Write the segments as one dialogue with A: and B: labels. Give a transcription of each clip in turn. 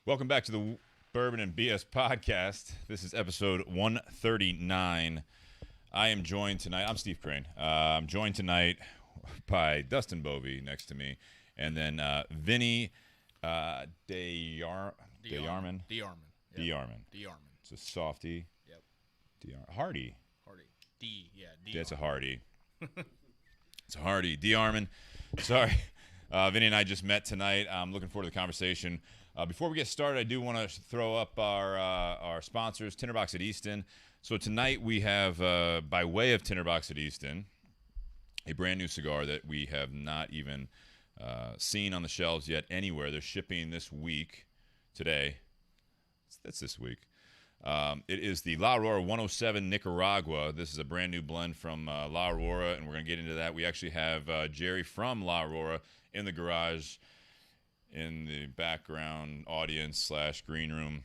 A: Welcome back to the Bourbon and BS podcast. This is episode 139. I am joined tonight. I'm Steve Crane. I'm joined tonight by Dustin Bovey next to me, and then Vinny DeYarmon. DeYarmon. It's a softy.
B: Yep.
A: Hardy.
B: D.
A: That's a Hardy. It's a Hardy. DeYarmon. Sorry. Vinny and I just met tonight. I'm looking forward to the conversation. Before we get started, I do want to throw up our sponsors, Tinder Box at Easton. So tonight we have, by way of Tinder Box at Easton, a brand new cigar that we have not even seen on the shelves yet anywhere. They're shipping this week, today. That's this week. It is the La Aurora 107 Nicaragua. This is a brand new blend from La Aurora, and we're going to get into that. We actually have Jere from La Aurora in the garage, in the background audience / green room,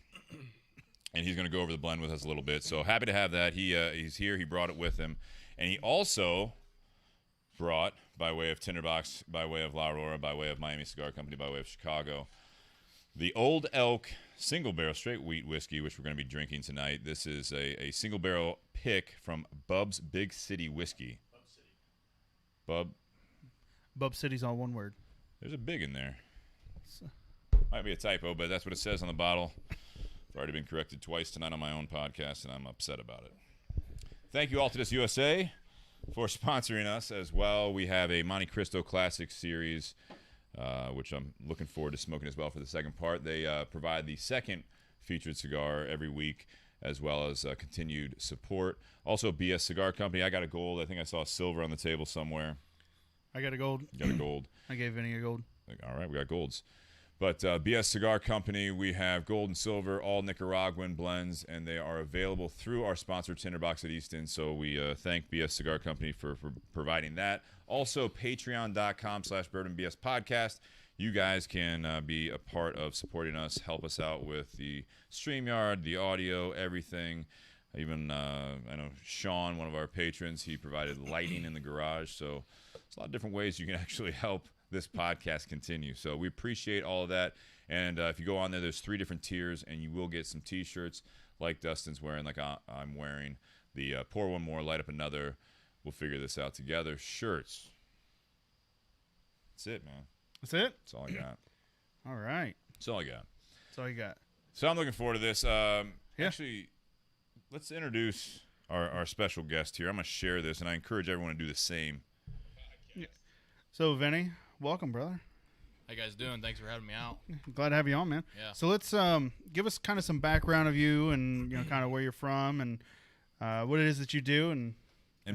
A: and he's going to go over the blend with us a little bit. So happy to have that. He's here. He brought it with him, and he also brought, by way of Tinder Box, by way of La Aurora, by way of Miami Cigar Company, by way of Chicago, the Old Elk single barrel straight wheat whiskey, which we're going to be drinking tonight. This is a single barrel pick from Bub's Big City Whiskey.
C: Bub City's all one word.
A: There's a big in there. Might be a typo, but that's what it says on the bottle. I've already been corrected twice tonight on my own podcast, and I'm upset about it. Thank you, Altadis USA, for sponsoring us as well. We have a Monte Cristo Classic series, which I'm looking forward to smoking as well for the second part. They provide the second featured cigar every week, as well as continued support. Also, BS Cigar Company. I got a gold. I think I saw a silver on the table somewhere.
C: I got a gold.
A: You got a gold.
C: I gave Vinny a gold.
A: All right, we got golds. But BS Cigar Company, we have gold and silver, all Nicaraguan blends, and they are available through our sponsor, Tinder Box at Easton. So we thank BS Cigar Company for providing that. Also, patreon.com/bourbonbs podcast. You guys can be a part of supporting us, help us out with the StreamYard, the audio, everything. Even, I know Sean, one of our patrons, he provided lighting in the garage. So there's a lot of different ways you can actually help this podcast continue. So we appreciate all of that. And if you go on there, there's 3 different tiers, and you will get some T-shirts like Dustin's wearing, like I'm wearing. The pour one more, light up another. We'll figure this out together. Shirts. That's it, man.
C: That's it?
A: That's all I got.
C: All right.
A: That's all I got.
C: That's all you got.
A: So I'm looking forward to this. Actually, let's introduce our special guest here. I'm going to share this, and I encourage everyone to do the same.
C: Yeah. So, Vinny, welcome, brother.
B: How you guys doing? Thanks for having me out.
C: Glad to have you on, man.
B: Yeah.
C: So let's give us kind of some background of you and kind of where you're from and what it is that you do and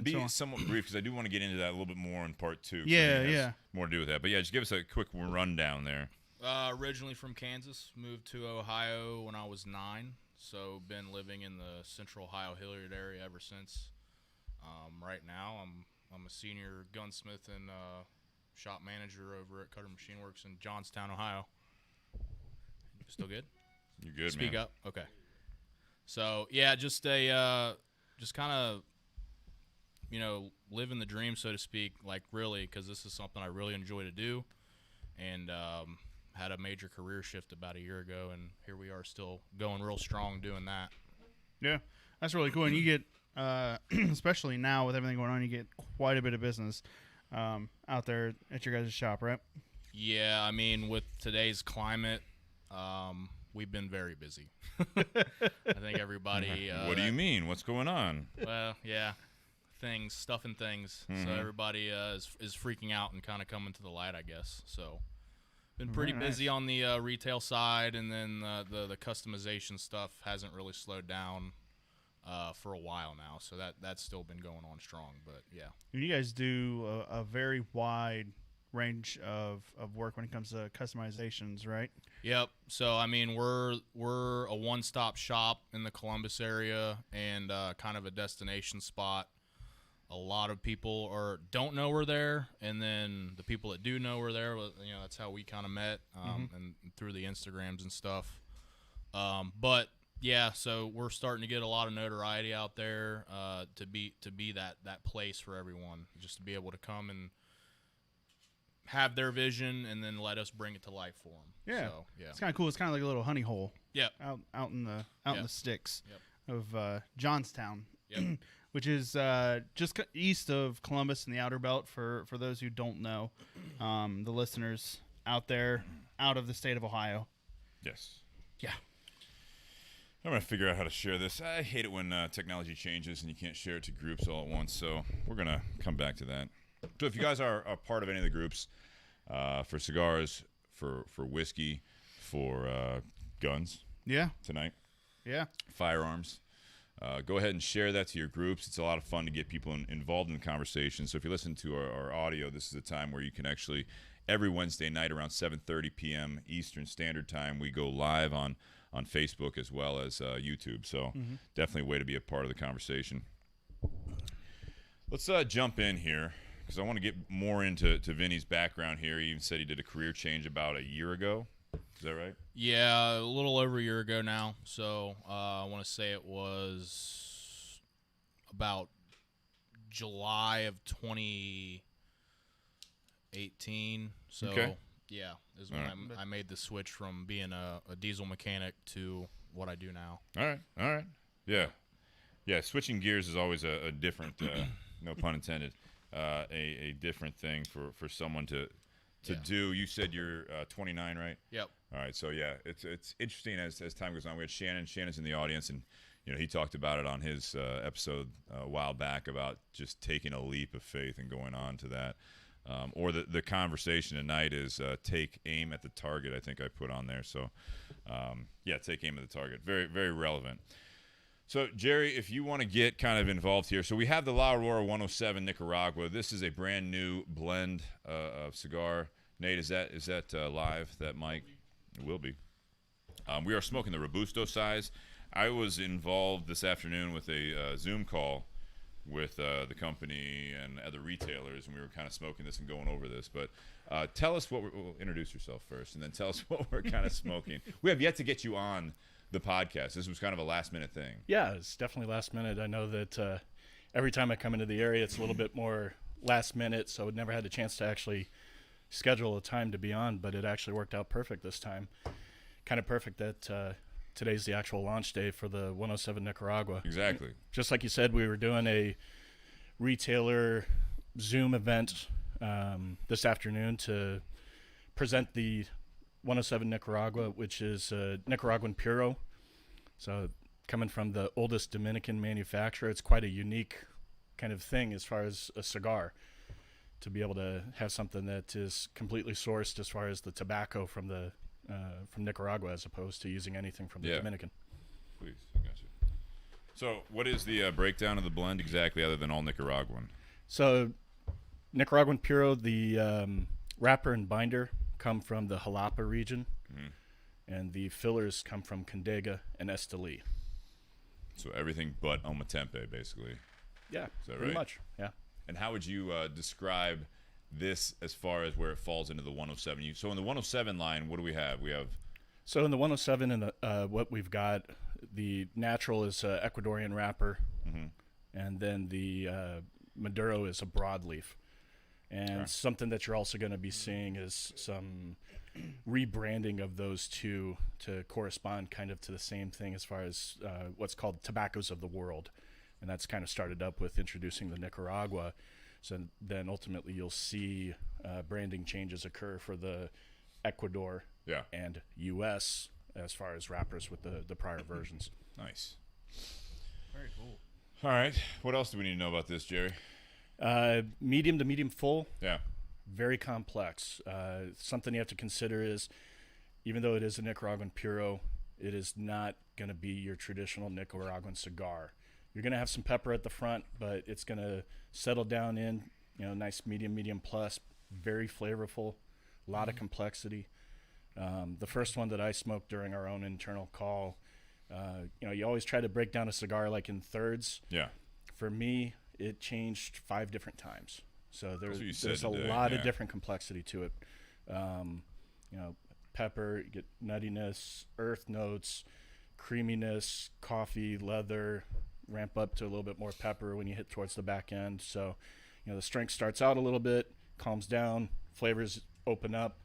A: be
C: so
A: somewhat brief, because I do want to get into that a little bit more in part 2.
C: Yeah.
A: More to do with that. But yeah, just give us a quick rundown there.
B: Originally from Kansas, moved to Ohio when I was 9. So been living in the central Ohio Hilliard area ever since. Right now, I'm a senior gunsmith and shop manager over at Cutter Machine Works in Johnstown, Ohio. Still good?
A: You're good,
B: Speak
A: man.
B: up? Okay. So, yeah, just kind of, living the dream, so to speak, like really, because this is something I really enjoy to do. And had a major career shift about a year ago, and here we are still going real strong doing that.
C: Yeah, that's really cool. And you get, especially now with everything going on, you get quite a bit of business out there at your guys' shop, right?
B: Yeah, I mean, with today's climate, we've been very busy. I think everybody...
A: what do you mean? What's going on?
B: Well, yeah, stuff and things. Mm-hmm. So everybody is freaking out and kind of coming to the light, I guess. So been pretty busy on the retail side, and then the customization stuff hasn't really slowed down for a while now. So that's still been going on strong. But yeah,
C: you guys do a very wide range of work when it comes to customizations, right?
B: Yep. So I mean, we're a one-stop shop in the Columbus area and kind of a destination spot. A lot of people don't know we're there, and then the people that do know we're there, that's how we kind of met, and through the Instagrams and stuff. But yeah, so we're starting to get a lot of notoriety out there to be that place for everyone, just to be able to come and have their vision and then let us bring it to life for them.
C: Yeah.
B: So, yeah.
C: It's kind of cool. It's kind of like a little honey hole.
B: Yep.
C: Out in the sticks
B: Yep.
C: of Johnstown,
B: Yep.
C: which is just east of Columbus in the Outer Belt. For those who don't know, the listeners out there, out of the state of Ohio.
A: Yes.
C: Yeah.
A: I'm going to figure out how to share this. I hate it when technology changes and you can't share it to groups all at once, so we're going to come back to that. So if you guys are a part of any of the groups, for cigars, for whiskey, for guns
C: Yeah.
A: tonight,
C: Yeah.
A: firearms, go ahead and share that to your groups. It's a lot of fun to get people involved in the conversation. So if you listen to our audio, this is a time where you can actually, every Wednesday night around 7:30 p.m. Eastern Standard Time, we go live on Facebook as well as YouTube. So definitely a way to be a part of the conversation. Let's jump in here because I want to get more into Vinny's background here. He even said he did a career change about a year ago. Is that right?
B: Yeah, a little over a year ago now. So I want to say it was about July of 2018. So
A: Okay.
B: yeah, is when I made the switch from being a diesel mechanic to what I do now.
A: All right. Yeah. Switching gears is always a different, no pun intended, a different thing for someone to do. You said you're 29, right?
B: Yep.
A: All right. So yeah, it's interesting as time goes on. We had Shannon. Shannon's in the audience, and he talked about it on his episode a while back about just taking a leap of faith and going on to that. Or the conversation tonight is take aim at the target. I think I put on there. So, take aim at the target. Very, very relevant. So, Jere, if you want to get kind of involved here. So we have the La Aurora 107 Nicaragua. This is a brand new blend of cigar. Nate, is that live, that mic? It will be. We are smoking the Robusto size. I was involved this afternoon with a Zoom call with the company and other retailers, and we were kind of smoking this and going over this. But tell us what introduce yourself first, and then tell us what we're kind of smoking. We have yet to get you on the podcast. This was kind of a last-minute thing.
D: Yeah, it's definitely last minute. I know that every time I come into the area, it's a little bit more last minute, so I never had a chance to actually schedule a time to be on, but it actually worked out perfect this time. Kind of perfect that today's the actual launch day for the 107 Nicaragua.
A: Exactly.
D: Just like you said, we were doing a retailer Zoom event this afternoon to present the 107 Nicaragua, which is Nicaraguan Puro. So coming from the oldest Dominican manufacturer, it's quite a unique kind of thing as far as a cigar, to be able to have something that is completely sourced as far as the tobacco from Nicaragua, as opposed to using anything from the Dominican.
A: Please, I got you. So what is the breakdown of the blend exactly, other than all Nicaraguan?
D: So Nicaraguan Puro, the wrapper and binder come from the Jalapa region, and the fillers come from Condega and Esteli.
A: So everything but Ometempe, basically.
D: Yeah,
A: Is that
D: pretty
A: right?
D: much. Yeah.
A: And how would you describe this as far as where it falls into the 107? So in the 107 line, what do we have? We have...
D: So in the 107, and what we've got, the natural is Ecuadorian wrapper, and then the Maduro is a broadleaf. And something that you're also going to be seeing is some rebranding of those two to correspond kind of to the same thing as far as what's called tobaccos of the world. And that's kind of started up with introducing the Nicaragua. So then ultimately you'll see branding changes occur for the Ecuador and U.S. as far as wrappers with the prior versions.
A: Nice.
C: Very cool.
A: All right. What else do we need to know about this, Jere?
D: Medium to medium full.
A: Yeah.
D: Very complex. Something you have to consider is, even though it is a Nicaraguan Puro, it is not going to be your traditional Nicaraguan cigar. You're going to have some pepper at the front, but it's going to settle down in, nice medium plus, very flavorful, a lot of complexity. The first one that I smoked during our own internal call, you always try to break down a cigar like in thirds.
A: Yeah.
D: For me, it changed 5 different times. So there's a
A: today,
D: lot of different complexity to it. Pepper, you get nuttiness, earth notes, creaminess, coffee, leather, ramp up to a little bit more pepper when you hit towards the back end. So, the strength starts out a little bit, calms down, flavors open up,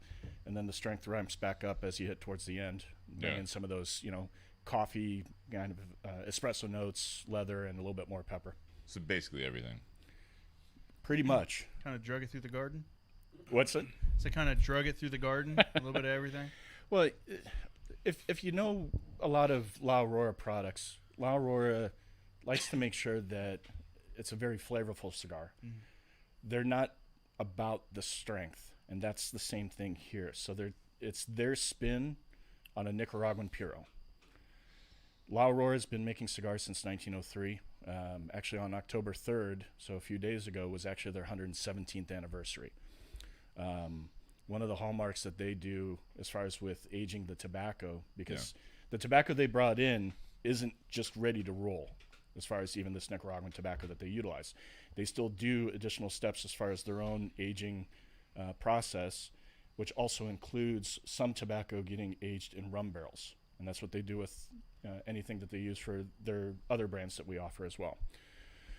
D: and then the strength ramps back up as you hit towards the end. Bring in some of those, coffee kind of espresso notes, leather, and a little bit more pepper.
A: So basically everything.
D: Pretty much.
C: Kind of drug it through the garden.
D: What's it?
C: So kind of drug it through the garden, a little bit of everything.
D: Well, if you know a lot of La Aurora products, La Aurora likes to make sure that it's a very flavorful cigar. Mm-hmm. They're not about the strength, and that's the same thing here. So it's their spin on a Nicaraguan Puro. La Aurora has been making cigars since 1903. Actually, on October 3rd, so a few days ago, was actually their 117th anniversary. One of the hallmarks that they do as far as with aging the tobacco, because the tobacco they brought in isn't just ready to roll as far as even this Nicaraguan tobacco that they utilize. They still do additional steps as far as their own aging process, which also includes some tobacco getting aged in rum barrels. And that's what they do with anything that they use for their other brands that we offer as well.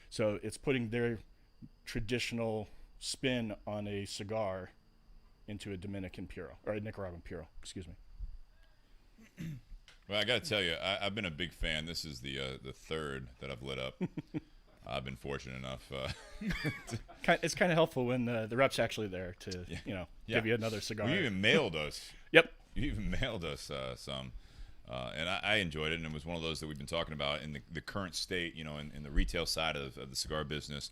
D: So it's putting their traditional spin on a cigar into a Dominican Puro, or a Nicaraguan Puro, excuse me.
A: Well, I got to tell you, I've been a big fan. This is the third that I've lit up. I've been fortunate enough.
D: It's kind of helpful when the rep's actually there to, give you another cigar.
A: You even mailed us.
D: Yep.
A: You even mailed us some. And I enjoyed it, and it was one of those that we've been talking about in the current state, in the retail side of the cigar business.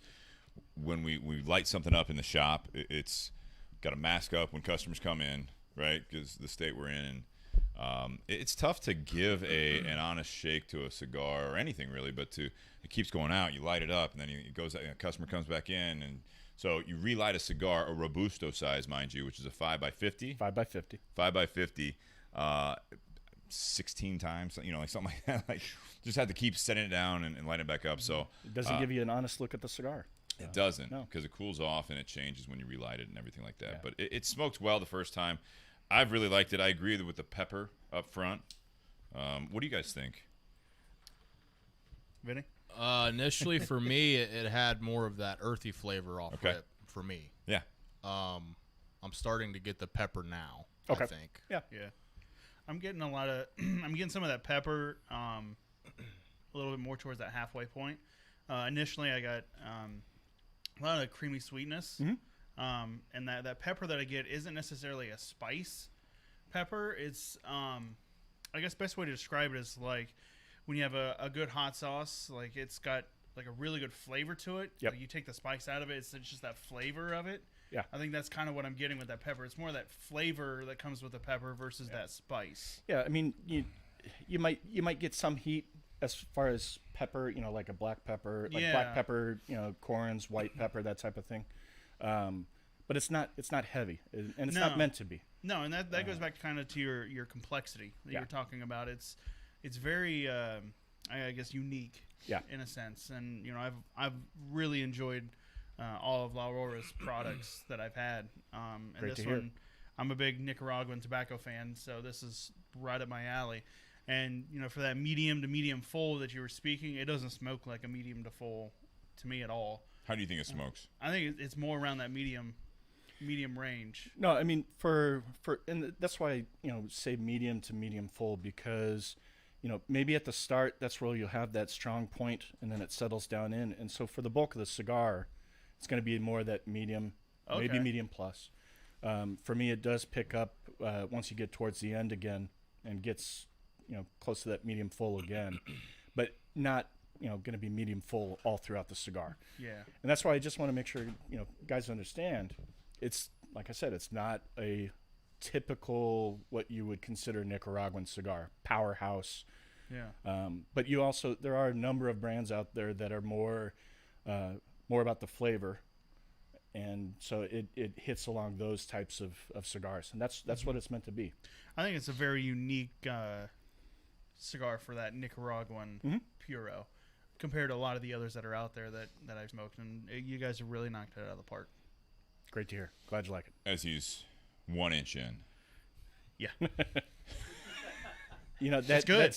A: When we light something up in the shop, it's got to mask up when customers come in, right? Because the state we're in. And it's tough to give an honest shake to a cigar or anything really, but it keeps going out. You light it up, and then it goes. A customer comes back in, and so you relight a cigar, a Robusto size, mind you, which is a 5x50.
D: 5x50.
A: 5x50. 16 times, like something like that. Like, just have to keep setting it down and lighting it back up. So
D: it doesn't give you an honest look at the cigar.
A: It doesn't,
D: No.
A: because it cools off and it changes when you relight it and everything like that.
D: Yeah.
A: But it smoked well the first time. I've really liked it. I agree with the pepper up front. What do you guys think?
C: Vinny?
B: Initially, for me, it had more of that earthy flavor off rip for me.
A: Yeah.
B: I'm starting to get the pepper now,
D: Okay.
B: I think.
C: Yeah. I'm getting I'm getting some of that pepper, a little bit more towards that halfway point. Initially, I got a lot of creamy sweetness.
D: Mm-hmm.
C: And that pepper that I get isn't necessarily a spice pepper. It's, I guess best way to describe it is like when you have a good hot sauce, like it's got like a really good flavor to it.
D: Yep.
C: Like you take the spice out of it, it's just that flavor of it.
D: Yeah.
C: I think that's kind of what I'm getting with that pepper. It's more that flavor that comes with the pepper versus that spice.
D: Yeah, I mean, you might get some heat as far as pepper, like a black pepper, black pepper, corns, white pepper, that type of thing. But it's not heavy, and it's not meant to be.
C: No, and that goes back kind of to your complexity that you're talking about. It's very I guess unique.
D: Yeah.
C: In a sense, and I've really enjoyed all of La Aurora's products that I've had. And
D: Great
C: this
D: to hear.
C: one, I'm a big Nicaraguan tobacco fan, so this is right up my alley. And for that medium to medium full that you were speaking, it doesn't smoke like a medium to full to me at all.
A: How do you think it smokes?
C: I think it's more around that medium range.
D: No, I mean and that's why say medium to medium full, because maybe at the start that's where you'll have that strong point, and then it settles down in. And so for the bulk of the cigar, it's going to be more that medium, maybe medium plus. For me, it does pick up once you get towards the end again and gets close to that medium full again, but not going to be medium full all throughout the cigar.
C: Yeah.
D: And that's why I just want to make sure guys understand. It's like I said, it's not a typical what you would consider Nicaraguan cigar powerhouse.
C: Yeah.
D: But there are a number of brands out there that are more about the flavor, and so it hits along those types of cigars, and that's what it's meant to be.
C: I think it's a very unique cigar for that Nicaraguan Puro compared to a lot of the others that are out there that I've smoked, and you guys have really knocked it out of the park.
D: Great to hear. Glad you like it.
A: As he's 1 inch in.
C: Yeah.
D: That's good.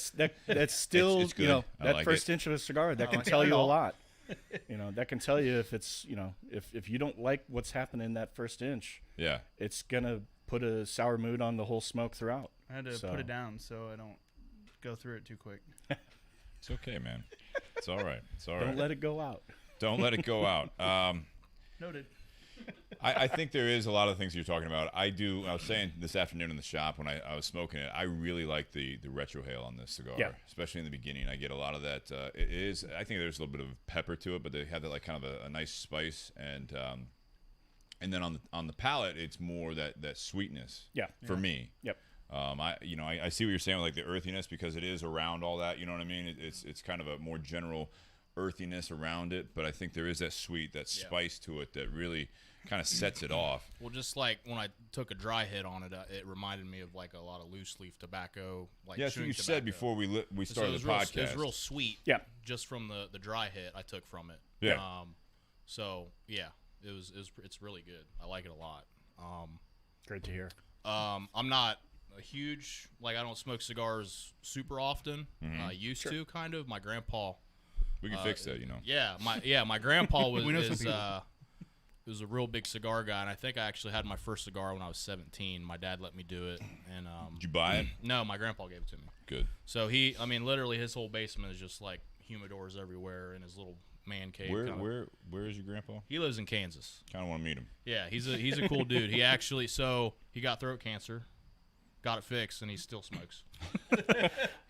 D: That's still
A: It's good. I
D: that
A: like
D: first
A: it.
D: inch of a cigar that can
C: like
D: tell
C: it.
D: you a lot. that can tell you if it's, if you don't like what's happening in that first inch,
A: Yeah.
D: it's going to put a sour mood on the whole smoke throughout.
C: I had to put it down so I don't go through it too quick.
A: It's okay, man. It's all right. It's all right.
D: Don't let it go out.
A: Don't let it go out.
C: Noted.
A: I think there is a lot of things you're talking about. I was saying this afternoon in the shop when I was smoking it, I really like the retrohale on this cigar.
D: Yeah.
A: Especially in the beginning. I get a lot of that. I think there's a little bit of pepper to it, but they have that like kind of a nice spice. And then on the palate, it's more that sweetness.
D: Yeah.
A: For me.
D: Yep.
A: I see what you're saying with like the earthiness because it is around all that. You know what I mean? It's kind of a more general earthiness around it, but I think there is that sweet, that spice to it that really kind of sets it off.
B: Well, just like when I took a dry hit on it, it reminded me of like a lot of loose leaf tobacco. Like
A: Yeah, that's what you said before we started the podcast.
B: It was real sweet.
D: Yeah.
B: Just from the dry hit I took from it.
A: Yeah.
B: So yeah, it's really good. I like it a lot.
D: Great to hear.
B: I'm not a huge I don't smoke cigars super often. I used to kind of. My grandpa.
A: We can fix that,
B: Yeah, my grandpa was
C: We know some people.
B: was a real big cigar guy, and I think I actually had my first cigar when I was 17. My dad let me do it, and
A: Did you buy it?
B: no, my grandpa gave it to me.
A: Good.
B: So literally his whole basement is just like humidors everywhere in his little man cave.
A: Where is your grandpa?
B: He lives in Kansas.
A: Kind of want to meet him.
B: Yeah, he's a cool dude. He actually he got throat cancer, got it fixed, and he still smokes.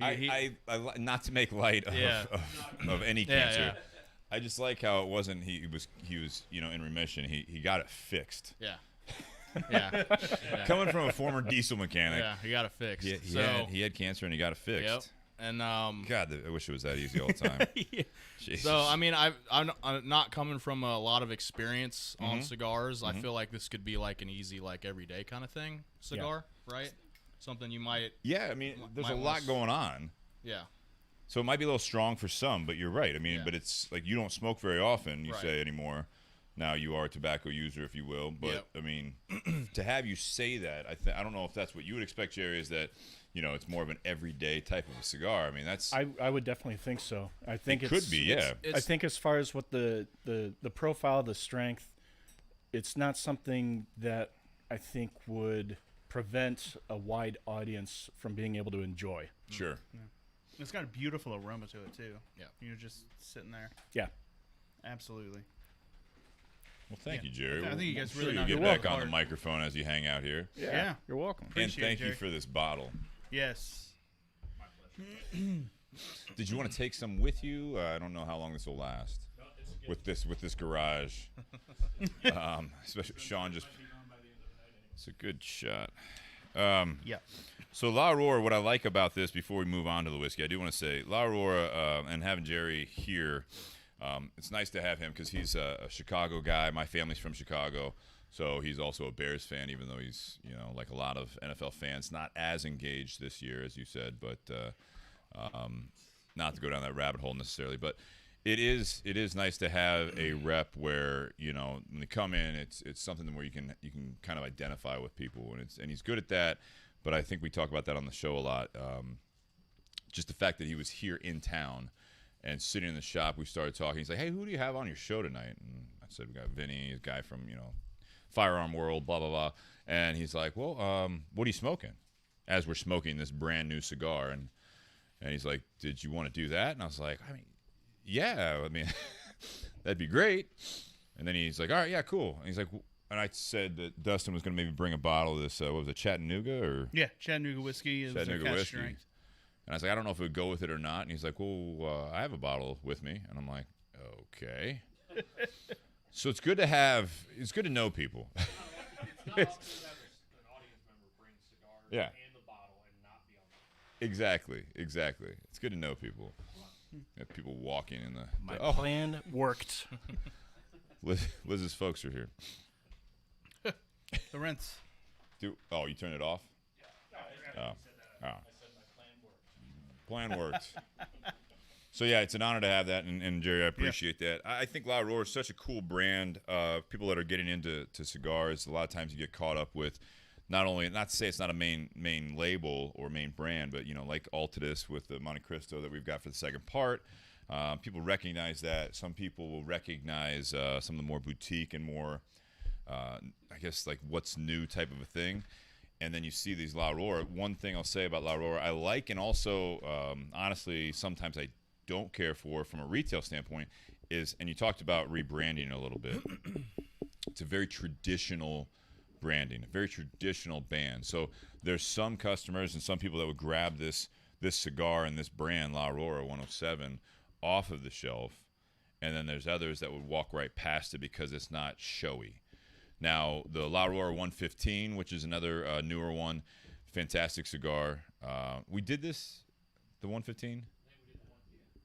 A: I not to make light of any cancer.
B: Yeah.
A: I just like how it wasn't he was in remission. He got it fixed.
B: Yeah. Yeah.
A: Coming from a former diesel mechanic.
B: Yeah, he got it fixed.
A: He had cancer and he got it fixed.
B: Yep. And
A: God, I wish it was that easy all the time. Jesus.
B: So I mean, I'm not coming from a lot of experience on cigars. I feel like this could be like an easy, like everyday kind of thing cigar, right? Something you might.
A: Yeah, I mean, there's a lot going on.
B: Yeah.
A: So it might be a little strong for some, but you're right. I mean, but it's like you don't smoke very often, you say anymore. Now you are a tobacco user, if you will. But, I mean, to have you say that, I don't know if that's what you would expect, Jerry, is that, it's more of an everyday type of a cigar. I mean, that's...
D: I would definitely think so. I think
A: it could be, yeah.
D: I think as far as what the profile, the strength, it's not something that I think would prevent a wide audience from being able to enjoy.
A: Sure.
C: Yeah. It's got a beautiful aroma to it, too.
B: Yeah.
C: You're just sitting there.
D: Yeah.
C: Absolutely.
A: Well, thank you, Jerry.
C: I think you guys really
A: you
C: knocked
A: get
C: it
A: back
C: out
A: on the
C: hard.
A: microphone as you hang out here.
C: Yeah.
D: You're welcome.
A: And
C: Appreciate it,
A: thank you
C: Jerry.
A: for this bottle.
C: Yes.
A: Did you want to take some with you? I don't know how long this will last. With this garage. Especially Sean just... It's a good shot.
C: Yeah.
A: So La Aurora, what I like about this, before we move on to the whiskey, I do want to say La Aurora and having Jerry here, it's nice to have him because he's a Chicago guy. My family's from Chicago, so he's also a Bears fan, even though he's, like a lot of NFL fans, not as engaged this year, as you said, but not to go down that rabbit hole necessarily. But it is nice to have a rep where, when they come in, it's something where you can kind of identify with people, and he's good at that. But I think we talk about that on the show a lot. Just the fact that he was here in town and sitting in the shop, we started talking. He's like, "Hey, who do you have on your show tonight?" And I said, "We got Vinny, a guy from firearm world, blah blah blah." And he's like, "Well, what are you smoking?" As we're smoking this brand new cigar, and he's like, "Did you want to do that?" And I was like, "Yeah, that'd be great." And then he's like, "All right, yeah, cool." And he's like, and I said that Dustin was going to maybe bring a bottle of this, what was it, Chattanooga? Or
C: Yeah, Chattanooga whiskey is
A: Chattanooga
C: cask
A: whiskey.
C: strength.
A: And I was like, I don't know if it would go with it or not. And he's like, well, I have a bottle with me. And I'm like, okay. So it's good to know people. Yeah. Exactly. It's good to know people. Have people walking in the...
D: My plan worked.
A: Liz's folks are here.
C: The rents.
A: You turned it off? Oh. Plan worked. So, yeah, it's an honor to have that, and Jerry, I appreciate that. I think La Aurora is such a cool brand. People that are getting into cigars, a lot of times you get caught up with not to say it's not a main label or main brand, but, like Altadis with the Monte Cristo that we've got for the second part. People recognize that. Some people will recognize some of the more boutique and more, I guess, like what's new type of a thing. And then you see these La Aurora. One thing I'll say about La Aurora I like, and also, honestly, sometimes I don't care for from a retail standpoint, is, and you talked about rebranding a little bit. It's a very traditional branding, a very traditional band. So there's some customers and some people that would grab this cigar and this brand, La Aurora 107, off of the shelf, and then there's others that would walk right past it because it's not showy. Now, the La Aurora 115, which is another newer one, fantastic cigar. We did this, the 115?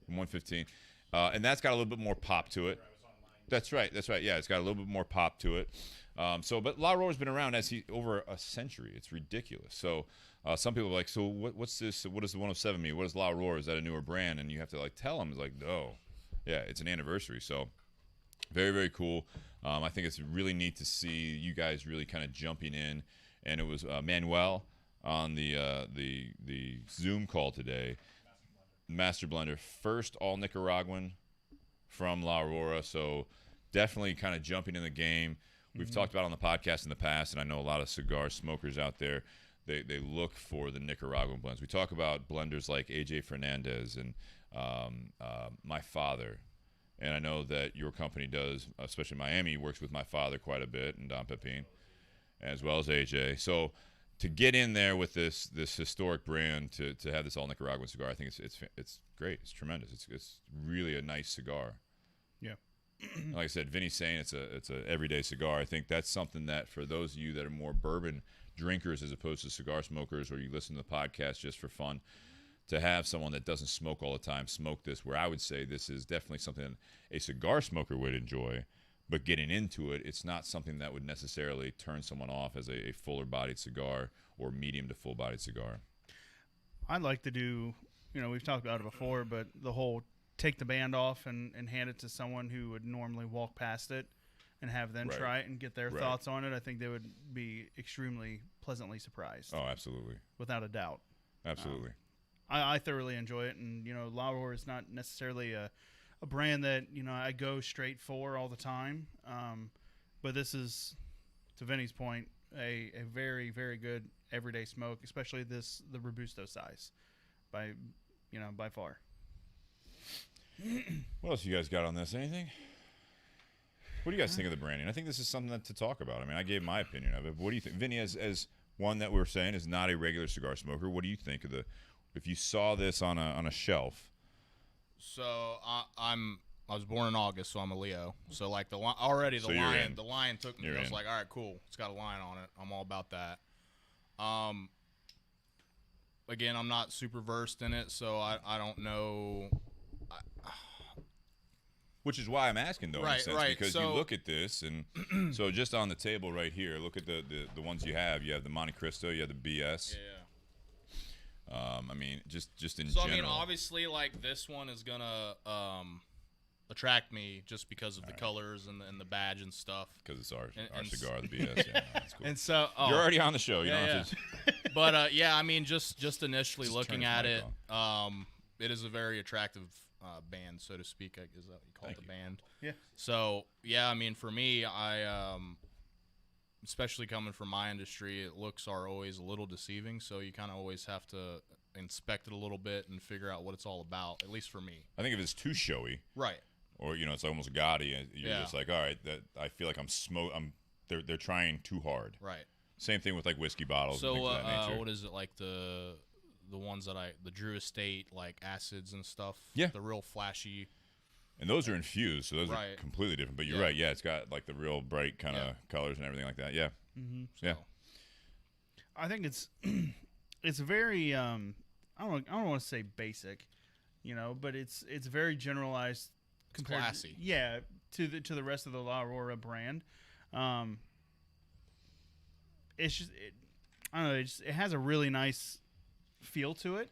A: The 115. And that's got a little bit more pop to it. That's right. Yeah, it's got a little bit more pop to it. But La Aurora's been around over a century. It's ridiculous. So some people are like, so what's this? What does the 107 mean? What is La Aurora? Is that a newer brand? And you have to like tell them, it's like, no. Yeah, it's an anniversary. So very, very cool. I think it's really neat to see you guys really kind of jumping in. And it was Manuel on the Zoom call today. Master Blender, first all Nicaraguan from La Aurora. So definitely kind of jumping in the game. We've talked about it on the podcast in the past, and I know a lot of cigar smokers out there, they look for the Nicaraguan blends. We talk about blenders like AJ Fernandez and My Father. And I know that your company does, especially Miami, works with My Father quite a bit, and Don Pepin, as well as AJ. So to get in there with this historic brand, to have this all Nicaraguan cigar, I think it's great. It's tremendous. It's really a nice cigar.
C: Yeah.
A: Like I said, Vinny's saying it's a everyday cigar. I think that's something that for those of you that are more bourbon drinkers as opposed to cigar smokers, or you listen to the podcast just for fun, to have someone that doesn't smoke all the time smoke this, where I would say this is definitely something a cigar smoker would enjoy, but getting into it, it's not something that would necessarily turn someone off as a fuller-bodied cigar or medium to full-bodied cigar.
C: I'd like to do, we've talked about it before, but the whole take the band off and hand it to someone who would normally walk past it and have them try it and get their thoughts on it. I think they would be extremely pleasantly surprised.
A: Oh, absolutely.
C: Without a doubt.
A: Absolutely.
C: I thoroughly enjoy it, and La Aurora is not necessarily a brand that I go straight for all the time, but this is, to Vinny's point, a very, very good everyday smoke, especially the Robusto size, by far.
A: What else you guys got on this? Anything? What do you guys think of the branding? I think this is something to talk about. I mean, I gave my opinion of it. What do you think, Vinny? As one that we're saying is not a regular cigar smoker, what do you think of if you saw this on a shelf?
B: So I was born in August, so I'm a Leo. So like the lion took me. I was like, all right, cool. It's got a lion on it. I'm all about that. Again, I'm not super versed in it, so I don't know.
A: Which is why I'm asking, though, in a sense, because you look at this, and so just on the table right here, look at the ones you have. You have the Monte Cristo, you have the BS.
B: Yeah.
A: I mean, just in general.
B: So, I mean, obviously, like, this one is going to attract me just because of the colors and the badge and stuff.
A: Because it's our cigar, the BS. Yeah, that's cool.
B: And so,
A: you're already on the show. You don't have to.
B: But, yeah, I mean, just initially looking at it, it is a very attractive band, so to speak. Is that what you call it, the band?
C: Yeah.
B: So, yeah, I mean, for me, especially coming from my industry, looks are always a little deceiving, so you kind of always have to inspect it a little bit and figure out what it's all about, at least for me.
A: I think if it's too showy,
B: right,
A: or it's almost gaudy, you're just like, all right, that I feel like they're trying too hard.
B: Right.
A: Same thing with like whiskey bottles.
B: So
A: and things of that nature.
B: what is it, like the ones that the Drew Estate, like acids and stuff?
A: Yeah.
B: The real flashy.
A: And those are infused, so those are completely different. But you're right, yeah, it's got like the real bright kind of colors and everything like that. Yeah, yeah.
C: I think it's very I don't want to say basic, but it's very generalized.
B: It's classy.
C: Yeah, to the rest of the La Aurora brand. It's just I don't know. It has a really nice feel to it.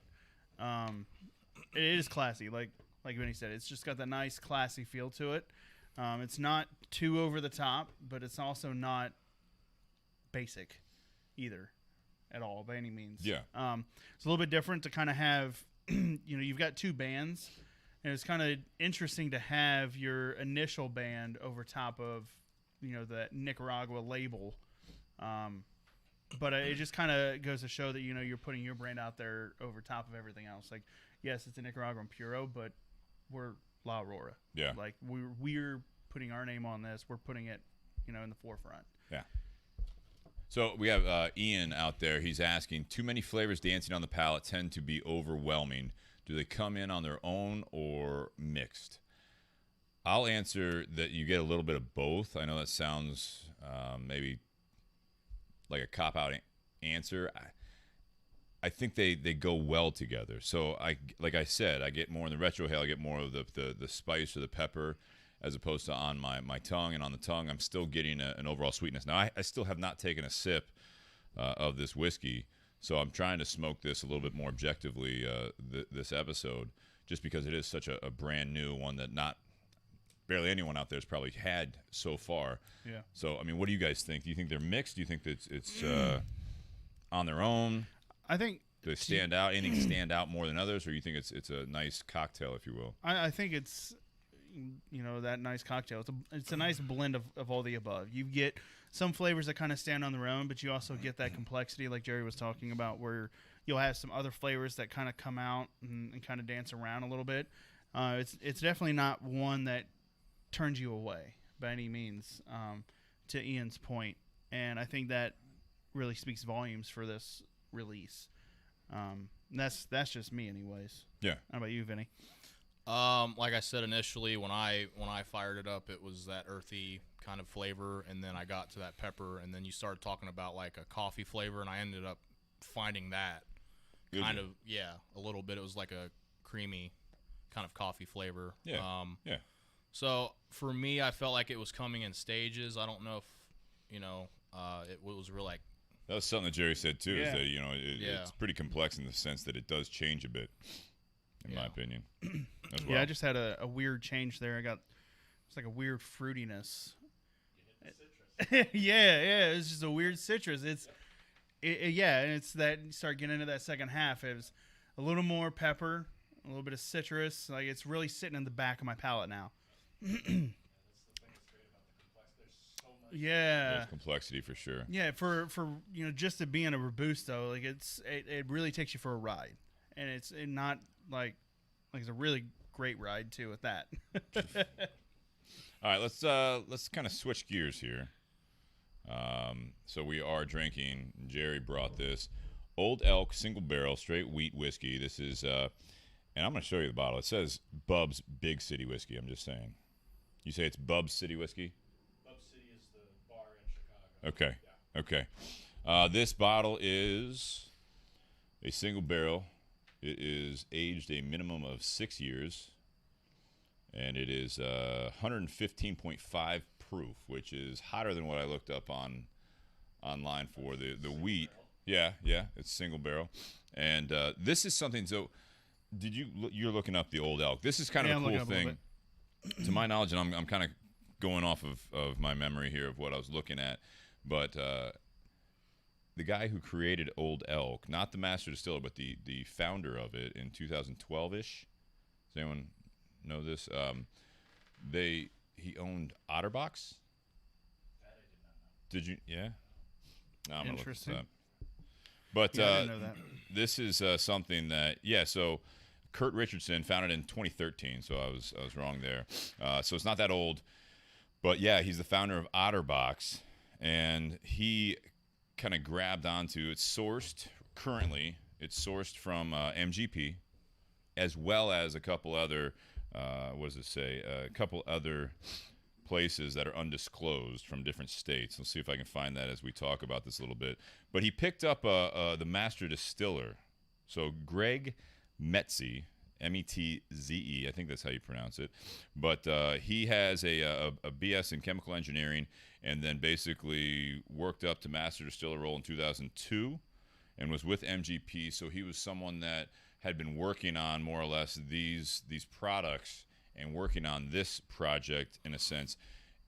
C: It is classy, like Vinny said, it's just got that nice, classy feel to it. It's not too over the top, but it's also not basic either at all by any means.
A: Yeah.
C: It's a little bit different to kind of have, you've got two bands And it's kind of interesting to have your initial band over top of, the Nicaragua label. But it just kind of goes to show that, you're putting your brand out there over top of everything else. Like, yes, it's a Nicaraguan Puro, but we're La Aurora.
A: Yeah.
C: Like, we're putting our name on this. We're putting it, in the forefront.
A: Yeah. So we have Ian out there. He's asking, too many flavors dancing on the palate tend to be overwhelming. Do they come in on their own or mixed? I'll answer that you get a little bit of both. I know that sounds maybe like a cop-out answer. I think they go well together. So like I said, I get more in the retrohale. I get more of the spice or the pepper, as opposed to on my tongue. And on the tongue, I'm still getting an overall sweetness. Now, I still have not taken a sip of this whiskey, so I'm trying to smoke this a little bit more objectively this episode, just because it is such a brand new one that barely anyone out there has probably had so far.
C: Yeah.
A: So, I mean, what do you guys think? Do you think they're mixed? Do you think that it's on their own?
C: I think...
A: Do they stand out? Anything stand out more than others, or you think it's a nice cocktail, if you will?
C: I think it's... that nice cocktail. It's a nice blend of all the above. You get some flavors that kind of stand on their own, but you also get that complexity like Jere was talking about, where you'll have some other flavors that kind of come out and kind of dance around a little bit. It's definitely not one that turns you away by any means, to Ian's point. And I think that really speaks volumes for this release. That's just me anyways.
A: Yeah.
C: How about you, Vinny?
B: Like I said initially, when I fired it up, it was that earthy kind of flavor, and then I got to that pepper, and then you started talking about like a coffee flavor, and I ended up finding that kind of a little bit. It was like a creamy kind of coffee flavor.
A: Yeah.
B: So for me, I felt like it was coming in stages. I don't know if it was real like.
A: That was something that Jere said too.
C: Yeah.
A: Is that it's pretty complex in the sense that it does change a bit, in my opinion. As well.
C: Yeah, I just had a weird change there. It's like a weird fruitiness. yeah, it's just a weird citrus. And it's that you start getting into that second half. It was a little more pepper, a little bit of citrus. Like, it's really sitting in the back of my palate now. Yeah,
A: There's complexity for sure.
C: Yeah, for just to be in a Robusto, like it really takes you for a ride, and it's not like it's a really great ride too with that.
A: All right, let's kind of switch gears here. So we are drinking. Jere brought this Old Elk single barrel straight wheat whiskey. This is, and I'm going to show you the bottle. It says Bub's Big City Whiskey. I'm just saying. You say it's Bub's City Whiskey?
D: Bub City is the bar in Chicago.
A: Okay. Yeah. Okay. This bottle is a single barrel. It is aged a minimum of 6 years, and it is 115.5 proof, which is hotter than what I looked up online for the wheat. Yeah, it's single barrel, and this is something. So, you're looking up the Old Elk? This is kind of a cool thing, to my knowledge, and I'm kind of going off of my memory here of what I was looking at, but. The guy who created Old Elk, not the master distiller, but the founder of it in 2012-ish. Does anyone know this? He owned Otterbox.
D: That I did not know.
A: Did you? Yeah. No, I'm gonna look this
C: Interesting.
A: up. But
C: I didn't know that.
A: this is something that So Kurt Richardson founded in 2013. So I was wrong there. So it's not that old, but yeah, he's the founder of Otterbox, and he kind of grabbed onto it's sourced from MGP, as well as a couple other a couple other places that are undisclosed from different states. Let's see if I can find that as we talk about this a little bit. But he picked up the master distiller, so Greg Metze, Metze, I think that's how you pronounce it. But he has a BS in chemical engineering, and then basically worked up to master distiller role in 2002, and was with MGP. So he was someone that had been working on more or less these products and working on this project in a sense,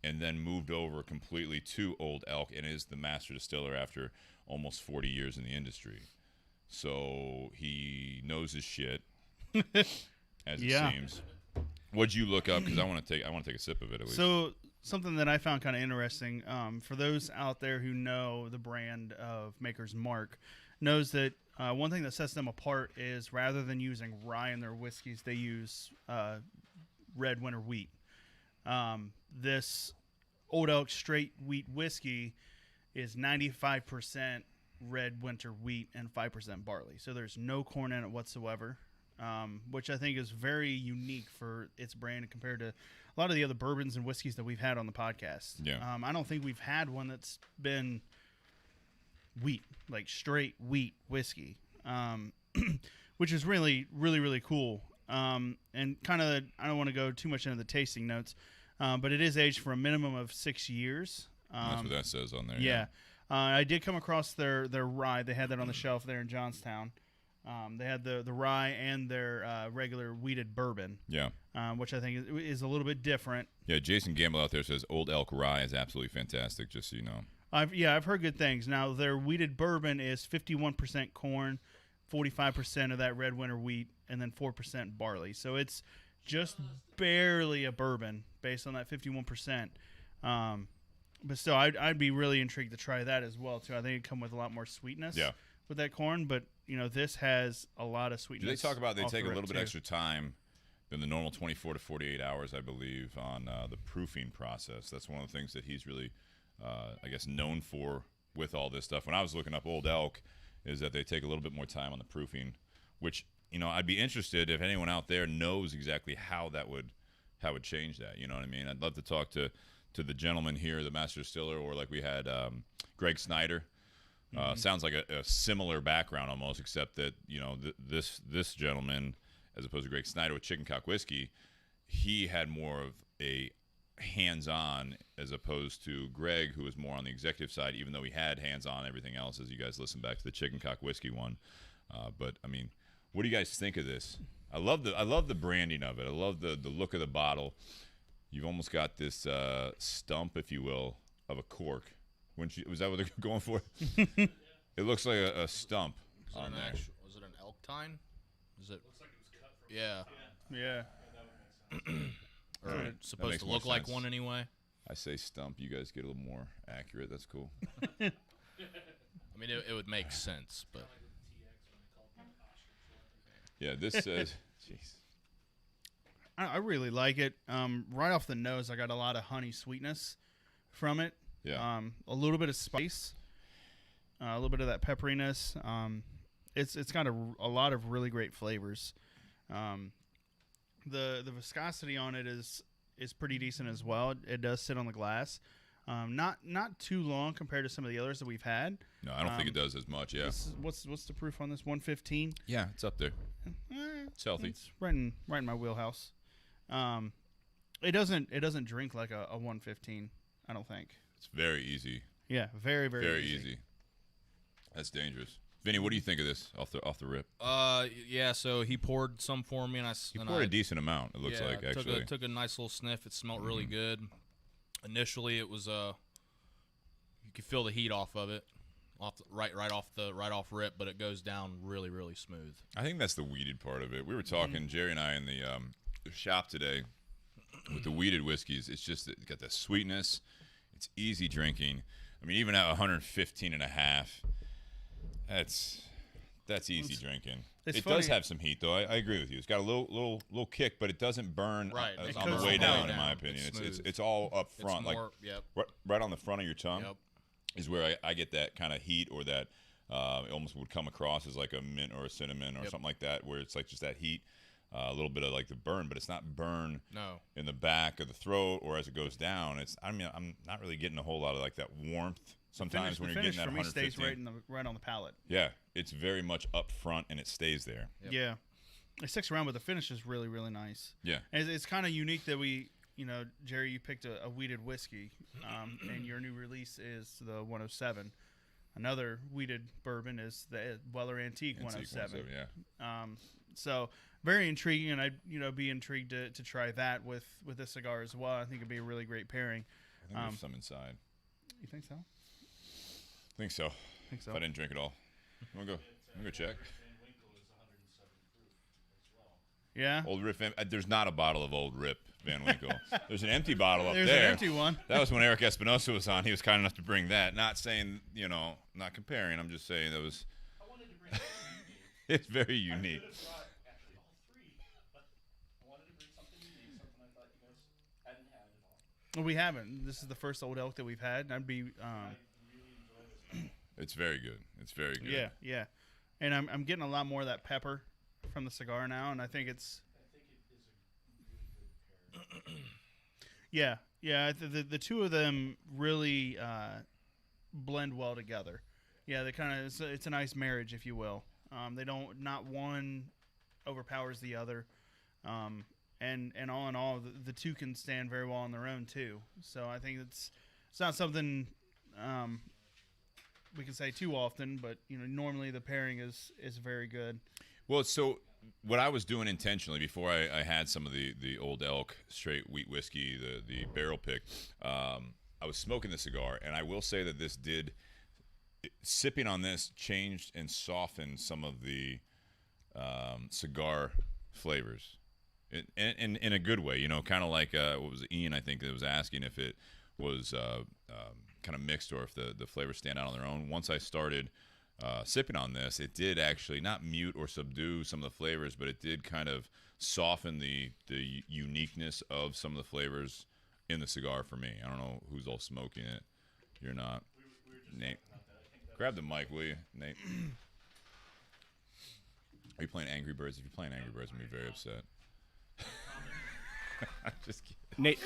A: and then moved over completely to Old Elk and is the master distiller after almost 40 years in the industry. So he knows his shit, as it seems. What'd you look up? Because I want to take a sip of it at least.
C: So something that I found kind of interesting, for those out there who know the brand of Maker's Mark, knows that one thing that sets them apart is rather than using rye in their whiskeys, they use red winter wheat. This Old Elk straight wheat whiskey is 95% red winter wheat and 5% barley. So there's no corn in it whatsoever, which I think is very unique for its brand compared to a lot of the other bourbons and whiskeys that we've had on the podcast.
A: Yeah.
C: I don't think we've had one that's been wheat, like straight wheat whiskey, which is really, really, really cool. And kind of, I don't want to go too much into the tasting notes, but it is aged for a minimum of 6 years.
A: That's what that says on there.
C: Yeah. I did come across their rye. They had that on the shelf there in Johnstown. They had the rye and their regular wheated bourbon.
A: Yeah.
C: Which I think is a little bit different.
A: Yeah, Jason Gamble out there says Old Elk Rye is absolutely fantastic, just so you know.
C: I've heard good things. Now, their wheated bourbon is 51% corn, 45% of that red winter wheat, and then 4% barley. So it's just barely a bourbon based on that 51%. But still, I'd be really intrigued to try that as well, too. I think it'd come with a lot more sweetness with that corn, but, this has a lot of sweetness.
A: Do they talk about they take a little bit
C: too.
A: extra time than the normal 24 to 48 hours, I believe, on the proofing process? That's one of the things that he's really, I guess, known for with all this stuff. When I was looking up Old Elk, is that they take a little bit more time on the proofing, which, I'd be interested if anyone out there knows exactly how that would change that. You know what I mean? I'd love to talk to the gentleman here, the master distiller, or like we had Greg Snyder. Sounds like a similar background almost, except that this gentleman, as opposed to Greg Snyder with Chicken Cock Whiskey, he had more of a hands-on as opposed to Greg, who was more on the executive side, even though he had hands-on everything else, as you guys listen back to the Chicken Cock Whiskey one. But I mean, what do you guys think of this? I love the branding of it. I love the look of the bottle. You've almost got this stump, if you will, of a cork. Was that what they're going for? It looks like a stump on there.
B: Was it an elk tine? Is it? Looks like it was cut from. Yeah.
C: Yeah.
B: Or it's supposed to look like one anyway.
A: I say stump. You guys get a little more accurate. That's cool.
B: I mean, it would make sense, but.
A: Yeah, this says. Jeez.
C: I really like it. Right off the nose, I got a lot of honey sweetness from it.
A: Yeah.
C: A little bit of spice, a little bit of that pepperiness. It's got a lot of really great flavors. The viscosity on it is pretty decent as well. It does sit on the glass. Not too long compared to some of the others that we've had.
A: No, I don't think it does as much. Yeah.
C: What's the proof on this? 115.
A: Yeah, it's up there. It's healthy.
C: It's right in my wheelhouse. It doesn't drink like a 115. I don't think.
A: It's very easy.
C: Yeah, very, very,
A: very easy. That's dangerous. Vinny, what do you think of this off the rip?
B: Yeah. So he poured some for me, and I
A: poured a decent amount. It looks like actually
B: took a nice little sniff. It smelled really good. Initially, it was you could feel the heat off of it, right off rip, but it goes down really, really smooth.
A: I think that's the weeded part of it. We were talking, Jere and I, in the shop today with the weeded whiskeys. It's just it's got the sweetness. It's easy drinking. I mean, even at 115 and a half, that's easy drinking. It does have some heat, though. I agree with you. It's got a little kick, but it doesn't burn on the way down, in my opinion. It's all up front, right on the front of your tongue is where I get that kind of heat, or that it almost would come across as like a mint or a cinnamon or something like that, where it's like just that heat. A little bit of like the burn, but it's not burn in the back of the throat or as it goes down. I'm not really getting a whole lot of like that warmth sometimes when you're getting that 115.
C: The finish stays right on the palate.
A: Yeah, it's very much up front and it stays there.
C: Yep. Yeah, it sticks around, but the finish is really, really nice.
A: Yeah,
C: and it's kind of unique that we, Jere, you picked a wheated whiskey, and your new release is the 107. Another wheated bourbon is the Weller Antique 107.
A: Yeah.
C: So very intriguing, and I'd be intrigued to try that with this cigar as well. I think it'd be a really great pairing.
A: I think there's some inside.
C: You think so?
A: I think so. If I didn't drink it all. I'm gonna go check.
C: Yeah.
A: Old Rip. There's not a bottle of Old Rip Van Winkle. There's an empty bottle up
C: There's
A: there.
C: an empty one.
A: That was when Eric Espinosa was on. He was kind enough to bring that. Not saying, not comparing. I'm just saying that was.
D: I wanted to bring
A: It's very unique.
D: actually all three, but I wanted to bring something unique, something I thought you guys hadn't had at all.
C: Well, we haven't. This is the first Old Elk that we've had. And I'd be.
D: I really enjoy this.
A: It's very good. It's very good.
C: Yeah, yeah. And I'm getting a lot more of that pepper from the cigar now, and I think it's.
D: I think it is a really good pair.
C: Yeah, yeah. The two of them really blend well together. Yeah, they kind of it's a nice marriage, if you will. They don't not one overpowers the other, and all in all, the two can stand very well on their own too. So I think it's not something we can say too often, but normally the pairing is very good.
A: Well, so what I was doing intentionally before I had some of the Old Elk straight wheat whiskey, the barrel pick, I was smoking the cigar, and I will say that this did. Sipping on this changed and softened some of the cigar flavors in a good way, kind of like what was it, Ian, I think, that was asking if it was kind of mixed or if the flavors stand out on their own. Once I started sipping on this, it did actually not mute or subdue some of the flavors, but it did kind of soften the uniqueness of some of the flavors in the cigar for me. I don't know who's all smoking it. You're not. Nate. Grab the mic, will you, Nate? Are you playing Angry Birds? If you're playing Angry Birds, I'm going to be very upset. I'm just kidding.
D: Nate,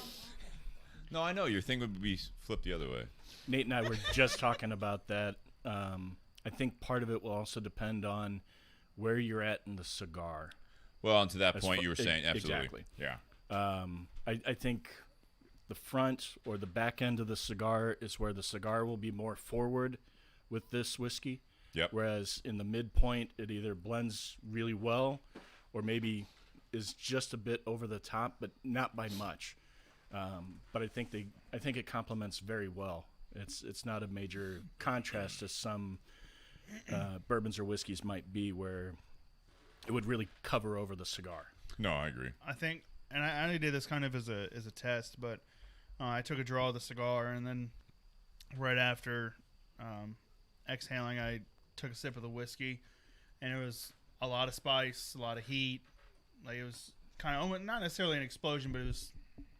A: No, I know. Your thing would be flipped the other way.
D: Nate and I were just talking about that. I think part of it will also depend on where you're at in the cigar.
A: Well, and to that
D: As
A: point,
D: far-
A: you were saying, absolutely.
D: exactly.
A: Yeah.
D: I think the front or the back end of the cigar is where the cigar will be more forward with this whiskey.
A: Yep.
D: Whereas in the midpoint, it either blends really well or maybe is just a bit over the top, but not by much. But I think it complements very well. It's not a major contrast to some bourbons or whiskeys might be, where it would really cover over the cigar.
A: No, I agree.
C: I think, and I only did this kind of as a test, but I took a draw of the cigar, and then right after exhaling, I took a sip of the whiskey, and it was a lot of spice, a lot of heat. Like, it was kind of not necessarily an explosion, but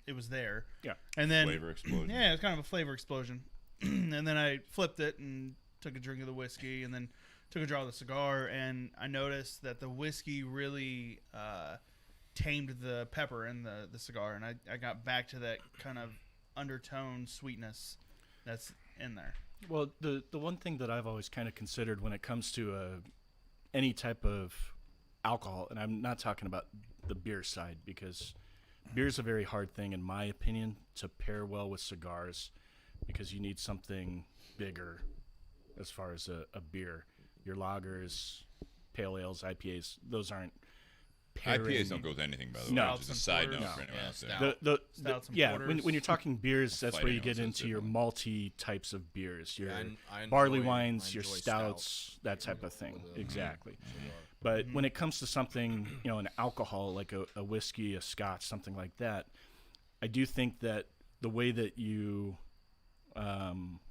C: it was there.
D: Yeah.
C: And then
A: Flavor explosion.
C: Yeah, it was kind of a flavor explosion. And then I flipped it and took a drink of the whiskey, and then took a draw of the cigar, and I noticed that the whiskey really tamed the pepper in the cigar, and I got back to that kind of undertone sweetness that's in there.
D: Well, the one thing that I've always kind of considered when it comes to any type of alcohol, and I'm not talking about the beer side, because beer is a very hard thing, in my opinion, to pair well with cigars, because you need something bigger as far as a beer. Your lagers, pale ales, IPAs, those aren't pairing.
A: IPAs don't go with anything, by the way.
D: No.
A: Just a side note
C: Stouts
A: for
C: and
A: anyone
C: porters.
A: else there.
C: Stouts and
D: yeah,
C: porters.
D: when you're talking beers, that's where you
A: Fighting
D: get
A: on
D: into your
A: sensitive.
D: malty types of beers, your
B: I
D: barley
B: enjoy-
D: wines,
B: I
D: your
B: enjoy
D: stouts, that type of thing.
B: with a
D: Exactly.
B: cigar.
D: But when it comes to something, an alcohol like a whiskey, a scotch, something like that, I do think that the way that you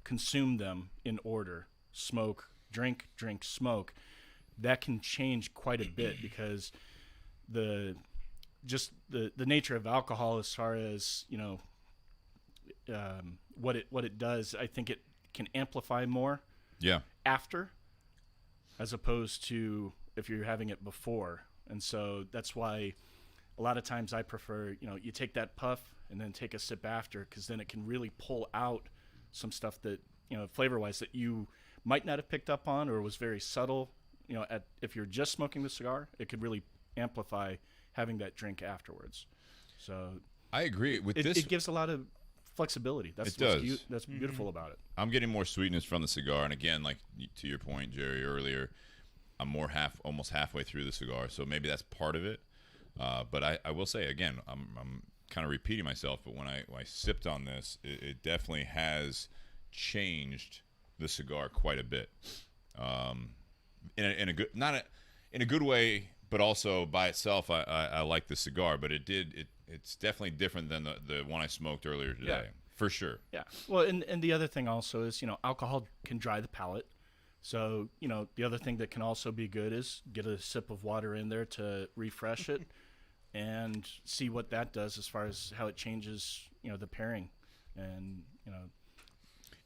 D: consume them in order, smoke, drink, smoke, that can change quite a bit, because the nature of alcohol, as far as what it does, I think it can amplify more
A: Yeah.
D: after, as opposed to if you're having it before. And so that's why a lot of times I prefer, you take that puff and then take a sip after, because then it can really pull out some stuff that, flavor-wise, that you might not have picked up on, or was very subtle. If you're just smoking the cigar, it could really amplify having that drink afterwards. So
A: I agree with
D: it,
A: this.
D: it gives a lot of flexibility. That's
A: It does.
D: That's beautiful about it.
A: I'm getting more sweetness from the cigar, and again, like to your point, Jerry, earlier, I'm almost halfway through the cigar, so maybe that's part of it. But I will say again, I'm kind of repeating myself, but when I sipped on this, it definitely has changed the cigar quite a bit. In a good way, but also by itself, I like the cigar. But it's definitely different than the one I smoked earlier today, for sure.
D: Yeah. Well, and the other thing also is, alcohol can dry the palate. So, the other thing that can also be good is get a sip of water in there to refresh it and see what that does as far as how it changes, the pairing. And,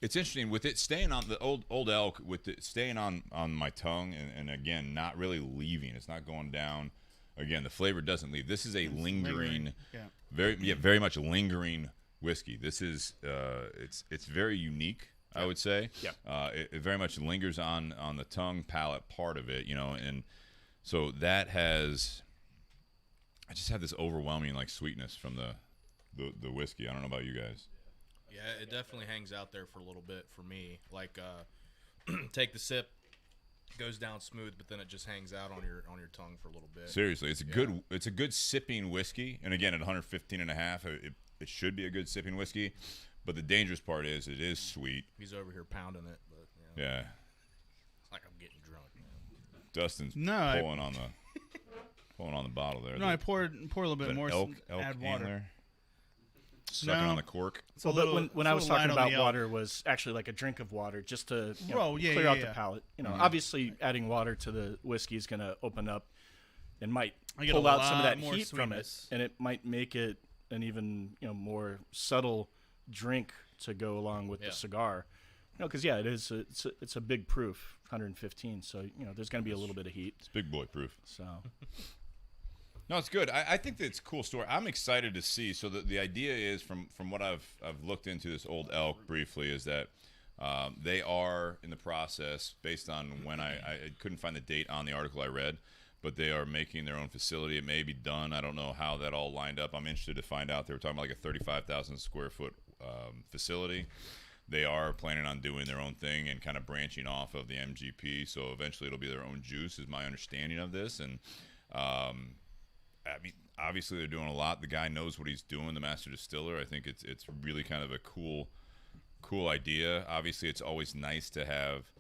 A: It's interesting with it staying on the old elk, with it staying on my tongue, and again, not really leaving. It's not going down. Again, the flavor doesn't leave. This is a lingering, very much lingering whiskey. This is it's very unique, I would say.
D: Yeah.
A: It very much lingers on the tongue palate part of it, and so that has. I just have this overwhelming sweetness from the whiskey. I don't know about you guys.
B: Yeah, it definitely hangs out there for a little bit for me. Take the sip, goes down smooth, but then it just hangs out on your tongue for a little bit.
A: Seriously, it's a good sipping whiskey, and again at 115.5, it should be a good sipping whiskey. But the dangerous part is it is sweet.
B: He's over here pounding it, but
A: yeah,
B: it's like I'm getting drunk. Man.
A: Dustin's pulling on the bottle there.
C: No, I pour a little bit more.
A: Elk
C: add water.
A: there. Sucking on the cork.
D: Well, but when I was talking about water, it was actually like a drink of water just to clear out the palate. Obviously adding water to the whiskey is going to open up and might pull out some of that heat from it, and it might make it an even more subtle drink to go along with the cigar. Because it is it's a big proof, 115. So there's going to be a little bit of heat.
A: It's big boy proof.
D: So.
A: No, it's good. I think that it's a cool story. I'm excited to see. So the idea is, from what I've looked into this Old Elk briefly, is that they are in the process, based on when I couldn't find the date on the article I read, but they are making their own facility. It may be done. I don't know how that all lined up. I'm interested to find out. They were talking about like a 35,000 square foot facility. They are planning on doing their own thing and kind of branching off of the MGP. So eventually it'll be their own juice, is my understanding of this. And I mean, obviously they're doing a lot. The guy knows what he's doing, the master distiller. I think it's really kind of a cool idea. Obviously, it's always nice to have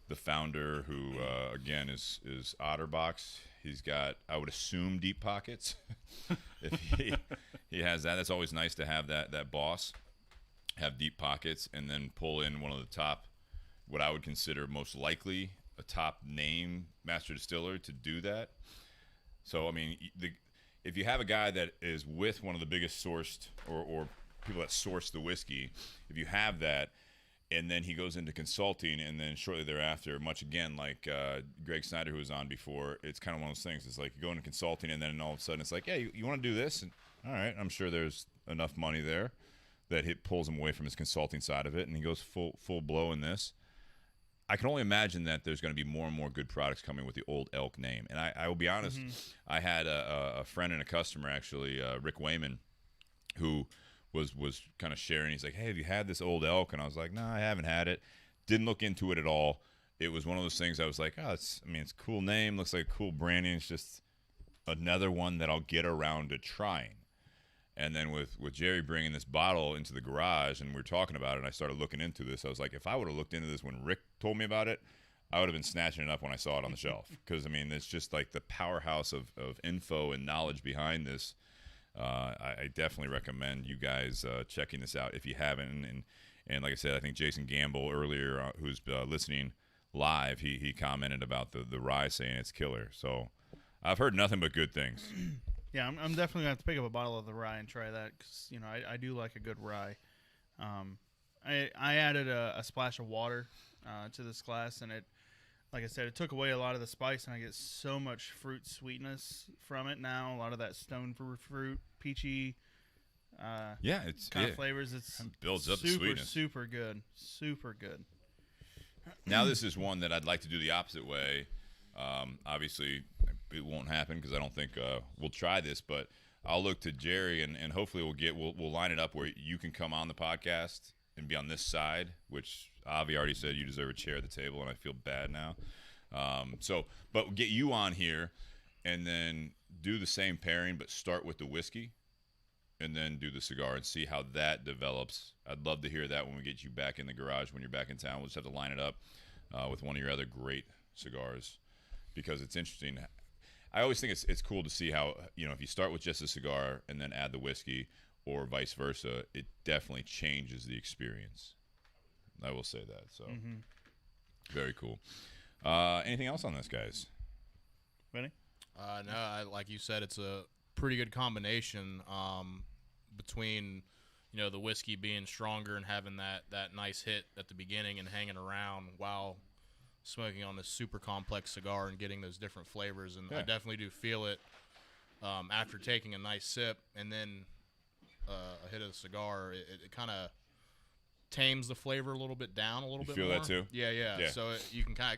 A: the founder, who again is Otterbox. He's got, I would assume, deep pockets. If he has that, that's always nice to have that boss have deep pockets, and then pull in one of the top, what I would consider most likely a top name master distiller to do that. So I mean, if you have a guy that is with one of the biggest sourced or people that source the whiskey, if you have that, and then he goes into consulting, and then shortly thereafter, much again like Greg Snyder, who was on before, it's kind of one of those things. It's like you go into consulting, and then all of a sudden it's like, yeah, you want to do this? And all right, I'm sure there's enough money there that it pulls him away from his consulting side of it, and he goes full blow in this. I can only imagine that there's going to be more and more good products coming with the Old Elk name. And I will be honest, I had a friend and a customer, actually, Rick Wayman, who was kind of sharing. He's like, hey, have you had this Old Elk? And I was like, no, I haven't had it. Didn't look into it at all. It was one of those things I was like, it's a cool name. Looks like cool branding. It's just another one that I'll get around to trying. And then with Jere bringing this bottle into the garage, and we were talking about it, and I started looking into this, I was like, if I would have looked into this when Rick told me about it, I would have been snatching it up when I saw it on the shelf. Because, I mean, it's just like the powerhouse of info and knowledge behind this. I definitely recommend you guys checking this out if you haven't. And like I said, I think Jason Gamble earlier, who's listening live, he commented about the rye, saying it's killer. So I've heard nothing but good things.
C: Yeah, I'm definitely going to have to pick up a bottle of the rye and try that, because, I do like a good rye. I added a splash of water to this glass, and it, like I said, it took away a lot of the spice, and I get so much fruit sweetness from it now, a lot of that stone fruit, peachy kind of flavors. It
A: builds up the sweetness.
C: Super good. Super good.
A: Now this is one that I'd like to do the opposite way. Obviously, it won't happen because I don't think we'll try this, but I'll look to Jere, and hopefully we'll line it up where you can come on the podcast and be on this side, which Avi already said you deserve a chair at the table, and I feel bad now. But we'll get you on here, and then do the same pairing, but start with the whiskey, and then do the cigar and see how that develops. I'd love to hear that when we get you back in the garage when you're back in town. We'll just have to line it up with one of your other great cigars, because it's interesting. I always think it's cool to see how, if you start with just a cigar and then add the whiskey or vice versa, it definitely changes the experience. I will say that. So very cool. Anything else on this, guys?
C: Ready?
B: No, like you said, it's a pretty good combination between, the whiskey being stronger and having that nice hit at the beginning and hanging around while smoking on this super complex cigar and getting those different flavors. And I definitely do feel it after taking a nice sip and then a hit of the cigar. It kind of tames the flavor a little bit down a little bit
A: more. You feel that too?
B: Yeah. So you can kind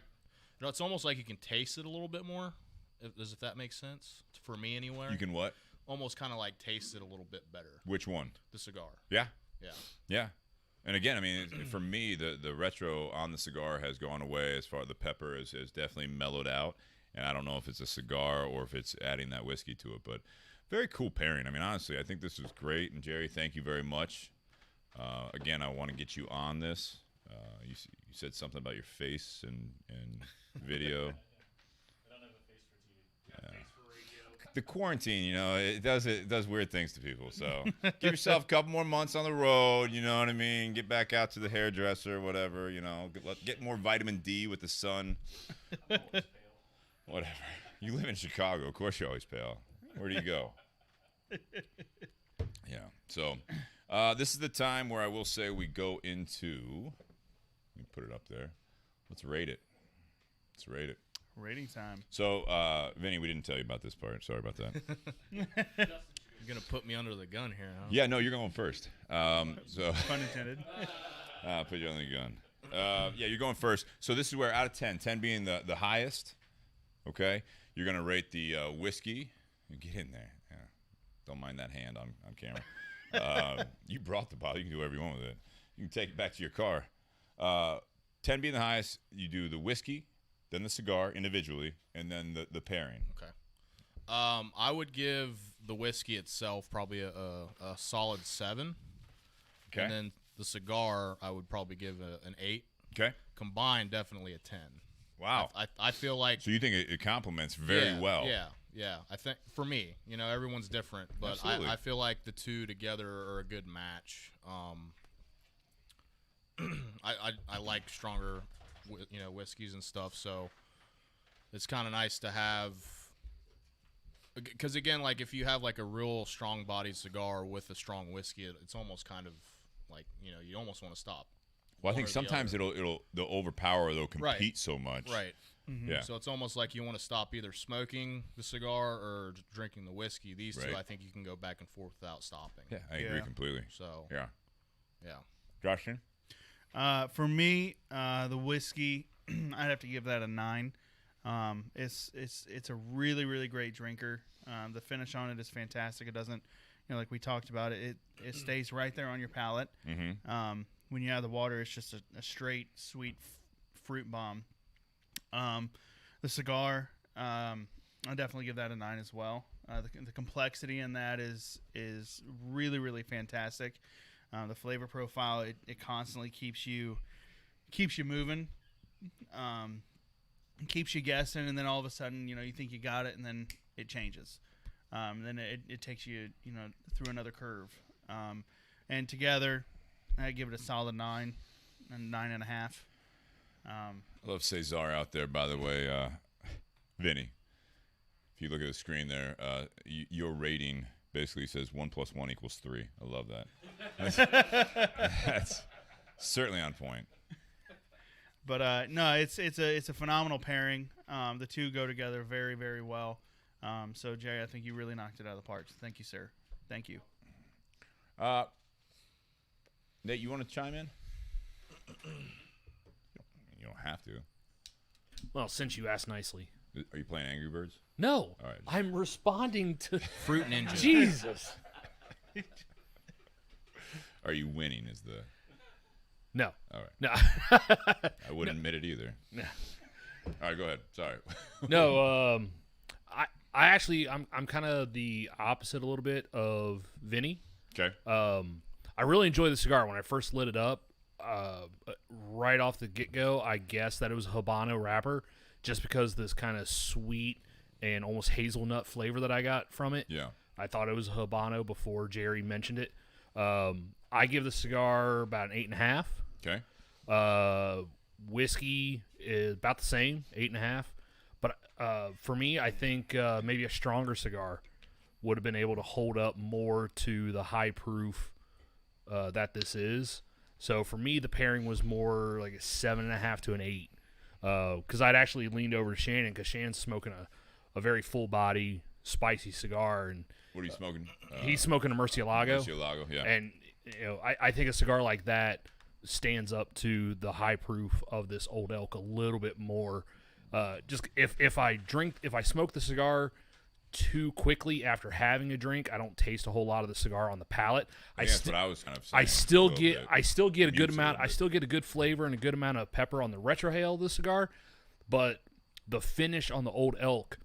B: of, it's almost like you can taste it a little bit more, if that makes sense. For me, anyway.
A: You can what?
B: Almost kind of like taste it a little bit better.
A: Which one?
B: The cigar.
A: Yeah.
B: Yeah.
A: Yeah. And again, I mean, for me, the retro on the cigar has gone away as far as the pepper has definitely mellowed out. And I don't know if it's a cigar or if it's adding that whiskey to it. But very cool pairing. I mean, honestly, I think this was great. And, Jerry, thank you very much. Again, I want to get you on this. You said something about your face and video.
E: I don't have a face for TV. I got a face for radio.
A: The quarantine, it does weird things to people. So give yourself a couple more months on the road. You know what I mean? Get back out to the hairdresser, whatever. Get more vitamin D with the sun. Whatever. You live in Chicago, of course you're always pale. Where do you go? Yeah. So this is the time where I will say we go into. Let me put it up there. Let's rate it.
C: Rating time.
A: So, Vinny, we didn't tell you about this part. Sorry about that.
B: You're going to put me under the gun here, huh?
A: Yeah, no, you're going first. So
C: Pun intended.
A: put you under the gun. Yeah, you're going first. So this is where out of 10, 10 being the highest, okay, you're going to rate the whiskey. Get in there. Yeah. Don't mind that hand on camera. You brought the bottle. You can do whatever you want with it. You can take it back to your car. 10 being the highest, you do the whiskey, then the cigar individually, and then the pairing.
B: Okay. I would give the whiskey itself probably a solid 7.
A: Okay.
B: And then the cigar, I would probably give an 8.
A: Okay.
B: Combined, definitely a 10.
A: Wow.
B: I feel like.
A: So you think it complements very well.
B: Yeah. I think for me, everyone's different, but I feel like the two together are a good match. I like stronger, whiskeys and stuff, so it's kind of nice to have. Because again, like if you have like a real strong-bodied cigar with a strong whiskey, it's almost kind of like you almost want to stop.
A: Well, I think sometimes they'll overpower, they'll compete so much.
B: Right.
C: Mm-hmm.
A: Yeah.
B: So it's almost like you want to stop either smoking the cigar or drinking the whiskey. These two, I think you can go back and forth without stopping.
A: Yeah, I agree completely.
B: So
A: Yeah.
B: Yeah.
A: Joshua?
C: For me, the whiskey, I'd have to give that a 9. It's a really, really great drinker. The finish on it is fantastic. It doesn't, like we talked about it stays right there on your palate.
A: Mm-hmm.
C: When you add the water, it's just a straight sweet fruit bomb. The cigar, I definitely give that a 9 as well. The complexity in that is really, really fantastic. The flavor profile, it constantly keeps you moving, keeps you guessing, and then all of a sudden, you think you got it, and then it changes. Then it takes you, through another curve. And together, I give it a solid 9 and 9.5.
A: I love Cesar out there, by the way. Vinny, if you look at the screen there, your rating basically says 1 + 1 = 3. I love that. That's certainly on point.
C: But no, it's a phenomenal pairing. The two go together very, very well. So Jerry, I think you really knocked it out of the park. Thank you, sir. Thank you.
A: Nate, you want to chime in? You don't have to.
E: Well, since you asked nicely.
A: Are you playing Angry Birds?
E: No.
A: All right.
E: I'm responding to
B: Fruit Ninja.
E: Jesus.
A: Are you winning is the...
E: No.
A: All right.
E: No.
A: I wouldn't admit it either.
E: No.
A: All right, go ahead. Sorry.
E: No, I actually I'm kind of the opposite a little bit of Vinny.
A: Okay.
E: I really enjoyed the cigar when I first lit it up. Right off the get-go, I guessed that it was a Habano wrapper just because this kind of sweet and almost hazelnut flavor that I got from it.
A: Yeah.
E: I thought it was a Habano before Jere mentioned it. I give the cigar about an 8.5.
A: Okay.
E: Whiskey is about the same, 8.5. But for me, I think maybe a stronger cigar would have been able to hold up more to the high proof that this is. So for me, the pairing was more like a 7.5 to an 8. Because I'd actually leaned over to Shannon because Shannon's smoking a very full body, spicy cigar, and
A: What are you smoking?
E: he's smoking a Murcielago.
A: Murcielago, yeah.
E: And I think a cigar like that stands up to the high proof of this Old Elk a little bit more. Just if I smoke the cigar too quickly after having a drink, I don't taste a whole lot of the cigar on the palate.
A: That's what I was kind of saying.
E: I still get a good
A: Mutes
E: amount.
A: a little
E: I still get a good flavor and a good amount of pepper on the retrohale of the cigar, but the finish on the Old Elk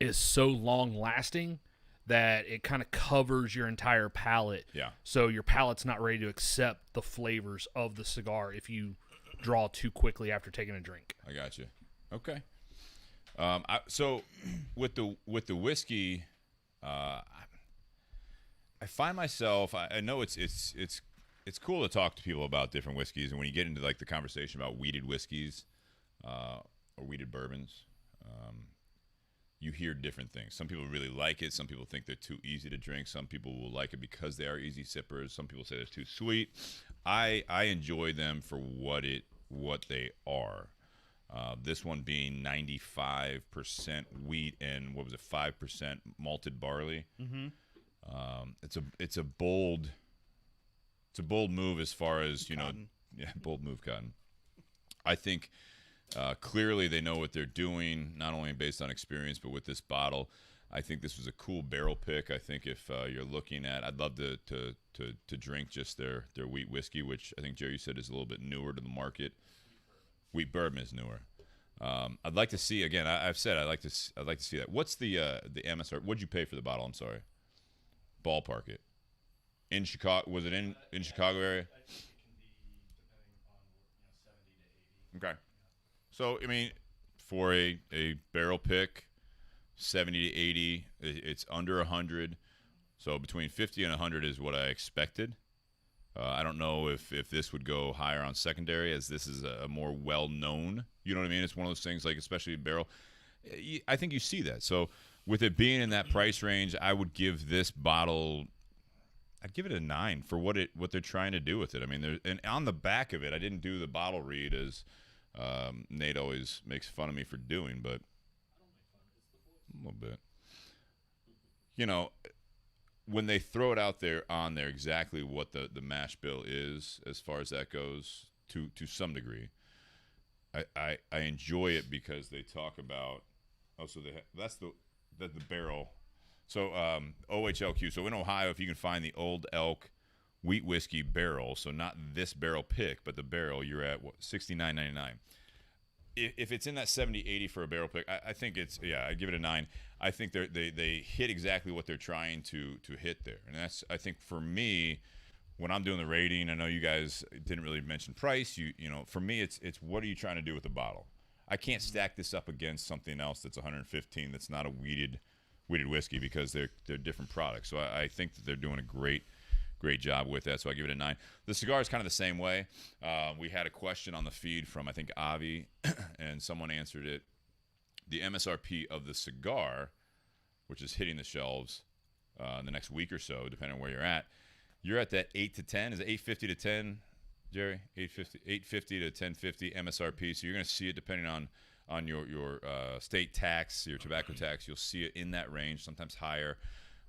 E: is so long lasting that it kind of covers your entire palate.
A: Yeah.
E: So your palate's not ready to accept the flavors of the cigar if you draw too quickly after taking a drink.
A: I got you. Okay. So with the whiskey, I find myself. I know it's cool to talk to people about different whiskeys, and when you get into like the conversation about wheated whiskeys or wheated bourbons, you hear different things. Some people really like it. Some people think they're too easy to drink. Some people will like it because they are easy sippers. Some people say they're too sweet. I enjoy them for what they are. This one being 95% wheat and 5% malted barley.
C: Mm-hmm.
A: It's a bold move as far as
C: Cotton.
A: bold move, Cotton. I think clearly they know what they're doing, not only based on experience but with this bottle. I think this was a cool barrel pick. I think if you're looking at, I'd love to drink just their wheat whiskey, which I think Jerry said is a little bit newer to the market. Wheat bourbon is newer. I'd like to see again. I've said I'd like to see that. What's the MSR? What'd you pay for the bottle? I'm sorry. Ballpark it. In Chicago, was it in Chicago area?
D: I think it can be depending upon 70 to 80.
A: Okay. So I mean, for a barrel pick, 70 to 80, it's under 100. So between 50 and 100 is what I expected. I don't know if this would go higher on secondary, as this is a more well-known, you know what I mean? It's one of those things, like especially barrel. I think you see that. So with it being in that price range, I would give this bottle, I'd give it a 9 for what they're trying to do with it. I mean, and on the back of it, I didn't do the bottle read as Nate always makes fun of me for doing, but a little bit. When they throw it out there on there, exactly what the mash bill is as far as that goes, to some degree, I enjoy it because they talk about that's the barrel. So OHLQ. So in Ohio, if you can find the Old Elk Wheat Whiskey barrel, so not this barrel pick, but the barrel, you're at what, $69.99. If it's in that 70-80 for a barrel pick, I think I'd give it a 9. I think they hit exactly what they're trying to hit there. And that's, I think, for me, when I'm doing the rating, I know you guys didn't really mention price. For me, it's what are you trying to do with the bottle? I can't stack this up against something else that's 115 that's not a wheated whiskey, because they're different products. So I think that they're doing a great job with that, so I give it a 9. The cigar is kind of the same way. We had a question on the feed from, I think, Avi, and someone answered it. The MSRP of the cigar, which is hitting the shelves in the next week or so, depending on where you're at that 8 to 10. Is it 850 to 10, Jerry? 850 to 1050 MSRP. So you're going to see it depending on your state tax, your tobacco tax. You'll see it in that range, sometimes higher.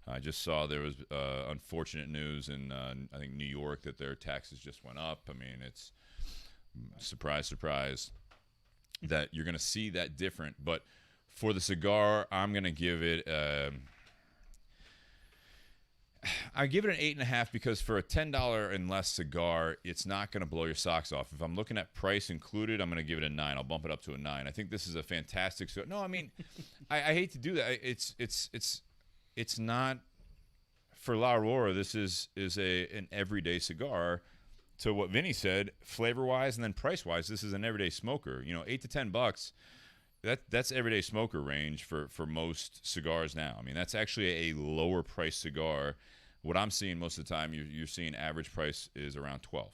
A: I just saw there was unfortunate news in, I think, New York, that their taxes just went up. I mean, it's surprise, surprise that you're going to see that different. But for the cigar, I'm going to give it I give it an 8.5, because for a $10 and less cigar, it's not going to blow your socks off. If I'm looking at price included, I'm going to give it a 9. I'll bump it up to a 9. I think this is a fantastic cigar. No, I mean, I hate to do that. It's not for La Aurora. This is an everyday cigar. To what Vinny said, flavor wise and then price wise, this is an everyday smoker. $8 to $10. that's everyday smoker range for most cigars now. I mean, that's actually a lower price cigar. What I'm seeing most of the time, you're seeing average price is around 12.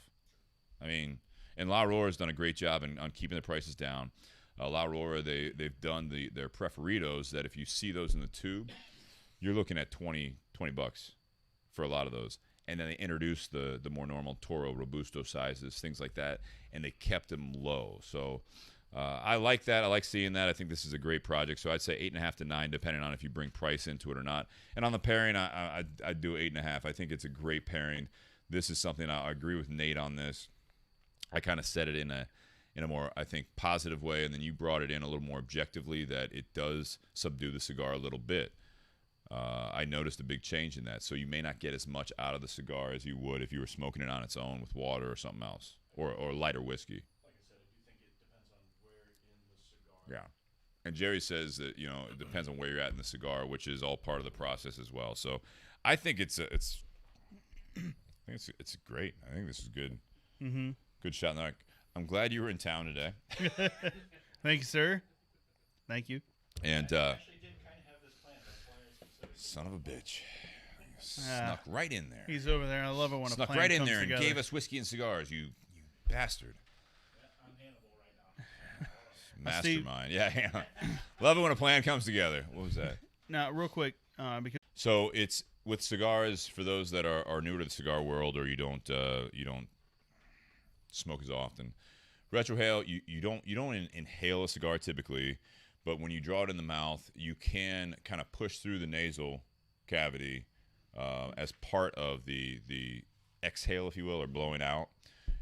A: I mean, and La Aurora's done a great job on keeping the prices down. La Aurora, they've done their preferitos that if you see those in the tube, you're looking at $20 for a lot of those. And then they introduced the more normal Toro Robusto sizes, things like that, and they kept them low. So I like that. I like seeing that. I think this is a great project. So I'd say 8.5 to 9, depending on if you bring price into it or not. And on the pairing, I'd do 8.5. I think it's a great pairing. This is something I agree with Nate on this. I kind of said it in a more, I think, positive way, and then you brought it in a little more objectively that it does subdue the cigar a little bit. I noticed a big change in that. So you may not get as much out of the cigar as you would if you were smoking it on its own with water or something else, or lighter whiskey.
D: Like I said, I do think it depends on where in the cigar.
A: Yeah. And Jerry says that, it depends on where you're at in the cigar, which is all part of the process as well. So I think it's great. I think this is good.
C: Mm-hmm.
A: Good shot. Now, I'm glad you were in town today.
C: Thank you, sir. Thank you.
A: And
D: Actually did kind of have this plan. That's why I specifically
A: son of a bitch, snuck right in there.
C: He's over there. I love it when a
A: Snuck
C: plan
A: right in
C: comes
A: there and
C: together.
A: gave us whiskey and cigars. You bastard.
D: I'm Hannibal right now.
A: Mastermind. Yeah. Love it when a plan comes together. What was that?
C: Now, real quick, because
A: So it's with cigars for those that are newer to the cigar world, or you don't smoke as often. Retrohale, you don't inhale a cigar typically, but when you draw it in the mouth, you can kind of push through the nasal cavity as part of the exhale, if you will, or blowing out,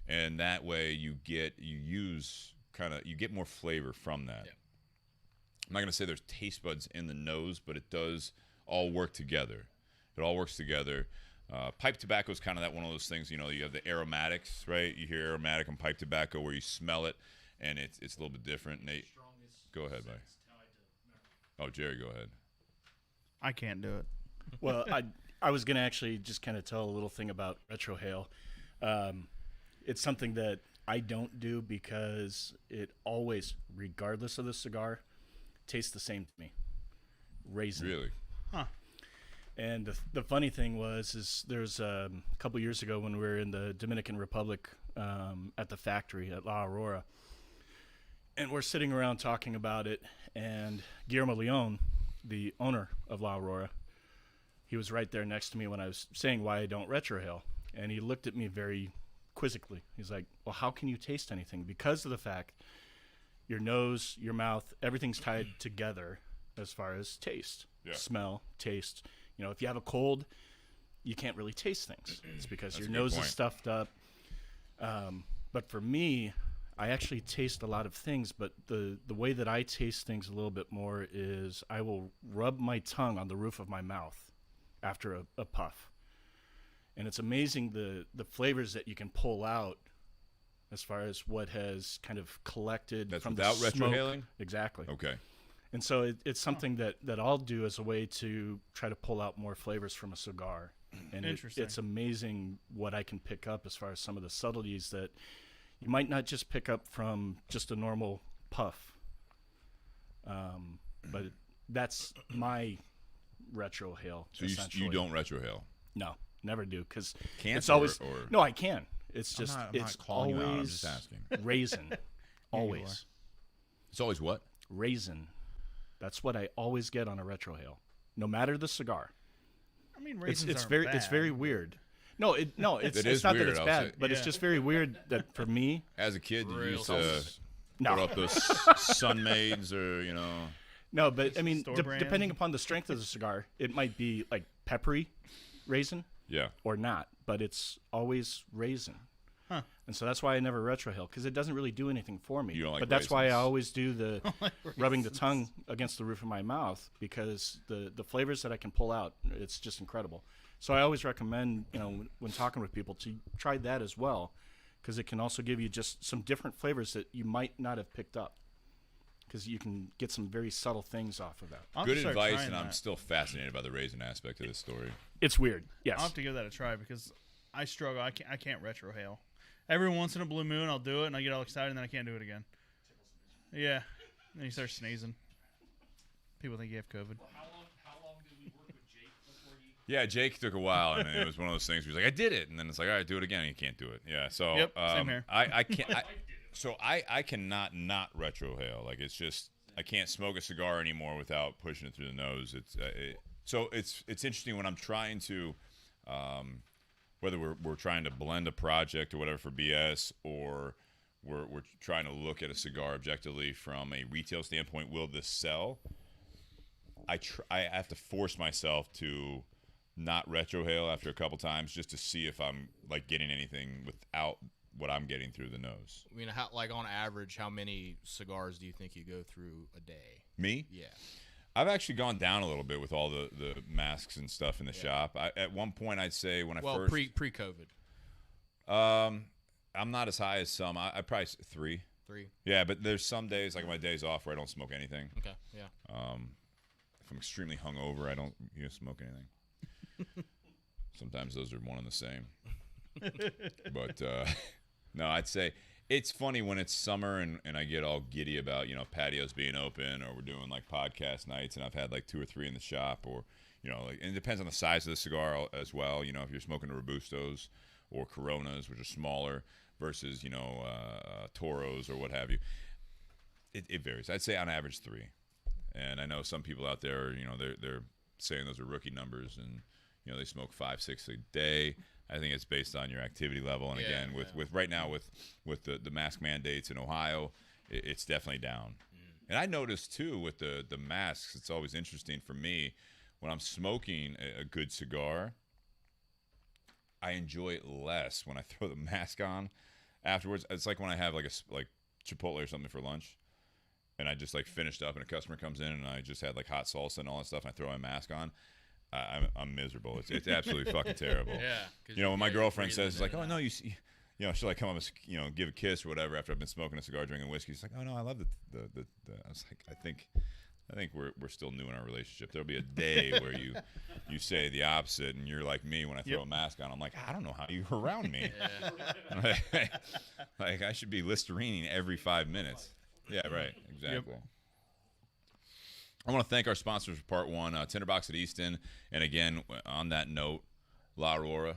A: and that way you get more flavor from that.
B: Yeah.
A: I'm not going to say there's taste buds in the nose, but it does all work together. It all works together. Pipe tobacco is kind of one of those things, you have the aromatics, right? You hear aromatic on pipe tobacco where you smell it, and it's a little bit different. Nate, go ahead, buddy. Oh, Jerry, go ahead.
C: I can't do it.
D: Well, I was going to actually just kind of tell a little thing about retrohale. It's something that I don't do because it always, regardless of the cigar, tastes the same to me. Raisin.
A: Really?
C: Huh.
D: And the funny thing is there's a couple years ago when we were in the Dominican Republic at the factory at La Aurora, and we're sitting around talking about it, and Guillermo Leon, the owner of La Aurora, he was right there next to me when I was saying why I don't retrohale, and he looked at me very quizzically. He's like, well, how can you taste anything? Because of the fact your nose, your mouth, everything's tied together as far as taste, smell, taste. If you have a cold, you can't really taste things. It's because your nose is stuffed up. But for me, I actually taste a lot of things, but the way that I taste things a little bit more is I will rub my tongue on the roof of my mouth after a puff. And it's amazing the flavors that you can pull out as far as what has kind of collected from
A: without
D: the smoke.
A: retrohaling?
D: Exactly.
A: Okay.
D: And so it's something that I'll do as a way to try to pull out more flavors from a cigar. And
C: Interesting.
D: it's amazing what I can pick up as far as some of the subtleties that you might not just pick up from just a normal puff. But that's my retrohale.
A: So
D: essentially.
A: you don't retrohale?
D: No, never do, because
A: Can't
D: it's always
A: or
D: no. I can. It's just
A: I'm
D: it's
A: not calling
D: always
A: you out. I'm just asking.
D: raisin. Always
A: It's always what?
D: raisin. That's what I always get on a retrohale, no matter the cigar.
C: I mean, raisins
D: It's
C: aren't
D: very
C: bad.
D: it's very weird. No, it's
A: It
D: it's
A: is
D: not
A: weird,
D: that it's
A: I'll
D: bad,
A: say.
D: but it's
C: Yeah.
D: just very weird that for me.
A: As a kid, you
B: Real
A: used to
D: No.
A: put up those Sunmaids or
D: No, but I mean,
C: Store brand.
D: depending upon the strength of the cigar, it might be like peppery raisin
A: yeah.
D: or not, but it's always raisin.
C: Huh.
D: And so that's why I never retrohale, because it doesn't really do anything for me.
A: You don't like
D: but that's why I
A: raisins.
D: always do the rubbing the tongue against the roof of my mouth, because the flavors that I can pull out, it's just incredible. So I always recommend, when talking with people, to try that as well, because it can also give you just some different flavors that you might not have picked up, because you can get some very subtle things off of that.
C: I'll have
A: Good
C: to start
A: advice,
C: trying
A: and I'm
C: that.
A: still fascinated by the raisin aspect of this story.
D: It's weird, yes.
C: I'll have to give that a try because I struggle. I can't retrohale. Every once in a blue moon, I'll do it, and I get all excited, and then I can't do it again. Yeah. Then you start sneezing. People think you have COVID.
E: How long did we work with Jake before you?
A: Yeah, Jake took a while, and it was one of those things where he's like, I did it. And then it's like, all right, do it again. And you can't do it. Yeah, so
C: Yep, same here.
A: I can't. I cannot not retrohale. Like, it's just, I can't smoke a cigar anymore without pushing it through the nose. It's interesting when I'm trying to, whether we're trying to blend a project or whatever for BS, or we're trying to look at a cigar objectively from a retail standpoint. Will this sell? I have to force myself to not retrohale after a couple times just to see if I'm like getting anything without what I'm getting through the nose.
B: I mean, how, like on average, how many cigars do you think you go through a day?
A: Me?
B: Yeah.
A: I've actually gone down a little bit with all the masks and stuff in the shop. At one point, I'd say when I first
B: pre-COVID.
A: I'm not as high as some. I probably 3.
B: 3.
A: Yeah, but there's some days, like my days off, where I don't smoke anything.
B: Okay. Yeah.
A: If I'm extremely hungover, I don't smoke anything. Sometimes those are one and the same. But no, I'd say it's funny when it's summer and I get all giddy about, patios being open, or we're doing like podcast nights, and I've had like 2 or 3 in the shop, or, like, and it depends on the size of the cigar as well. If you're smoking Robustos or Coronas, which are smaller, versus, Toros or what have you. It varies. I'd say on average 3. And I know some people out there, they're saying those are rookie numbers, and they smoke 5, 6 a day. I think it's based on your activity level, and again, with right now with the mask mandates in Ohio, it's definitely down. And I noticed too with the masks, it's always interesting for me when I'm smoking a good cigar. I enjoy it less when I throw the mask on afterwards. It's like when I have like Chipotle or something for lunch, and I just like finished up, and a customer comes in, and I just had like hot salsa and all that stuff, and I throw my mask on. I'm miserable. It's absolutely fucking terrible.
B: Yeah.
A: When my girlfriend says like, "Oh no, she'll like come up and give a kiss or whatever after I've been smoking a cigar, drinking whiskey." She's like, "Oh no, I love the." I was like, I think we're still new in our relationship. There'll be a day where you say the opposite, and you're like me when I throw a mask on. I'm like, I don't know how you're around me. Like I should be Listerining every 5 minutes. Yeah, right. Exactly. Yep. I want to thank our sponsors for part 1, Tinder Box at Easton. And again, on that note, La Aurora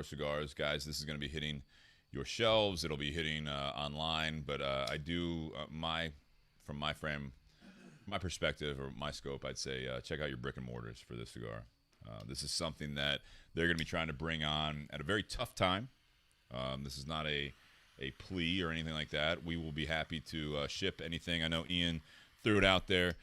A: Cigars. Guys, this is going to be hitting your shelves. It'll be hitting online. But I do, from my perspective or my scope, I'd say check out your brick and mortars for this cigar. This is something that they're going to be trying to bring on at a very tough time. This is not a plea or anything like that. We will be happy to ship anything. I know Ian threw it out there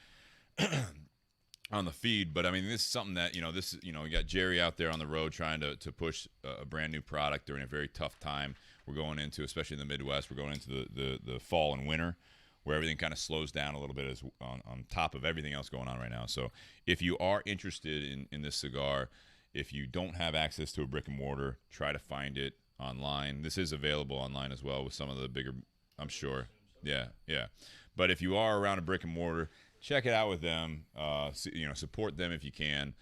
A: on the feed, but I mean, this is something that, we got Jere out there on the road trying to push a brand new product during a very tough time. We're going into, especially in the Midwest, we're going into the fall and winter, where everything kind of slows down a little bit on top of everything else going on right now. So if you are interested in this cigar, if you don't have access to a brick and mortar, try to find it online. This is available online as well with some of the bigger, I'm sure. Yeah. But if you are around a brick and mortar, check it out with them. Support them if you can.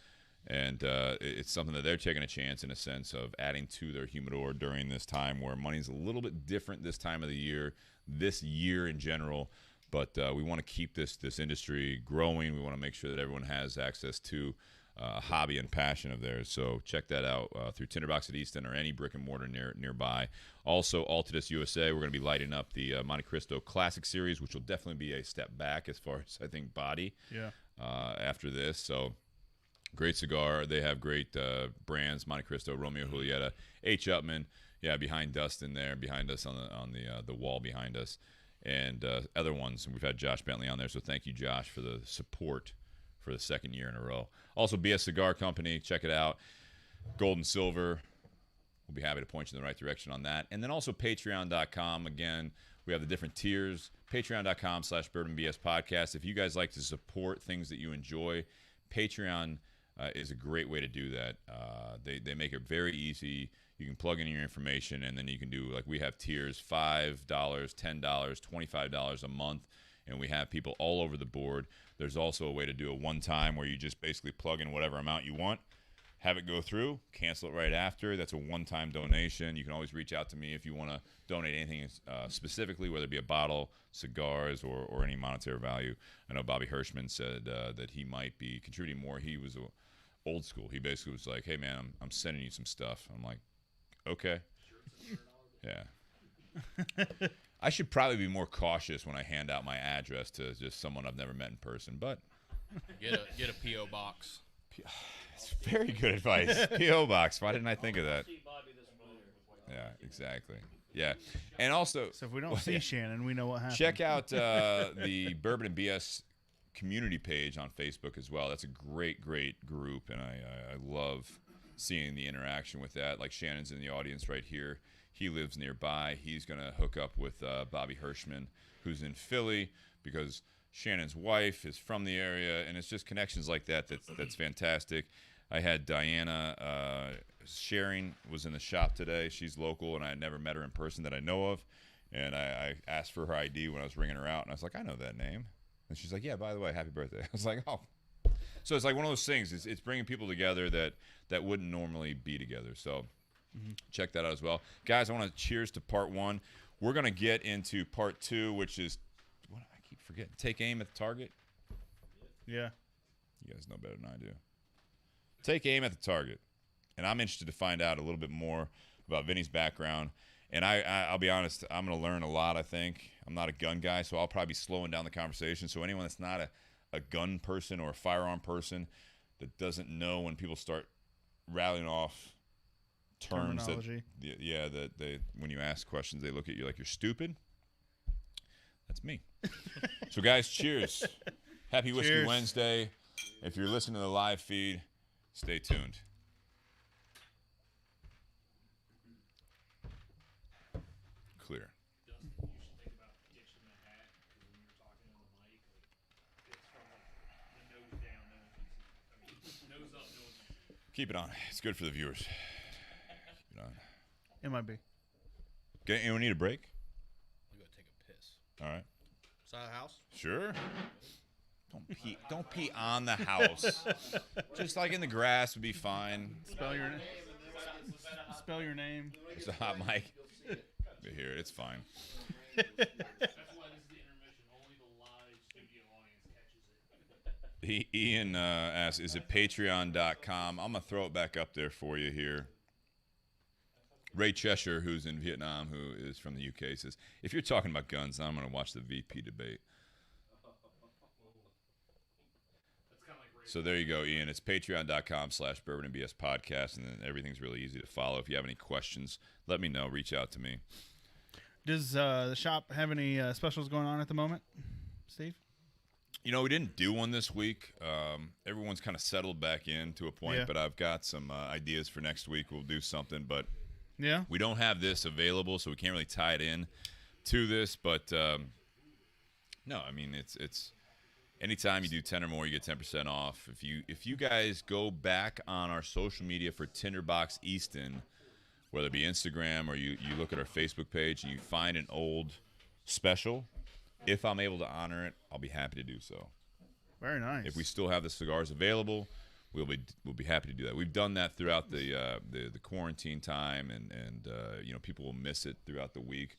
A: And it's something that they're taking a chance, in a sense, of adding to their humidor during this time where money's a little bit different this time of the year, this year in general. But we want to keep this industry growing. We want to make sure that everyone has access to a hobby and passion of theirs. So check that out through Tinder Box at Easton or any brick and mortar nearby. Also, Altadis USA, we're going to be lighting up the Monte Cristo Classic Series, which will definitely be a step back as far as, I think, body after this. So great cigar. They have great brands, Monte Cristo, Romeo Julieta, H. Upman, behind Dustin there, behind us on the wall behind us, and other ones. And we've had Josh Bentley on there, so thank you, Josh, for the support for the second year in a row. Also, BS Cigar Company, check it out. Gold and silver. We'll be happy to point you in the right direction on that. And then also patreon.com. Again, we have the different tiers. Patreon.com/BourbonBS Podcast. If you guys like to support things that you enjoy, Patreon is a great way to do that. They make it very easy. You can plug in your information, and then you can do, like, we have tiers, $5, $10, $25 a month, and we have people all over the board. There's also a way to do a one-time where you just basically plug in whatever amount you want, have it go through, cancel it right after. That's a one-time donation. You can always reach out to me if you want to donate anything specifically, whether it be a bottle, cigars, or any monetary value. I know Bobby Hirschman said that he might be contributing more. He was old school. He basically was like, hey, man, I'm sending you some stuff. I'm like, okay. Yeah. I should probably be more cautious when I hand out my address to just someone I've never met in person, but
B: Get a P.O. box.
A: it's very good advice. P.O. box. Why didn't I think of that? Yeah, exactly. Yeah. And also,
C: So if we don't see Shannon, we know what happened.
A: check out the Bourbon and BS community page on Facebook as well. That's a great, great group, and I love seeing the interaction with that. Like Shannon's in the audience right here. He lives nearby. He's going to hook up with Bobby Hirschman, who's in Philly, because Shannon's wife is from the area, and it's just connections like that that's fantastic. I had Diana Sharing was in the shop today. She's local, and I had never met her in person that I know of. And I asked for her ID when I was ringing her out, and I was like, I know that name. And she's like, yeah, by the way, happy birthday. I was like, oh. So it's like one of those things. It's bringing people together that wouldn't normally be together. So check that out as well. Guys, I want to cheers to part one. We're going to get into part two, which is, what I keep forgetting, take aim at the target.
C: Yeah.
A: You guys know better than I do. Take aim at the target. And I'm interested to find out a little bit more about Vinny's background. And I'll be honest, I'm going to learn a lot, I think. I'm not a gun guy, so I'll probably be slowing down the conversation. So anyone that's not a gun person or a firearm person that doesn't know when people start rattling off terms
C: Terminology.
A: that they when you ask questions, they look at you like you're stupid. That's me. So, guys, cheers. Happy Whiskey
C: Cheers.
A: Wednesday. If you're listening to the live feed, stay tuned. Clear. Keep it on. It's good for the viewers. Keep it on.
C: It might be.
A: Okay, anyone need a break?
B: I'm gonna take a piss.
A: All right.
B: Side of the house.
A: Sure. Don't pee on the house. Just like in the grass would be fine.
C: Spell your name. Spell your name.
A: It's a hot mic. But here, it's fine.
E: That's why this is the intermission. Only the live studio audience catches it.
A: Ian asks, is it patreon.com? I'm going to throw it back up there for you here. Ray Cheshire, who's in Vietnam, who is from the UK, says, if you're talking about guns, I'm going to watch the VP debate. So there you go, Ian. It's patreon.com/Bourbon and BS podcast, and then everything's really easy to follow. If you have any questions, let me know. Reach out to me.
C: Does the shop have any specials going on at the moment, Steve?
A: You know, we didn't do one this week. Everyone's kind of settled back in to a point,
C: Yeah.
A: but I've got some ideas for next week. We'll do something, but
C: Yeah.
A: we don't have this available, so we can't really tie it in to this. But no, I mean, it's anytime you do 10 or more, you get 10% off. If you guys go back on our social media for Tinder Box Easton, whether it be Instagram or you look at our Facebook page and you find an old special, if I'm able to honor it, I'll be happy to do so.
C: Very nice.
A: If we still have the cigars available, we'll be happy to do that. We've done that throughout the quarantine time, and you know, people will miss it throughout the week.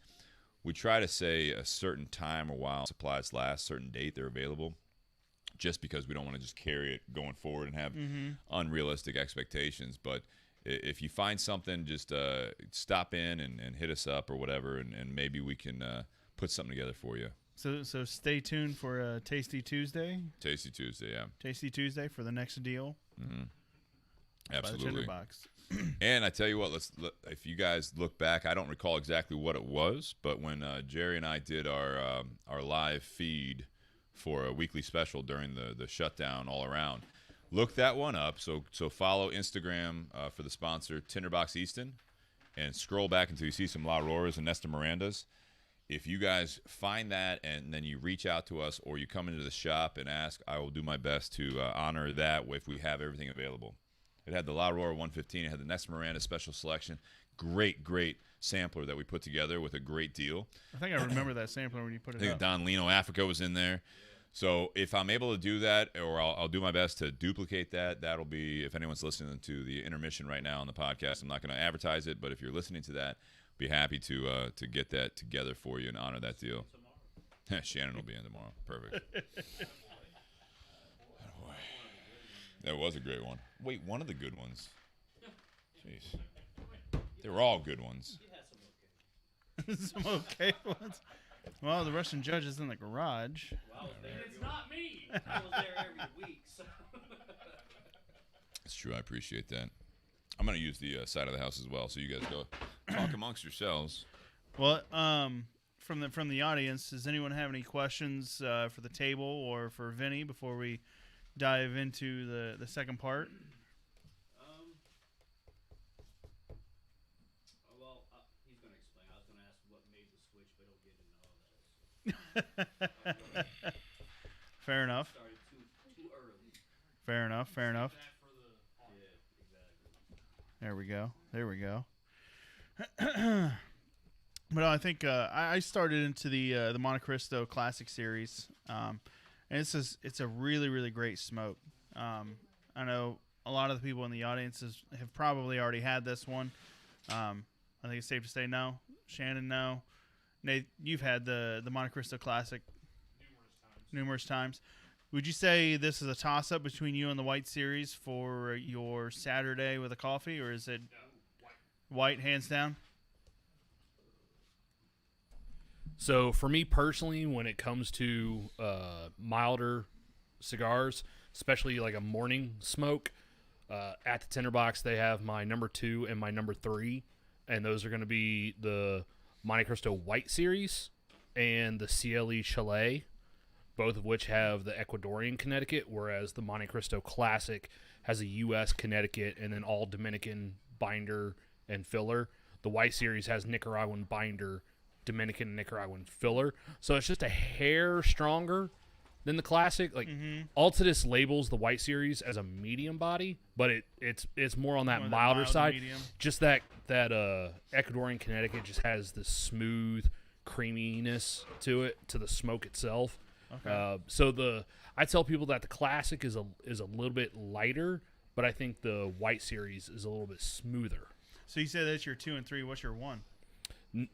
A: We try to say a certain time or while supplies last, certain date they're available, just because we don't want to just carry it going forward and have unrealistic expectations. But if you find something, just stop in and hit us up or whatever, and maybe we can put something together for you.
C: So stay tuned for Tasty Tuesday.
A: Tasty Tuesday, yeah.
C: Tasty Tuesday for the next deal. By the
A: Absolutely.
C: Tinder Box.
A: And I tell you what, if you guys look back, I don't recall exactly what it was, but when Jere and I did our live feed for a weekly special during the shutdown all around, look that one up. So follow Instagram for the sponsor, Tinder Box Easton, and scroll back until you see some La Auroras and Nesta Mirandas. If you guys find that and then you reach out to us or you come into the shop and ask, I will do my best to honor that if we have everything available. It had the La Aurora 115. It had the Nesta Miranda special selection. Great sampler that we put together with a great deal.
C: I think I remember that sampler when you put
A: I
C: it
A: think
C: up.
A: Don Lino Africa was in there. So if I'm able to do that, or I'll do my best to duplicate that, that'll be, if anyone's listening to the intermission right now on the podcast, I'm not going to advertise it, but if you're listening to that, be happy to get that together for you and honor that deal. Shannon will be in tomorrow. Perfect. Oh, boy. That was a great one. Wait, one of the good ones. Jeez. They were all good ones.
C: Some okay ones. Well, the Russian judge is in the garage.
F: Well, it's not me. I was there every week. So.
A: It's true. I appreciate that. I'm going to use the side of the house as well, so you guys go talk amongst yourselves.
C: Well, from the audience, does anyone have any questions for the table or for Vinny before we dive into the second part?
F: Well, he's going to explain. I was going to ask what made the switch, but he'll get into all that.
C: Fair enough.
F: Started too early.
C: Fair enough. Fair enough.
F: Yeah, exactly.
C: There we go. There we go. But I think I started into the Monte Cristo Classic Series, and it's a really, really great smoke. I know a lot of the people in the audience have probably already had this one. I think it's safe to say no. Shannon, no. Nate, you've had the Monte Cristo Classic numerous times. Would you say this is a toss-up between you and the White Series for your Saturday with a coffee, or is it white hands down?
E: So for me personally, when it comes to milder cigars, especially like a morning smoke, at the Tinder Box they have my number 2 and my number 3, and those are going to be the Monte Cristo White Series and the CLE Chalet, both of which have the Ecuadorian Connecticut, whereas the Monte Cristo Classic has a U.S. Connecticut and then all Dominican binder and filler. The White Series has Nicaraguan binder, Dominican and Nicaraguan filler, so it's just a hair stronger than the Classic. Like Altadis labels the White Series as a medium body, but it's more on that milder side.
C: Medium.
E: Just that Ecuadorian Connecticut just has this smooth creaminess to it, to the smoke itself. Okay. I tell people that the Classic is a little bit lighter, but I think the White Series is a little bit smoother.
C: So you said that's your 2 and 3. What's your 1?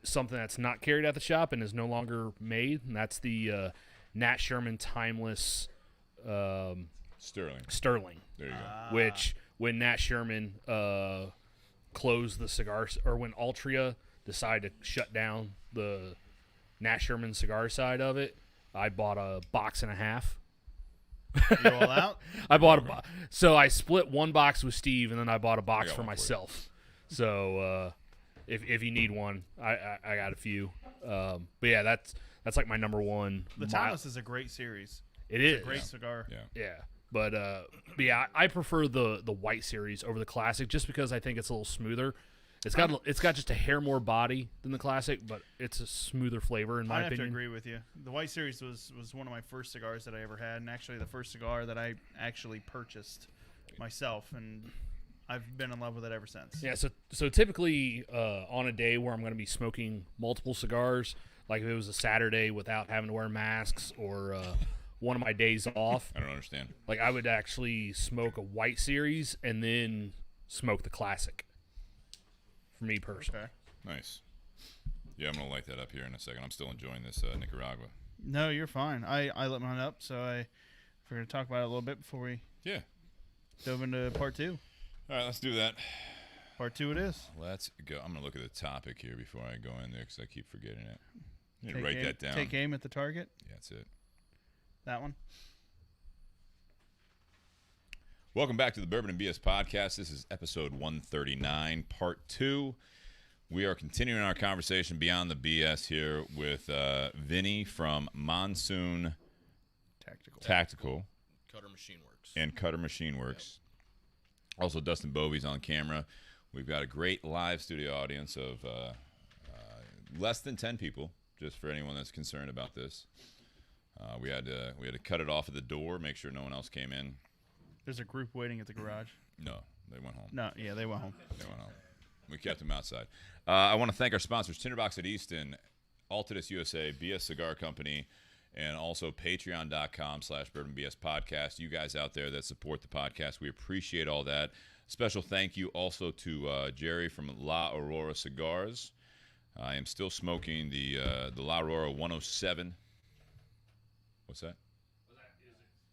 E: Something that's not carried at the shop and is no longer made, and that's the Nat Sherman Timeless
A: Sterling. There you go.
E: Which, when Nat Sherman closed the cigars, or when Altria decided to shut down the Nat Sherman cigar side of it, I bought a box and a half.
C: You all out?
E: I bought so I split one box with Steve, and then I bought a box for
A: one for you.
E: myself. So if you need one, I got a few. But yeah, that's like my number 1.
C: The Timeless is a great series.
E: It
C: It's
E: is
C: a great cigar.
A: Yeah.
E: Yeah. But yeah, I prefer the White Series over the Classic just because I think it's a little smoother. It's got just a hair more body than the Classic, but it's a smoother flavor in my
C: I have
E: opinion.
C: to agree with you. The White Series was one of my first cigars that I ever had, and actually the first cigar that I actually purchased myself, and I've been in love with it ever since.
E: Yeah, so typically on a day where I'm going to be smoking multiple cigars, like if it was a Saturday without having to wear masks, or one of my days off,
A: I don't understand.
E: like I would actually smoke a White Series and then smoke the Classic. For me personally.
C: Okay.
A: Nice. Yeah, I'm going to light that up here in a second. I'm still enjoying this Nicaragua.
C: No, you're fine. I lit mine up, so we're going to talk about it a little bit before we
A: Yeah.
C: dove into part 2.
A: All right, let's do that.
C: Part 2 it is.
A: Let's go. I'm going to look at the topic here before I go in there because I keep forgetting it. You need to
C: Take
A: write
C: aim,
A: that down.
C: Take aim at the target.
A: Yeah, that's it.
C: That one.
A: Welcome back to the Bourbon and BS podcast. This is episode 139, part 2. We are continuing our conversation beyond the BS here with Vinny from Monsoon Tactical
B: Cutter Machine Works.
A: and Cutter Machine Works. Also, Dustin Bovey's on camera. We've got a great live studio audience of less than 10 people, just for anyone that's concerned about this. We had to cut it off at the door, make sure no one else came in.
C: There's a group waiting at the garage.
A: No, they went home.
C: No, yeah, they went home.
A: They went home. We kept them outside. I want to thank our sponsors, Tinder Box at Easton, Altadis USA, BS Cigar Company, and also patreon.com/bourbonbspodcast. You guys out there that support the podcast, we appreciate all that. Special thank you also to Jere from La Aurora Cigars. I am still smoking the La Aurora 107. What's that?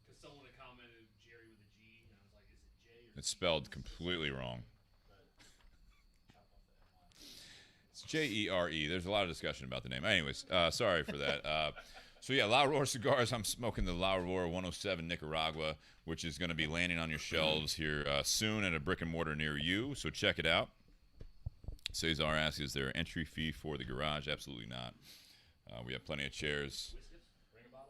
E: Because someone had commented Jerry with a G, and I was like, is it J or
A: It's spelled completely wrong. It's Jere. There's a lot of discussion about the name. Anyways, sorry for that. So yeah, La Aurora Cigars. I'm smoking the La Aurora 107 Nicaragua, which is going to be landing on your shelves here soon at a brick and mortar near you. So check it out. Cesar asks, is there an entry fee for the garage? Absolutely not. We have plenty of chairs. All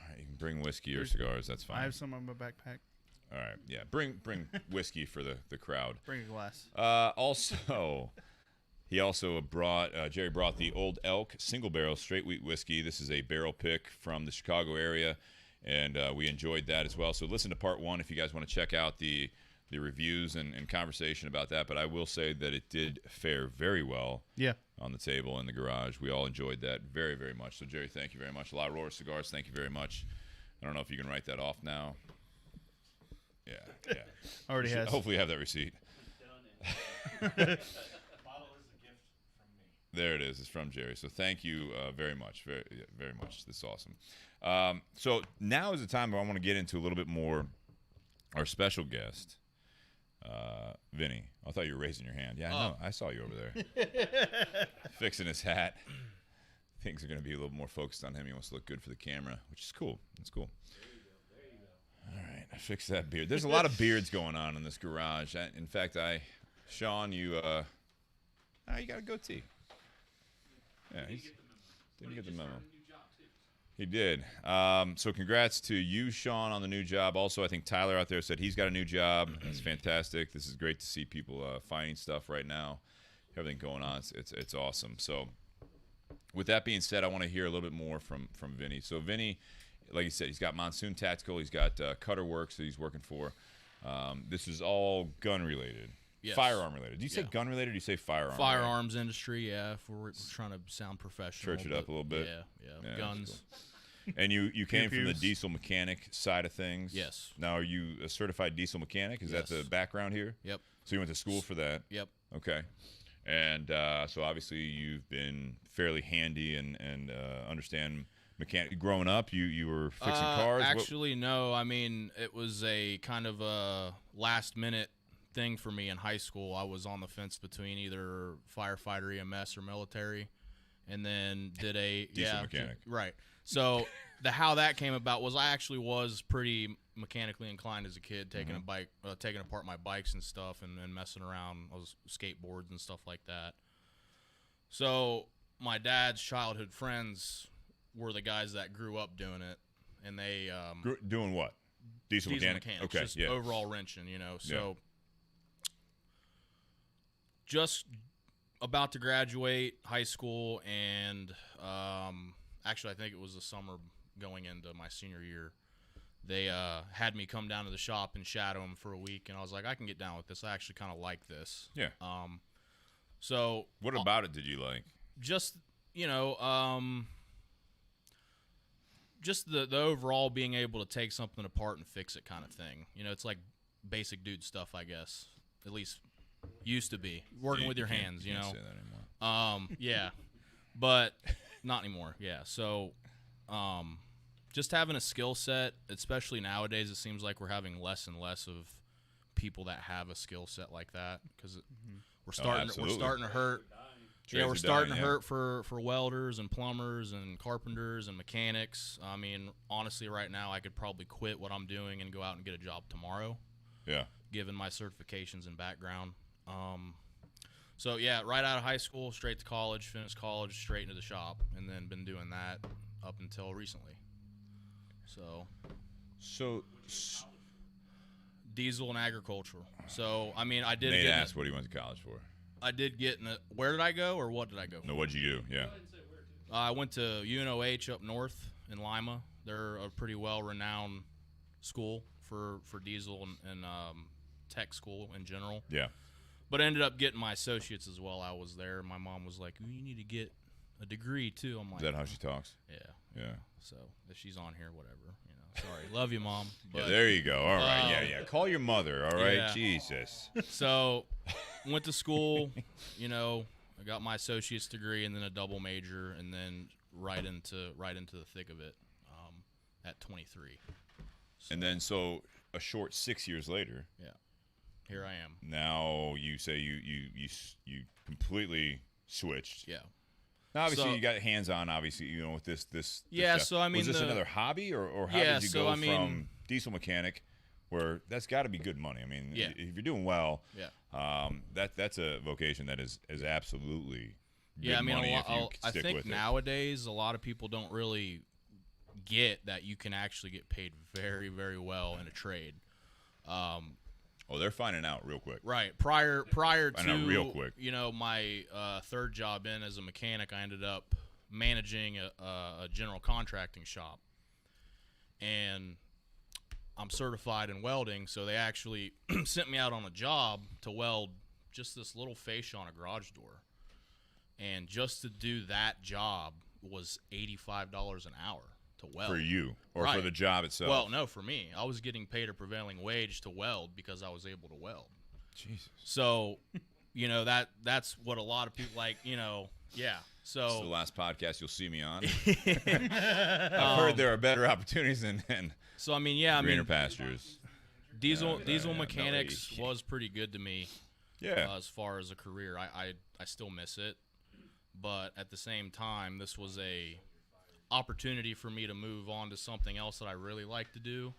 A: right, you can bring whiskey or cigars. That's fine.
C: I have some on my backpack.
A: All right, yeah. Bring whiskey for the crowd.
C: Bring a glass.
A: Also, he also brought Jere brought the Old Elk single barrel straight wheat whiskey. This is a barrel pick from the Chicago area, and we enjoyed that as well. So listen to part 1 if you guys want to check out the reviews and conversation about that. But I will say that it did fare very well.
C: Yeah.
A: On the table in the garage, we all enjoyed that very, very much. So Jere, thank you very much. La Aurora Cigars, thank you very much. I don't know if you can write that off now. Yeah.
C: Already has.
A: Hopefully you have that receipt. There it is. It's from Jere. So thank you very much. Very, very much. This is awesome. So now is the time where I want to get into a little bit more our special guest, Vinny. I thought you were raising your hand. Yeah, I know. I saw you over there. Fixing his hat. Things are going to be a little more focused on him. He wants to look good for the camera, which is cool. That's cool. There you go. All right. I fixed that beard. There's a lot of beards going on in this garage. In fact, Sean, you got a goatee. Yeah, didn't get the memo. He did. So congrats to you, Sean, on the new job. Also, I think Tyler out there said he's got a new job. That's fantastic. This is great to see people finding stuff right now. Everything going on. It's awesome. So with that being said, I want to hear a little bit more from Vinny. So Vinny, like you said, he's got Monsoon Tactical. He's got Cutter Works that he's working for. This is all gun related.
B: Yes.
A: Firearm related. Do you say gun related or do you say firearm?
B: Firearms industry, yeah. If we're trying to sound professional.
A: Church it up a little bit.
B: Yeah. Guns.
A: Cool. And you came from the
C: Pew-pews.
A: diesel mechanic side of things.
B: Yes.
A: Now, are you a certified diesel mechanic? Is that the background here?
B: Yep.
A: So you went to school for that?
B: Yep.
A: Okay. And so obviously you've been fairly handy and understand mechanic. Growing up, you were fixing cars?
B: Actually, no. I mean, it was a kind of a last minute thing for me in high school. I was on the fence between either firefighter, EMS, or military, and then did a
A: diesel mechanic.
B: Right. So how that came about was I actually was pretty mechanically inclined as a kid, taking taking apart my bikes and stuff, and messing around. I was skateboards and stuff like that. So my dad's childhood friends were the guys that grew up doing it, and they
A: doing what? Diesel mechanic.
B: Mechanics,
A: Okay.
B: just
A: Yeah.
B: overall wrenching, So just about to graduate high school, and actually I think it was the summer going into my senior year. They had me come down to the shop and shadow them for a week, and I was like, I can get down with this. I actually kind of like this.
A: Yeah.
B: So
A: What about it did you like?
B: just just the overall being able to take something apart and fix it kind of thing. It's like basic dude stuff, I guess. At least used to be working with your hands.
A: You can't say that anymore.
B: Yeah, but not anymore. Yeah, so just having a skill set, especially nowadays, it seems like we're having less and less of people that have a skill set like that because we're starting to hurt.
A: Trades
B: We're
A: are
B: starting
A: dying,
B: to hurt for welders and plumbers and carpenters and mechanics. I mean, honestly, right now I could probably quit what I'm doing and go out and get a job tomorrow.
A: Yeah.
B: Given my certifications and background. So yeah, right out of high school, straight to college, finished college, straight into the shop, and then been doing that up until recently. So diesel and agricultural. So I mean, I did.
A: Nate asked what he went to college for.
B: I did get in where did I go or what did I go?
A: No, what'd you do? Yeah.
B: I went to UNOH up north in Lima. They're a pretty well-renowned school for diesel and tech school in general.
A: Yeah.
B: But I ended up getting my associates as well. I was there. My mom was like, you need to get a degree too. I'm like,
A: Is that how she talks?
B: yeah.
A: Yeah.
B: So if she's on here, whatever. Sorry, love you, Mom. But,
A: Yeah, there you go. All right. Yeah. Call your mother. All right.
B: Yeah.
A: Jesus.
B: So went to school. I got my associate's degree and then a double major, and then right into the thick of it at 23.
A: And then so a short 6 years later.
B: Yeah. Here I am.
A: Now you say you completely switched.
B: Yeah.
A: Now, obviously,
B: So-
A: you got hands on. Obviously, with this.
B: Yeah,
A: stuff.
B: so, I mean,
A: was this
B: the-
A: another hobby, or how
B: Yeah,
A: did you
B: so,
A: go
B: I mean-
A: from diesel mechanic, where that's got to be good money? I mean,
B: Yeah.
A: if you're doing well,
B: Yeah.
A: that's a vocation that is absolutely good
B: Yeah, I mean,
A: money if you
B: I
A: stick
B: think
A: with it.
B: nowadays a lot of people don't really get that you can actually get paid very, very well in a trade.
A: Oh, they're finding out real quick.
B: Right. Prior
A: Find
B: to
A: out real quick.
B: my third job in as a mechanic, I ended up managing a general contracting shop, and I'm certified in welding, so they actually sent me out on a job to weld just this little fascia on a garage door, and just to do that job was $85 an hour to weld.
A: For you, or for
B: Right.
A: the job itself?
B: Well, no, for me, I was getting paid a prevailing wage to weld because I was able to weld.
A: Jesus.
B: So, that's what a lot of people like. Yeah.
A: This is the
B: So
A: last podcast you'll see me on. I've heard there are better opportunities and
B: so I mean, yeah, I
A: greener
B: mean,
A: pastures.
B: diesel
A: no,
B: mechanics
A: no.
B: was pretty good to me
A: Yeah.
B: as far as a career. I still miss it, but at the same time, this was a opportunity for me to move on to something else that I really like to do,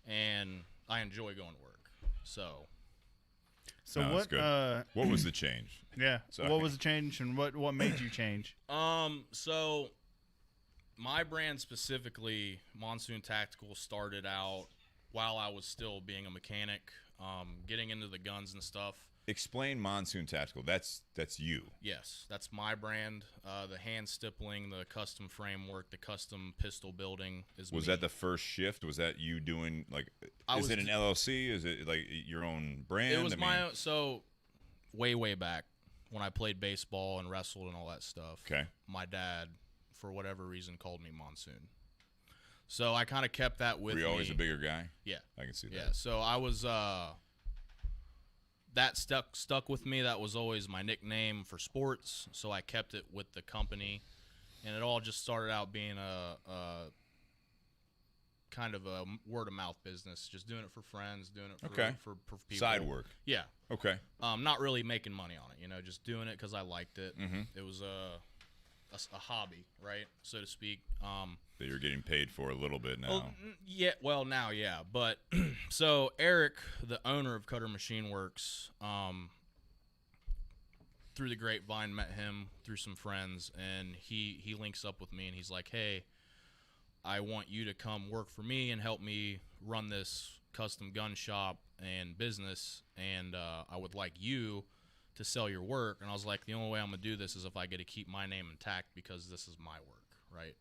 B: and I enjoy going to work. So
C: So
A: No, that's
C: what?
A: good. What was the change?
C: Yeah.
A: Sorry.
C: What was the change, and what made you change?
B: So my brand specifically, Monsoon Tactical, started out while I was still being a mechanic, getting into the guns and stuff.
A: Explain Monsoon Tactical. That's you.
B: Yes, that's my brand. The hand stippling, the custom framework, the custom pistol building is
A: Was
B: me.
A: that the first shift? Was that you doing
B: I
A: is
B: was
A: it an
B: d-
A: LLC? Is it like your own brand?
B: It was
A: I
B: my
A: mean,
B: own, so way back when I played baseball and wrestled and all that stuff.
A: Okay.
B: My dad, for whatever reason, called me Monsoon. So I kind of kept that with
A: Were you
B: me.
A: always a bigger guy?
B: Yeah.
A: I can see that.
B: Yeah, so I was that stuck with me. That was always my nickname for sports, so I kept it with the company, and it all just started out being a kind of a word of mouth business, just doing it for friends, doing it for,
A: Okay.
B: for people.
A: Side work.
B: Yeah.
A: Okay.
B: Not really making money on it, just doing it because I liked it.
A: Mm-hmm.
B: It was a hobby, right, so to speak.
A: That you're getting paid for a little bit now.
B: Now, yeah. But so Eric, the owner of Cutter Machine Works, through the grapevine, met him through some friends, and he links up with me, and he's like, hey, I want you to come work for me and help me run this custom gun shop and business, and I would like you to sell your work. And I was like, the only way I'm going to do this is if I get to keep my name intact because this is my work, right?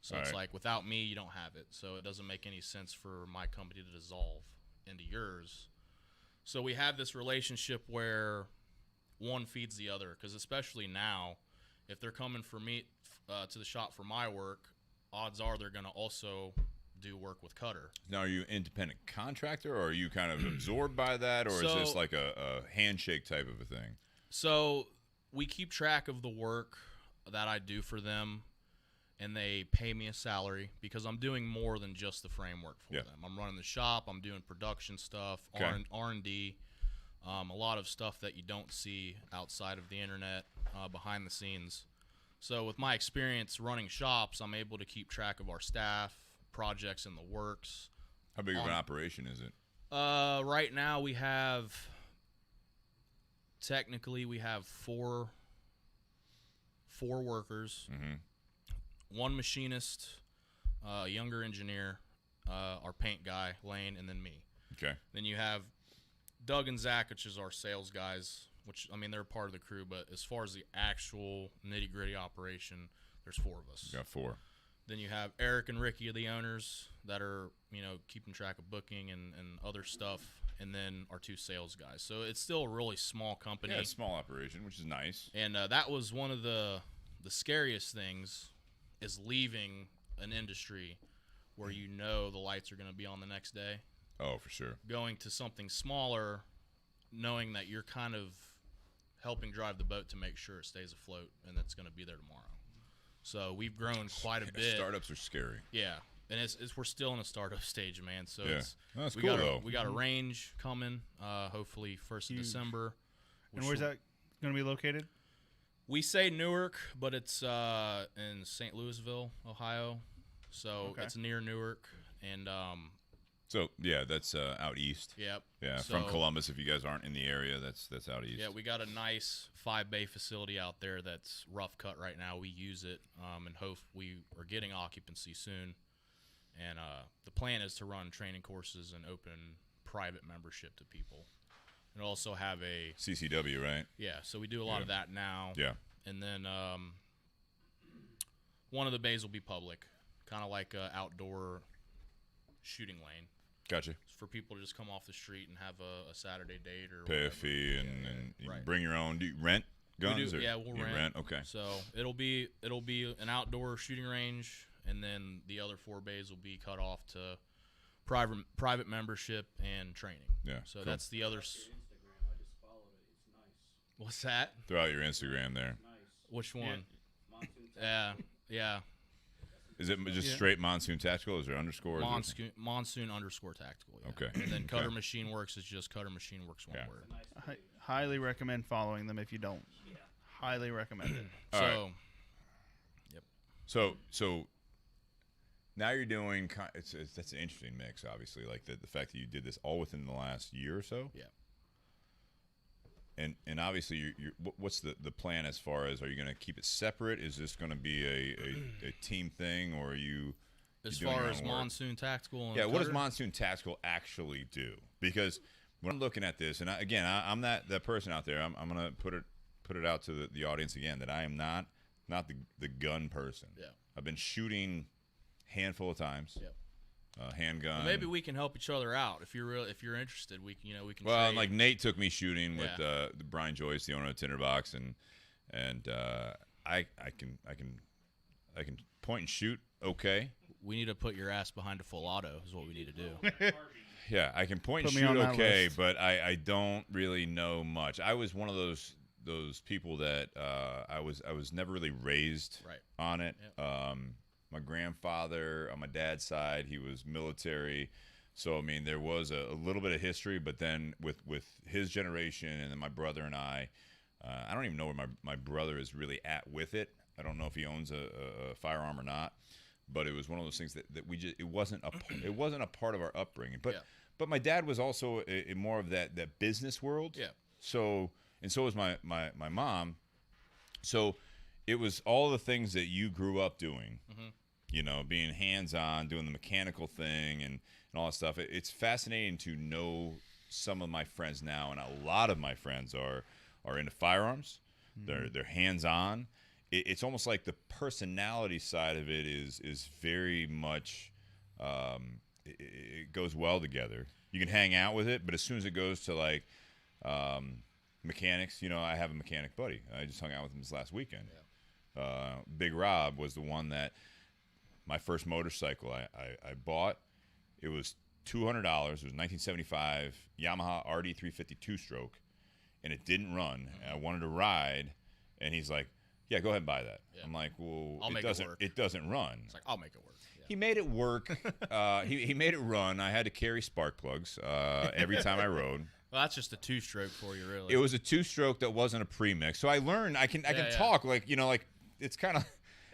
B: So it's
A: Right.
B: like, without me, you don't have it. So it doesn't make any sense for my company to dissolve into yours. So we have this relationship where one feeds the other, because especially now, if they're coming for me to the shop for my work, odds are they're going to also do work with Cutter.
A: Now, are you an independent contractor, or are you kind of absorbed by that, or is
B: So-
A: this like a handshake type of a thing?
B: So we keep track of the work that I do for them, and they pay me a salary because I'm doing more than just the framework for
A: Yeah.
B: them. I'm running the shop. I'm doing production stuff,
A: Okay.
B: R&D, a lot of stuff that you don't see outside of the internet, behind the scenes. So with my experience running shops, I'm able to keep track of our staff, projects in the works.
A: How big of an operation is it?
B: Right now we have four workers,
A: Mm-hmm.
B: one machinist, a younger engineer, our paint guy, Lane, and then me.
A: Okay.
B: Then you have Doug and Zach, which is our sales guys, which, I mean, they're part of the crew, but as far as the actual nitty-gritty operation, there's four of us.
A: Got four.
B: Then you have Eric and Ricky, the owners, that are, keeping track of booking and other stuff, and then our two sales guys. So it's still a really small company.
A: Yeah, it's a small operation, which is nice.
B: And that was one of the the scariest things is leaving an industry where you know the lights are going to be on the next day.
A: Oh, for sure.
B: Going to something smaller, knowing that you're kind of helping drive the boat to make sure it stays afloat and that's going to be there tomorrow. So we've grown quite a bit.
A: Startups are scary.
B: Yeah, and it's we're still in a startup stage, man. So
A: Yeah.
B: it's
A: No, that's
B: we
A: cool,
B: got
A: though.
B: we got a range coming, hopefully 1st of December.
C: And where's that going to be located?
B: We say Newark, but it's in St. Louisville, Ohio. So
C: Okay.
B: it's near Newark, and
A: So yeah, that's out east.
B: yep.
A: Yeah,
B: So-
A: from Columbus. If you guys aren't in the area, that's out east.
B: Yeah, we got a nice 5-bay facility out there that's rough cut right now. We use it, and hope we are getting occupancy soon. And the plan is to run training courses and open private membership to people, and also have a
A: CCW, right?
B: so we do a lot of that now.
A: Yeah.
B: And then one of the bays will be public, kind of like a outdoor shooting lane.
A: Gotcha.
B: For people to just come off the street and have a Saturday date or
A: Pay a
B: whatever.
A: fee and you
B: right.
A: bring your own. Do you rent guns?
B: We do,
A: or
B: yeah, we'll
A: you
B: rent.
A: Okay.
B: So it'll be an outdoor shooting range, and then the other 4 bays will be cut off to private membership and training.
A: Yeah,
B: So
A: cool.
B: that's the other.
F: Instagram, I just followed it. It's nice.
B: What's that?
A: Throw out your Instagram there.
F: Nice.
B: Which one?
F: Monsoon Tactical.
B: Yeah.
A: Is it just straight Monsoon Tactical? Is there underscore?
B: Monsoon _tactical. Yeah.
A: Okay.
B: And then Cutter Machine Works is just Cutter Machine Works one
A: Yeah.
B: word.
C: Highly recommend following them if you don't. Highly recommend it.
A: All
B: So
A: So now you're doing. That's an interesting mix, obviously. Like the fact that you did this all within the last year or so.
B: Yeah.
A: And obviously, what's the plan as far as, are you going to keep it separate? Is this going to be a team thing, or are you?
B: as
A: doing
B: far
A: your
B: as
A: own work?
B: Monsoon Tactical and
A: Yeah, what does
B: Cutter,
A: Monsoon Tactical actually do? Because when I'm looking at this, and I'm that person out there. I'm going to put it out to the audience again that I am not the gun person.
B: Yeah.
A: I've been shooting handful of times.
B: Yep.
A: Handgun.
B: Well, maybe we can help each other out if you're interested. We can
A: Well,
B: trade.
A: and like Nate took me shooting with
B: Yeah.
A: the Brian Joyce, the owner of Tinder Box, and I can point and shoot okay.
B: we need to put your ass behind a full auto is what we need to do.
A: Yeah, I can point and
C: Put me on
A: shoot
C: that
A: okay,
C: list.
A: but I don't really know much. I was one of those people that I was never really raised
B: Right.
A: on it.
B: Yep.
A: My grandfather on my dad's side, he was military. So, I mean, there was a little bit of history, but then with his generation and then my brother and I don't even know where my brother is really at with it. I don't know if he owns a firearm or not, but it was one of those things that we just, it wasn't a part of our upbringing. But
B: Yeah.
A: but my dad was also a more of that business world.
B: Yeah.
A: So, and so was my mom. So it was all the things that you grew up doing.
B: Mm-hmm.
A: You know, being hands-on, doing the mechanical thing and all that stuff. It's fascinating to know some of my friends now, and a lot of my friends are into firearms.
B: Mm-hmm.
A: They're hands-on. It's almost like the personality side of it is very much it goes well together. You can hang out with it, but as soon as it goes to like mechanics, you know, I have a mechanic buddy. I just hung out with him this last weekend. Big Rob was the one that my first motorcycle I bought. It was $200. It was 1975 Yamaha RD 350 two-stroke, and it didn't run. And I wanted to ride, and he's like, "Yeah, go ahead and buy that."
B: Yeah.
A: I'm like, "Well,
B: I'll
A: it
B: make it
A: doesn't.
B: work."
A: It doesn't run."
B: It's like I'll make it work. Yeah.
A: He made it work. He made it run. I had to carry spark plugs every time I rode.
B: Well, that's just a 2-stroke for you, really.
A: It was a two-stroke that wasn't a premix, so I learned I can
B: Yeah.
A: talk like, you know, like it's kind of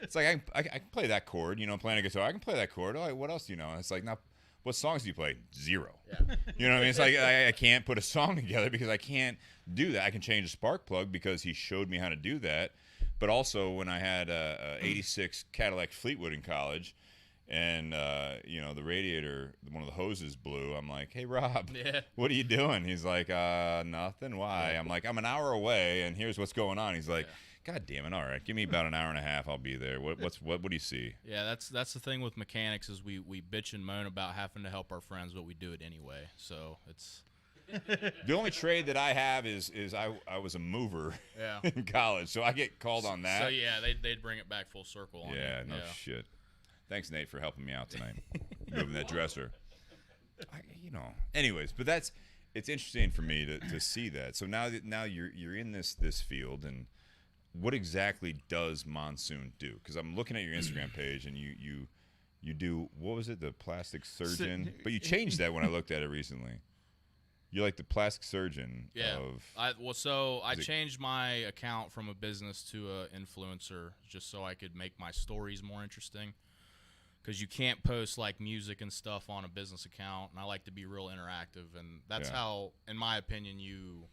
A: it's like I can play that chord, you know, playing a guitar. I can play that chord. Oh, what else do you know? And it's like, now, what songs do you play? Zero.
B: Yeah.
A: You know what I mean? It's like I can't put a song together because I can't do that. I can change a spark plug because he showed me how to do that. But also when I had a 86 Cadillac Fleetwood in college, and you know, the radiator, one of the hoses blew. I'm like, "Hey, Rob,
B: Yeah.
A: what are you doing?" He's like, "Nothing. Why?" I'm like, "I'm an hour away, and here's what's going on." He's like, "God damn it! All right, give me about an hour and a half. I'll be there. What do you see?"
B: Yeah, that's the thing with mechanics is we bitch and moan about having to help our friends, but we do it anyway. So it's
A: The only trade that I have is I was a mover
B: Yeah.
A: in college, so I get called on that.
B: So yeah, they'd bring it back full circle. On
A: Yeah,
B: you.
A: no shit. Thanks, Nate, for helping me out tonight, moving that dresser. Anyways, but it's interesting for me to see that. So now you're in this field, and what exactly does Monsoon do? Because I'm looking at your Instagram page, and you do, what was it, the plastic surgeon? But you changed that when I looked at it recently. You're like the plastic surgeon of.
B: I changed my account from a business to an influencer just so I could make my stories more interesting. Because you can't post like music and stuff on a business account, and I like to be real interactive, and that's how, in my opinion, you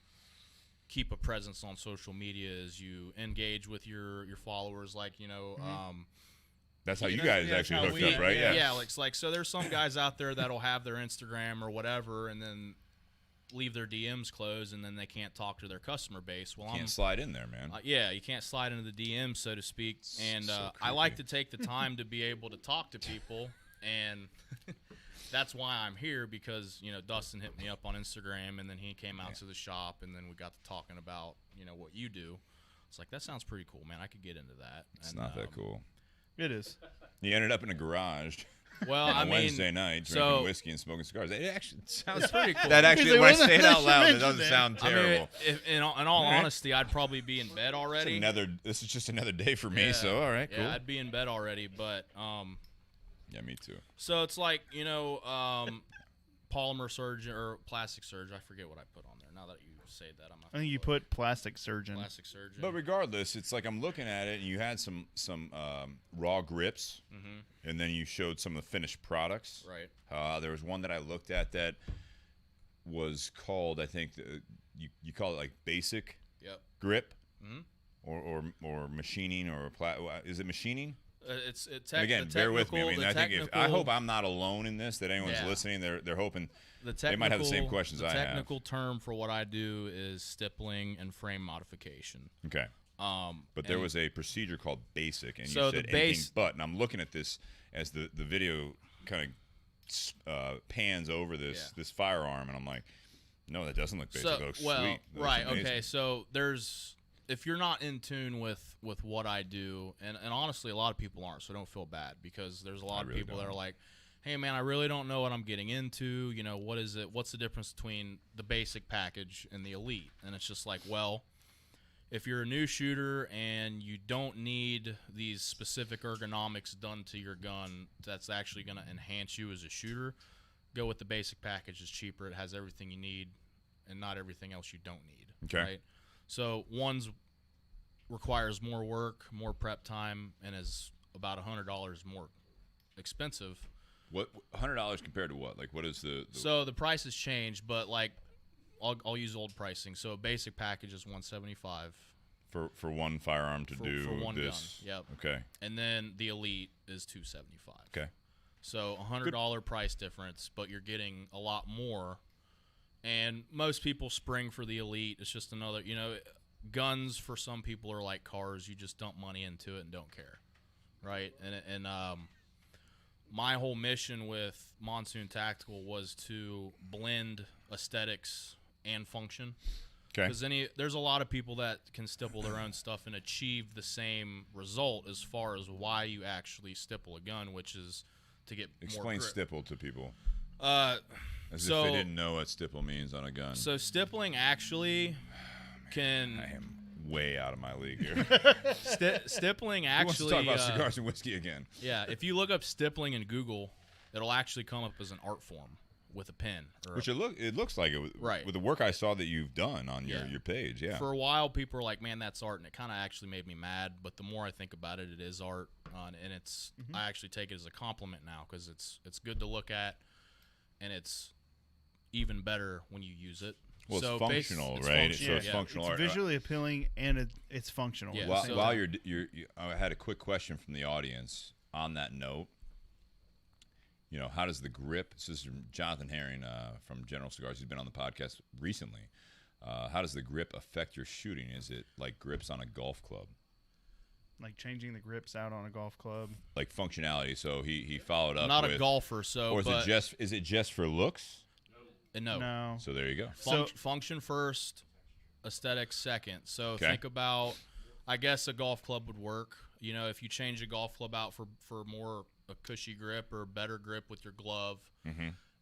B: keep a presence on social media. Is you engage with your followers, like
A: That's how you guys actually hooked up, right?
B: Yeah. Like so. There's some guys out there that'll have their Instagram or whatever, and then leave their DMs closed, and then they can't talk to their customer base. Well,
A: Can't slide in there, man.
B: you can't slide into the DMs, so to speak. And
A: so
B: I like to take the time to be able to talk to people, and that's why I'm here, because Dustin hit me up on Instagram, and then he came out to the shop, and then we got to talking about what you do. It's like, that sounds pretty cool, man. I could get into that.
A: It's not that cool.
C: It is.
A: You ended up in a garage.
B: Well,
A: on
B: I mean,
A: Wednesday night, drinking whiskey and smoking cigars. It actually sounds
B: pretty cool.
A: That actually,
C: Like,
A: when I
C: well,
A: say it out loud, it
C: mention
A: doesn't
C: that.
A: sound terrible.
B: I mean, in all honesty, I'd probably be in bed already.
A: This is just another day for me.
B: Yeah.
A: So all right, cool.
B: Yeah, I'd be in bed already, but
A: Yeah, me too.
B: so it's like polymer surgeon or plastic surgeon. I forget what I put on there. Now that you say that,
C: I think you put plastic surgeon.
B: plastic surgeon.
A: But regardless, it's like I'm looking at it, and you had some raw grips, and then you showed some of the finished products.
B: Right.
A: There was one that I looked at that was called, I think, you call it like basic
B: Yep.
A: grip, or machining, or is it machining?
B: It's
A: And again, bear with me. I mean, I hope I'm not alone in this. That anyone's listening, they're hoping they might have the same questions I have.
B: The technical term for what I do is stippling and frame modification.
A: Okay. But there was a procedure called basic, and
B: So
A: you said
B: the
A: anything but. And I'm looking at this as the video kind of pans over this firearm, and I'm like, no, that doesn't look basic. That looks sweet. That looks
B: right,
A: amazing.
B: okay. So if you're not in tune with what I do, and honestly, a lot of people aren't, so don't feel bad, because there's a lot of people that are like, hey, man, I really don't know what I'm getting into. What is it? What's the difference between the basic package and the elite? And it's just like, well, if you're a new shooter and you don't need these specific ergonomics done to your gun that's actually going to enhance you as a shooter, go with the basic package. It's cheaper. It has everything you need and not everything else you don't need.
A: Okay.
B: Right? So one's requires more work, more prep time, and is about $100 more expensive.
A: What $100 compared to what? Like, what is the
B: So the price has changed, but like I'll use old pricing. So a basic package is $175
A: for one firearm to do
B: for one
A: this?
B: gun. Yep.
A: Okay.
B: And then the elite is $275.
A: Okay.
B: So $100 price difference, but you're getting a lot more. And most people spring for the elite. It's just another, guns for some people are like cars. You just dump money into it and don't care, right? And my whole mission with Monsoon Tactical was to blend aesthetics and function.
A: Okay.
B: Because there's a lot of people that can stipple their own stuff and achieve the same result as far as why you actually stipple a gun, which is to get
A: Explain
B: more grip.
A: stipple to people. As
B: So-
A: if they didn't know what stipple means on a gun.
B: So stippling actually can
A: I am way out of my league here.
B: stippling
A: Who wants to
B: actually
A: talk about cigars and whiskey again?
B: yeah, if you look up stippling in Google, it'll actually come up as an art form with a pen. Or
A: Which it looks like it
B: Right.
A: with the work I saw that you've done on your page. Yeah.
B: For a while, people were like, "Man, that's art," and it kind of actually made me mad. But the more I think about it, it is art, and it's I actually take it as a compliment now, because it's good to look at, and it's even better when you use it.
A: Well,
B: So
A: it's functional,
B: it's
A: right?
B: functional,
A: So it's
B: yeah.
A: functional
C: It's
A: art.
C: visually appealing and it's functional.
B: Yeah.
A: While,
B: So-
A: while I had a quick question from the audience on that note. How does the grip? This is from Jonathan Herring from General Cigars. He's been on the podcast recently. How does the grip affect your shooting? Is it like grips on a golf club?
C: Like changing the grips out on a golf club.
A: Like functionality. So he followed up
B: I'm not
A: with,
B: a golfer, so
A: or is
B: but
A: it just for looks?
B: No.
C: No.
A: So there you go.
B: Function first, aesthetics second. So
A: Okay.
B: think about, I guess a golf club would work. You know, if you change a golf club out for more a cushy grip or better grip with your glove,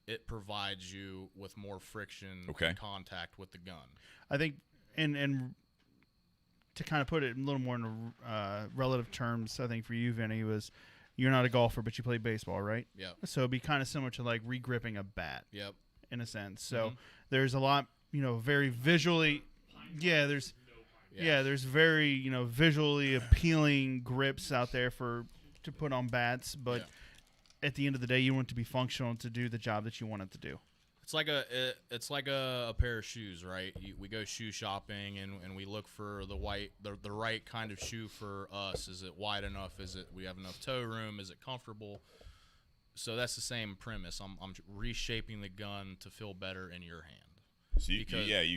B: it provides you with more friction and contact with the gun.
C: I think, and to kind of put it a little more in relative terms, I think for you, Vinny, was you're not a golfer, but you play baseball, right?
B: Yep.
C: So it'd be kind of similar to like regripping a bat.
B: Yep.
C: In a sense. So there's a lot, very visually. Yeah, there's very, visually appealing grips out there to put on bats, but at the end of the day, you want it to be functional to do the job that you want it to do.
B: It's like a pair of shoes, right? We go shoe shopping and we look for the right kind of shoe for us. Is it wide enough? Is it we have enough toe room? Is it comfortable? So that's the same premise. I'm reshaping the gun to feel better in your hand.
A: So you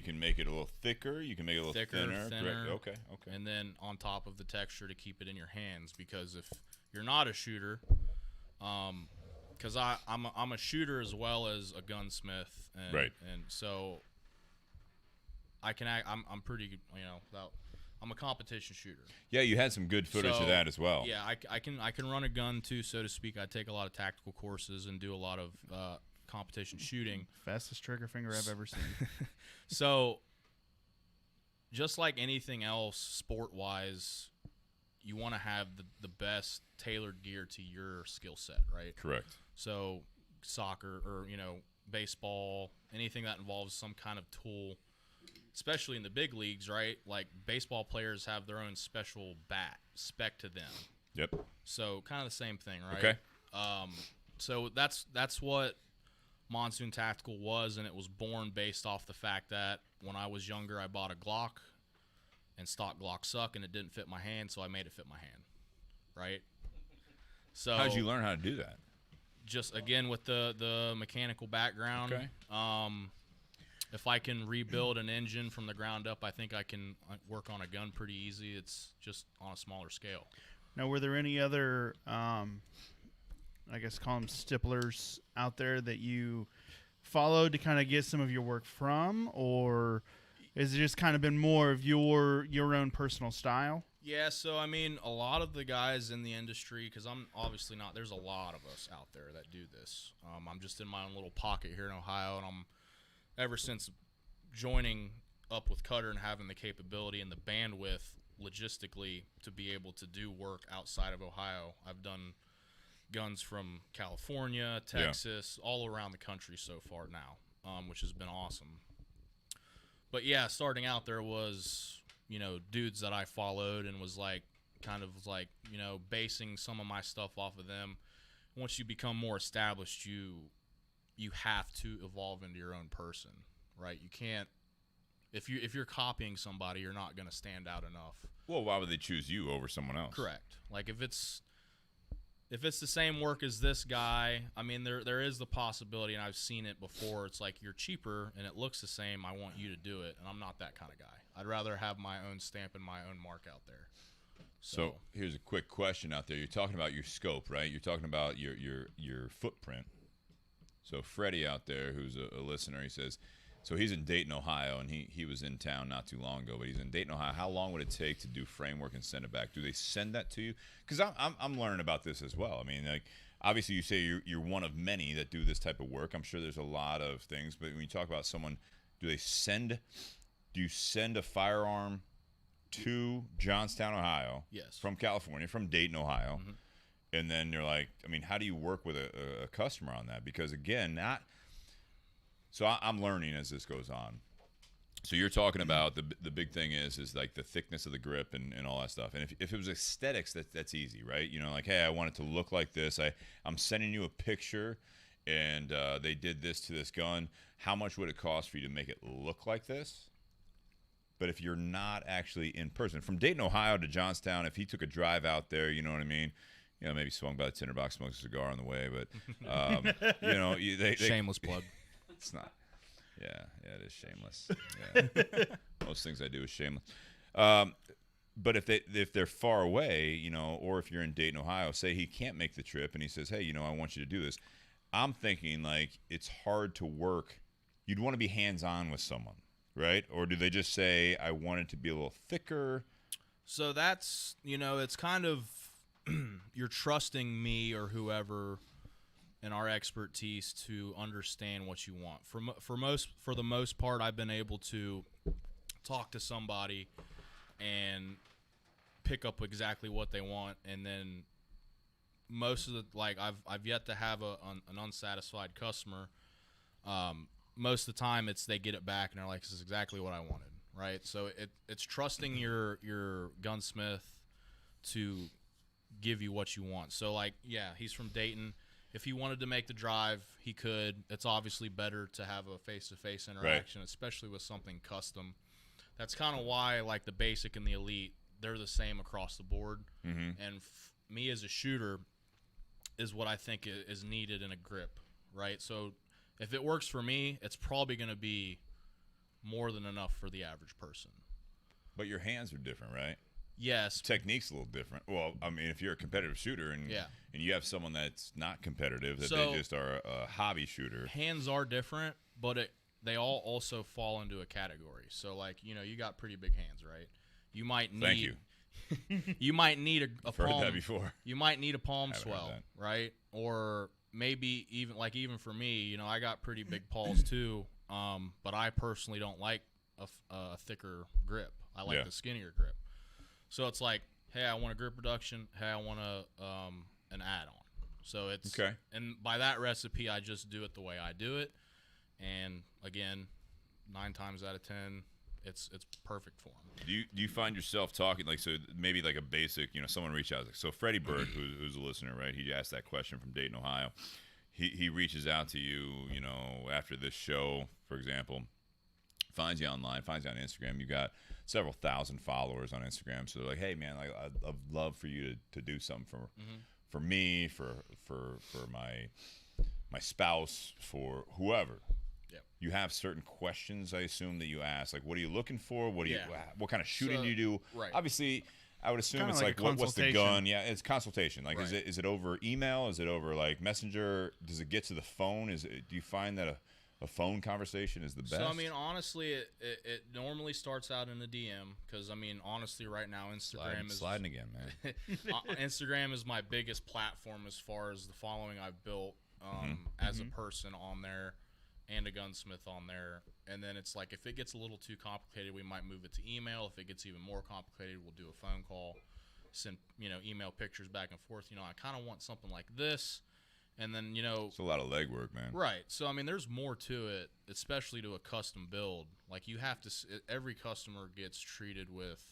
A: can make it a little thicker. You can make it a little thinner.
B: thinner.
A: Okay.
B: And then on top of the texture to keep it in your hands, because if you're not a shooter, because I'm a shooter as well as a gunsmith, and so I can I'm pretty I'm a competition shooter.
A: Yeah, you had some good footage of that as well.
B: Yeah, I can run a gun too, so to speak. I take a lot of tactical courses and do a lot of competition shooting.
C: Fastest trigger finger I've ever seen.
B: So, just like anything else, sport-wise, you want to have the best tailored gear to your skill set, right?
A: Correct.
B: So, soccer or baseball, anything that involves some kind of tool. Especially in the big leagues, right? Like baseball players have their own special bat spec to them.
A: Yep.
B: So kind of the same thing, right?
A: Okay.
B: So that's what Monsoon Tactical was, and it was born based off the fact that when I was younger, I bought a Glock, and stock Glocks suck, and it didn't fit my hand, so I made it fit my hand, right? So
A: how'd you learn how to do that?
B: Just again with the mechanical background.
A: Okay.
B: If I can rebuild an engine from the ground up, I think I can work on a gun pretty easy. It's just on a smaller scale.
C: Now, were there any other, I guess call them stipplers out there that you followed to kind of get some of your work from, or has it just kind of been more of your own personal style?
B: Yeah, so I mean, a lot of the guys in the industry, because I'm obviously not, there's a lot of us out there that do this. I'm just in my own little pocket here in Ohio, and ever since joining up with Cutter and having the capability and the bandwidth logistically to be able to do work outside of Ohio, I've done guns from California, Texas, all around the country so far now, which has been awesome. But yeah, starting out there was, dudes that I followed and was basing some of my stuff off of them. Once you become more established, you have to evolve into your own person, right? You can't if you're copying somebody, you're not going to stand out enough.
A: Well, why would they choose you over someone else?
B: Correct. Like if it's the same work as this guy, I mean there is the possibility, and I've seen it before. It's like you're cheaper and it looks the same. I want you to do it, and I'm not that kind of guy. I'd rather have my own stamp and my own mark out there.
A: So here's a quick question out there. You're talking about your scope, right? You're talking about your footprint. So Freddie out there, who's a listener, he says, so he's in Dayton, Ohio, and he was in town not too long ago, but he's in Dayton, Ohio. How long would it take to do framework and send it back? Do they send that to you? Because I'm learning about this as well. I mean, like, obviously you say you're one of many that do this type of work. I'm sure there's a lot of things, but when you talk about someone, do you send a firearm to Johnstown, Ohio?
B: Yes.
A: From California, from Dayton, Ohio.
B: Mm-hmm.
A: And then you're like, I mean, how do you work with a customer on that? Because again, I'm learning as this goes on. So you're talking about the big thing is like the thickness of the grip and all that stuff. And if it was aesthetics, that's easy, right? You know, like, hey, I want it to look like this. I'm sending you a picture, and they did this to this gun. How much would it cost for you to make it look like this? But if you're not actually in person, from Dayton, Ohio to Johnstown, if he took a drive out there, you know what I mean? You know, maybe swung by the Tinder Box, smoked a cigar on the way, but you know,
B: shameless plug.
A: It's not. Yeah, it is shameless. Yeah. Most things I do is shameless. But if they're far away, you know, or if you're in Dayton, Ohio, say he can't make the trip, and he says, hey, you know, I want you to do this. I'm thinking like it's hard to work you'd want to be hands-on with someone, right? Or do they just say, I want it to be a little thicker?
B: So that's, it's kind of you're trusting me or whoever and our expertise to understand what you want. For the most part, I've been able to talk to somebody and pick up exactly what they want, and then most of the I've yet to have an unsatisfied customer. Most of the time, they get it back and they're like, "This is exactly what I wanted." Right? So it's trusting your gunsmith to give you what you want. So he's from Dayton. If he wanted to make the drive, he could. It's obviously better to have a face-to-face interaction, especially with something custom. That's kind of why the basic and the elite, they're the same across the board. Mm-hmm. And me as a shooter is what I think is needed in a grip, right? So if it works for me, it's probably going to be more than enough for the average person.
A: But your hands are different, right?
B: Yes.
A: Technique's a little different. Well, I mean, if you're a competitive shooter and you have someone that's not competitive, that they just are a hobby shooter.
B: Hands are different, but they all also fall into a category. So, you got pretty big hands, right? You might need.
A: Thank you.
B: You might need a palm.
A: Heard that before.
B: You might need a palm swell, right? Or maybe even for me, I got pretty big paws too. But I personally don't like a thicker grip. I like the skinnier grip. So it's hey, I want a grip reduction. Hey, I want an add-on. So it's
A: okay.
B: And by that recipe, I just do it the way I do it. And again, 9 times out of 10, it's perfect for them.
A: Do you find yourself talking so maybe a basic, someone reach out so Freddie Bird, who's a listener, right? He asked that question from Dayton, Ohio. He reaches out to you, after this show, for example, finds you online, finds you on Instagram. You got several thousand followers on Instagram. So they're like, hey man, I'd love for you to do something for me, for my spouse, for whoever.
B: Yep.
A: You have certain questions, I assume, that you ask, what are you looking for? What kind of shooting do you do?
B: Right.
A: Obviously, I would assume
C: Kinda
A: it's
C: like a
A: what's the gun? Yeah, it's consultation.
B: Right.
A: Is it over email? Is it over Messenger? Does it get to the phone? Do you find that a phone conversation is the best?
B: So I mean, honestly, it normally starts out in the DM because honestly, right now Instagram is
A: sliding again, man.
B: Instagram is my biggest platform as far as the following I've built as a person on there and a gunsmith on there. And then it's if it gets a little too complicated, we might move it to email. If it gets even more complicated, we'll do a phone call, send email pictures back and forth. I kind of want something like this. And then,
A: it's a lot of legwork, man.
B: Right. So, there's more to it, especially to a custom build. You have to, every customer gets treated with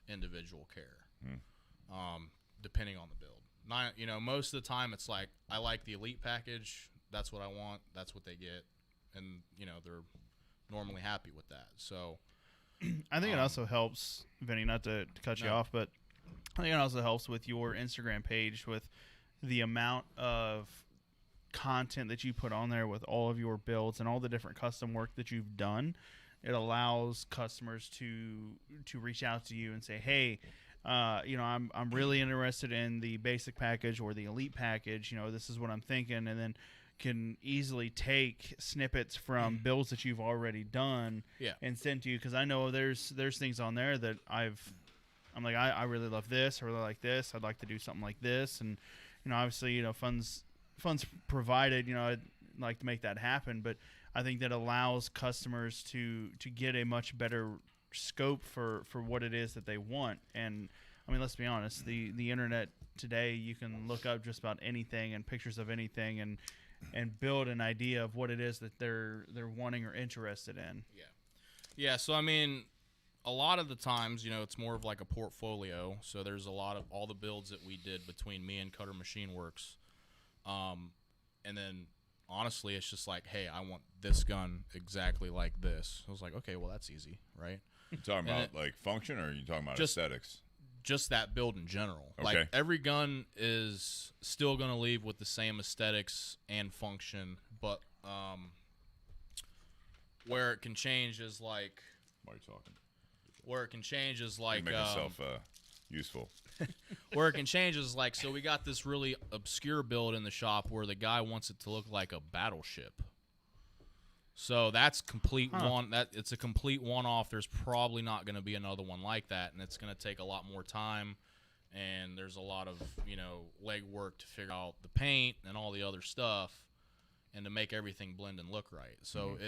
B: individual care, depending on the build. Not, most of the time it's I like the elite package. That's what I want. That's what they get. And, they're normally happy with that. So,
C: I think it also helps, Vinny, not to cut you off, but I think it also helps with your Instagram page with the amount of content that you put on there with all of your builds and all the different custom work that you've done. It allows customers to reach out to you and say, hey, I'm really interested in the basic package or the elite package. This is what I'm thinking, and then can easily take snippets from builds that you've already done and send to you, because I know there's things on there that I'm like, I really love this, I really like this, I'd like to do something like this, and obviously funds provided, I'd like to make that happen, but I think that allows customers to get a much better scope for what it is that they want. And let's be honest, the internet today, you can look up just about anything and pictures of anything and build an idea of what it is that they're wanting or interested in.
B: Yeah. So a lot of the times, it's more of a portfolio. So there's a lot of all the builds that we did between me and Cutter Machine Works. And then honestly, it's just hey, I want this gun exactly like this. I was like, okay, well, that's easy, right?
A: You talking about function, or are you talking about aesthetics?
B: Just that build in general.
A: Okay.
B: Every gun is still going to leave with the same aesthetics and function, but where it can change is
A: Why are you talking?
B: Where it can change is
A: You make yourself useful.
B: Where it can change is so we got this really obscure build in the shop where the guy wants it to look like a battleship. So that's complete one. That it's a complete one-off. There's probably not going to be another one like that, and it's going to take a lot more time. And there's a lot of legwork to figure out the paint and all the other stuff, and to make everything blend and look right. So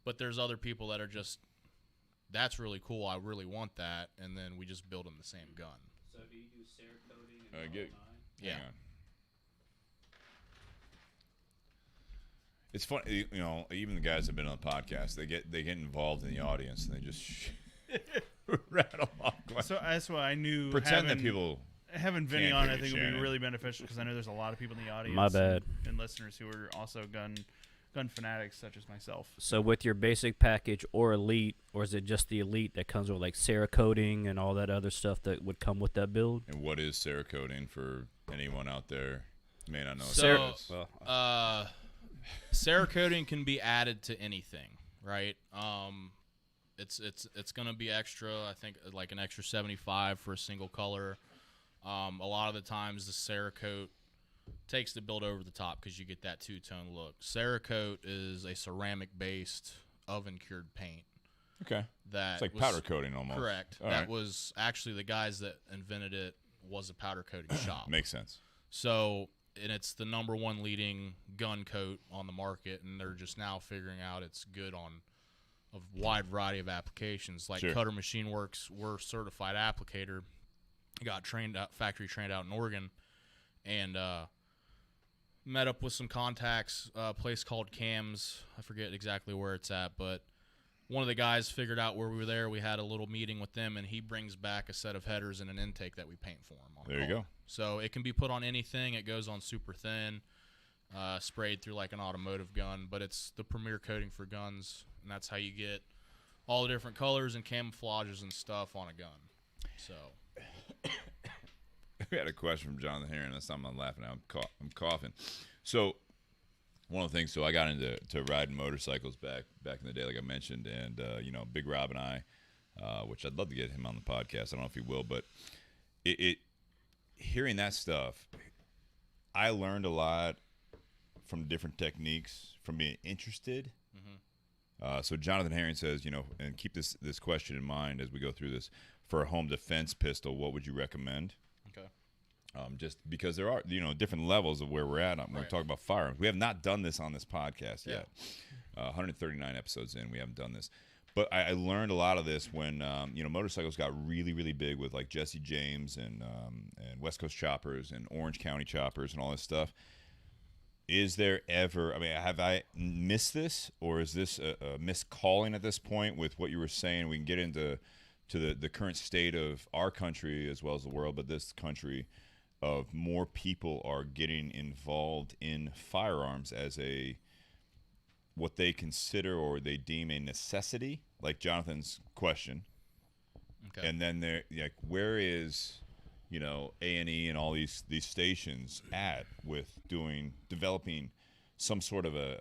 B: but there's other people that are just, that's really cool. I really want that, and then we just build them the same gun.
F: So do you do Cerakoting and all nine?
B: Yeah.
A: Hang on. It's funny, even the guys that have been on the podcast, they get involved in the audience and they just rattle off.
C: So that's why I knew
A: Pretend that people
C: having Vinny
A: can't
C: on,
A: hear
C: I
A: you,
C: think, would
A: Shannon.
C: be really beneficial because I know there's a lot of people in the audience.
G: My bad.
C: And listeners who are also gun fanatics, such as myself.
G: So with your basic package or elite, or is it just the elite that comes with like Cerakoting and all that other stuff that would come with that build?
A: And what is Cerakoting for anyone out there who may not know?
B: So,
A: what it is?
G: Well,
B: Cerakoting can be added to anything, right? It's going to be extra. I think like an extra $75 for a single color. A lot of the times the Cerakote takes the build over the top because you get that two-tone look. Cerakote is a ceramic-based oven-cured paint.
A: Okay.
B: That
A: It's like
B: was-
A: powder coating almost.
B: Correct.
A: All
B: That
A: right.
B: was actually the guys that invented it was a powder coating shop.
A: Makes sense.
B: So, and it's the number one leading gun coat on the market, and they're just now figuring out it's good on a wide variety of applications. Like
A: Sure.
B: Cutter Machine Works, we're certified applicator. Got factory trained out in Oregon, and met up with some contacts. A place called Cam's. I forget exactly where it's at, but one of the guys figured out where we were there. We had a little meeting with them, and he brings back a set of headers and an intake that we paint for him.
A: There you go.
B: So it can be put on anything. It goes on super thin, sprayed through like an automotive gun, but it's the premier coating for guns, and that's how you get all the different colors and camouflages and stuff on a gun. So
A: We had a question from Jonathan Heron. That's not I'm laughing at. I'm coughing. So one of the things, I got into riding motorcycles back in the day, like I mentioned, and Big Rob and I, which I'd love to get him on the podcast. I don't know if he will, but it hearing that stuff, I learned a lot from different techniques from being interested. So Jonathan Herring says, and keep this question in mind as we go through this. For a home defense pistol, what would you recommend?
B: okay.
A: Just because there are, different levels of where we're at. When we
B: Right.
A: talk about firearms, we have not done this on this podcast yet. 139 episodes in, we haven't done this. But I learned a lot of this when, motorcycles got really, really big with like Jesse James and West Coast Choppers and Orange County Choppers and all this stuff. Is there ever, have I missed this, or is this a miscalling at this point with what you were saying? We can get into the current state of our country as well as the world, but this country of more people are getting involved in firearms as what they consider or they deem a necessity, like Jonathan's question.
B: Okay.
A: And then they're like, where is A&E and all these stations at with developing some sort of a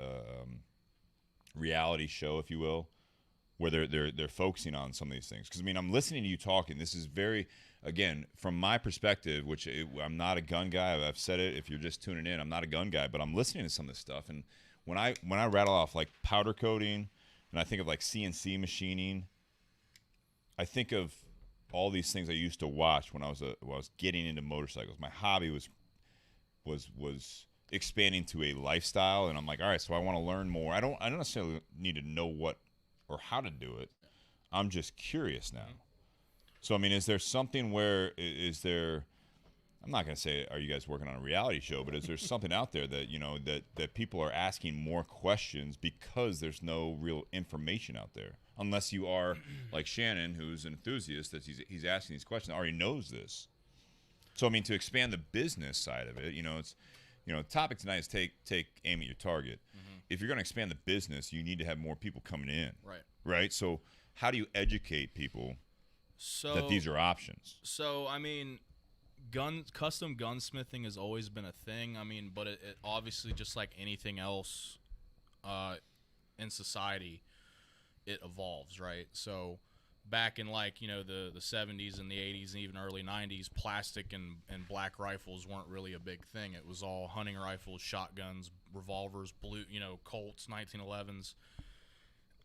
A: reality show, if you will, where they're focusing on some of these things? Because I'm listening to you talking. This is very, again, from my perspective, which I'm not a gun guy. I've said it. If you're just tuning in, I'm not a gun guy, but I'm listening to some of this stuff. And when I rattle off like powder coating, and I think of like CNC machining, I think of all these things I used to watch when I was getting into motorcycles. My hobby was expanding to a lifestyle, and I'm like, all right, so I want to learn more. I don't necessarily need to know what or how to do it. I'm just curious now. So is there something where I'm not going to say, are you guys working on a reality show, but is there something out there that that people are asking more questions because there's no real information out there? Unless you are like Shannon, who's an enthusiast, that he's asking these questions, already knows this. So to expand the business side of it, it's the topic tonight is take aim at your target. If you're going to expand the business, you need to have more people coming in. Right. So how do you educate people that these are options?
B: So custom gunsmithing has always been a thing. But it obviously, just like anything else in society, it evolves, right? So back in the 70s and the 80s and even early 90s, plastic and black rifles weren't really a big thing. It was all hunting rifles, shotguns, revolvers, blue, Colts, 1911s.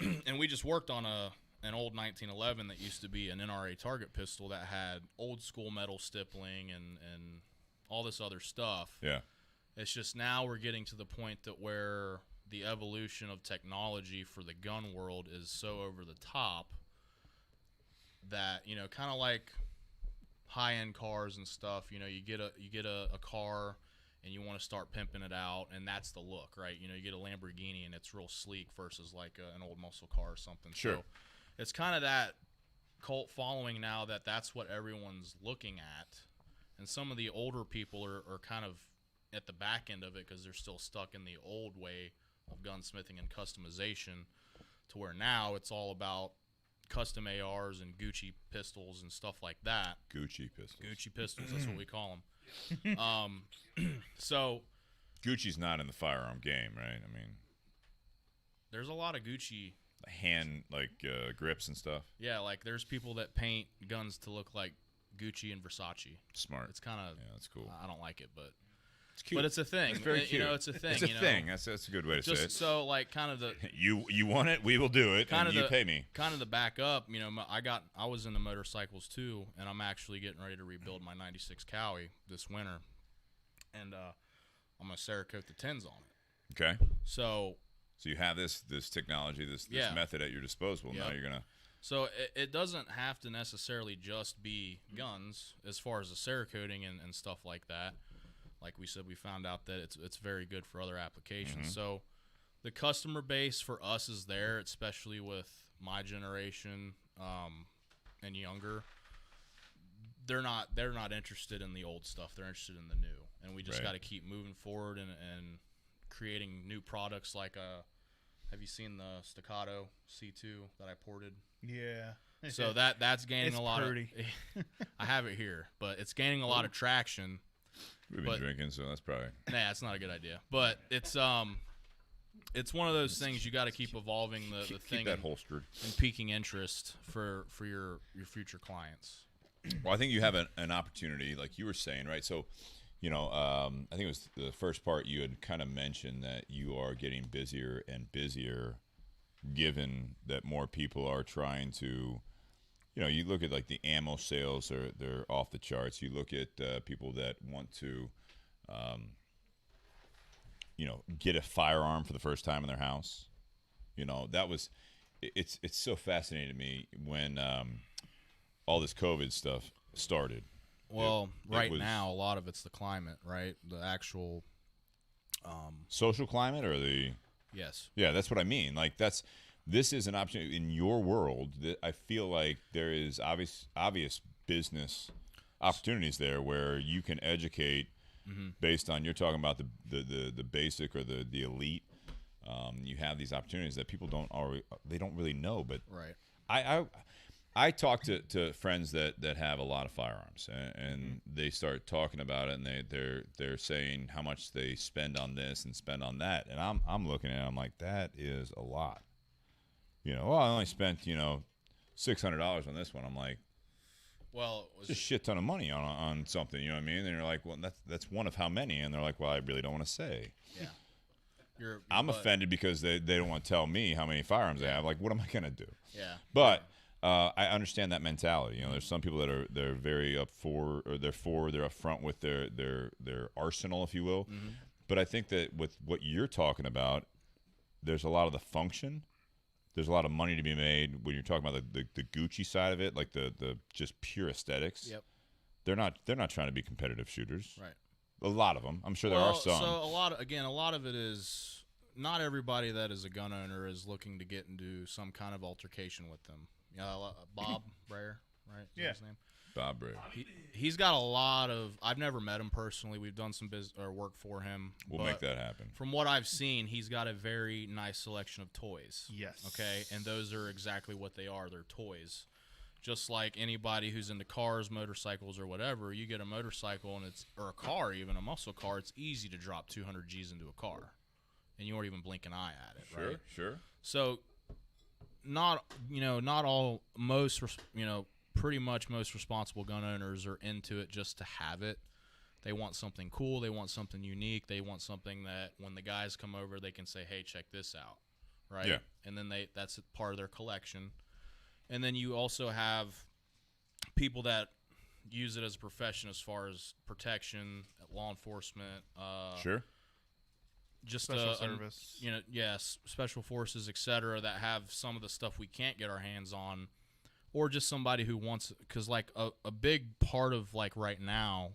B: and we just worked on an old 1911 that used to be an NRA target pistol that had old school metal stippling and all this other stuff.
A: Yeah.
B: It's just now we're getting to the point that where the evolution of technology for the gun world is so over the top that, you know, kind of like high-end cars and stuff, you know, you get a car and you want to start pimping it out, and that's the look, right? You know, you get a Lamborghini and it's real sleek versus like an old muscle car or something.
A: Sure.
B: So it's kind of that cult following now that's what everyone's looking at. And some of the older people are kind of at the back end of it because they're still stuck in the old way of gunsmithing and customization, to where now it's all about custom ARs and Gucci pistols and stuff like that.
A: Gucci pistols.
B: Gucci pistols, that's what we call them. So
A: Gucci's not in the firearm game, right? I mean,
B: there's a lot of Gucci.
A: hand grips and stuff.
B: Yeah, like there's people that paint guns to look like Gucci and Versace.
A: Smart.
B: It's kind of,
A: Yeah, that's cool.
B: I don't like it, but
A: It's cute.
B: but it's a thing.
A: It's very
B: You
A: cute.
B: know, it's a thing.
A: It's a
B: you know?
A: thing. That's a good way to say
B: Just
A: it.
B: so like kind of the
A: You want it, we will do it,
B: kind
A: and
B: of
A: you
B: the
A: pay me.
B: kind of the back up. You know, I was into motorcycles too, and I'm actually getting ready to rebuild my '96 Cowie this winter, and I'm gonna Cerakote the tins on it.
A: Okay.
B: So
A: So you have this technology, this
B: Yeah.
A: method at your disposal. Now
B: Yep.
A: you're gonna.
B: So it doesn't have to necessarily just be guns as far as the Cerakoting and stuff like that. Like we said, we found out that it's very good for other applications.
A: Mm-hmm.
B: So the customer base for us is there, especially with my generation and younger. They're not interested in the old stuff. They're interested in the new, and we just
A: Right.
B: got to keep moving forward and creating new products. Like have you seen the Staccato C2 that I ported?
C: Yeah.
B: So that's gaining
C: It's
B: a lot
C: pretty.
B: of. I have it here, but it's gaining a lot of traction.
A: We've been
B: But-
A: drinking, so that's probably.
B: Nah, it's not a good idea. But it's one of those things you got to keep evolving the
A: Keep
B: thing
A: that
B: and,
A: holstered.
B: and piquing interest for your future clients.
A: Well, I think you have an opportunity, like you were saying, right? So, I think it was the first part you had kind of mentioned that you are getting busier and busier, given that more people are trying to, you look at like the ammo sales, they're off the charts. You look at people that want to, get a firearm for the first time in their house. It's so fascinating to me when all this COVID stuff started.
B: Well,
A: It
B: right
A: was-
B: now a lot of it's the climate, right? The actual
A: Social climate or the.
B: yes.
A: Yeah, that's what I mean. Like this is an opportunity in your world that I feel like there is obvious business opportunities there where you can educate based on, you're talking about the basic or the elite. You have these opportunities that people don't really know, but
B: Right.
A: I talk to friends that have a lot of firearms, and they start talking about it, and they're saying how much they spend on this and spend on that, and I'm looking at it, I'm like, that is a lot. Well, I only spent $600 on this one. I'm like,
B: Well,
A: it's a shit ton of money on something. You know what I mean? And you're like, well, that's one of how many? And they're like, well, I really don't want to say.
B: yeah.
A: I'm offended because they don't want to tell me how many firearms they have. Like, what am I gonna do?
B: Yeah.
A: But I understand that mentality. There's some people that they're very up for, or they're upfront with their arsenal, if you will.
B: Mm-hmm.
A: But I think that with what you're talking about, there's a lot of the function. There's a lot of money to be made when you're talking about the Gucci side of it, like the just pure aesthetics.
B: Yep.
A: They're not trying to be competitive shooters.
B: Right.
A: A lot of them. I'm sure there are some.
B: So a lot of it is not everybody that is a gun owner is looking to get into some kind of altercation with them. Bob Brayer, right? Is that
C: Yeah.
B: his name?
A: Bob Bray.
B: He's got a lot of. I've never met him personally. We've done some work for him.
A: We'll
B: but
A: make that happen.
B: From what I've seen, he's got a very nice selection of toys.
C: Yes.
B: Okay, and those are exactly what they are. They're toys. Just like anybody who's into cars, motorcycles, or whatever, you get a motorcycle or a car, even a muscle car. It's easy to drop 200 G's into a car, and you won't even blink an eye at it. Right?
A: Sure.
B: So, pretty much most responsible gun owners are into it just to have it. They want something cool. They want something unique. They want something that when the guys come over, they can say, hey, check this out. right?
A: Yeah.
B: And then that's part of their collection. And then you also have people that use it as a profession as far as protection, law enforcement,
A: Sure.
B: just
C: Special service.
B: special forces, etc., that have some of the stuff we can't get our hands on, or just somebody who wants, because like a big part of like right now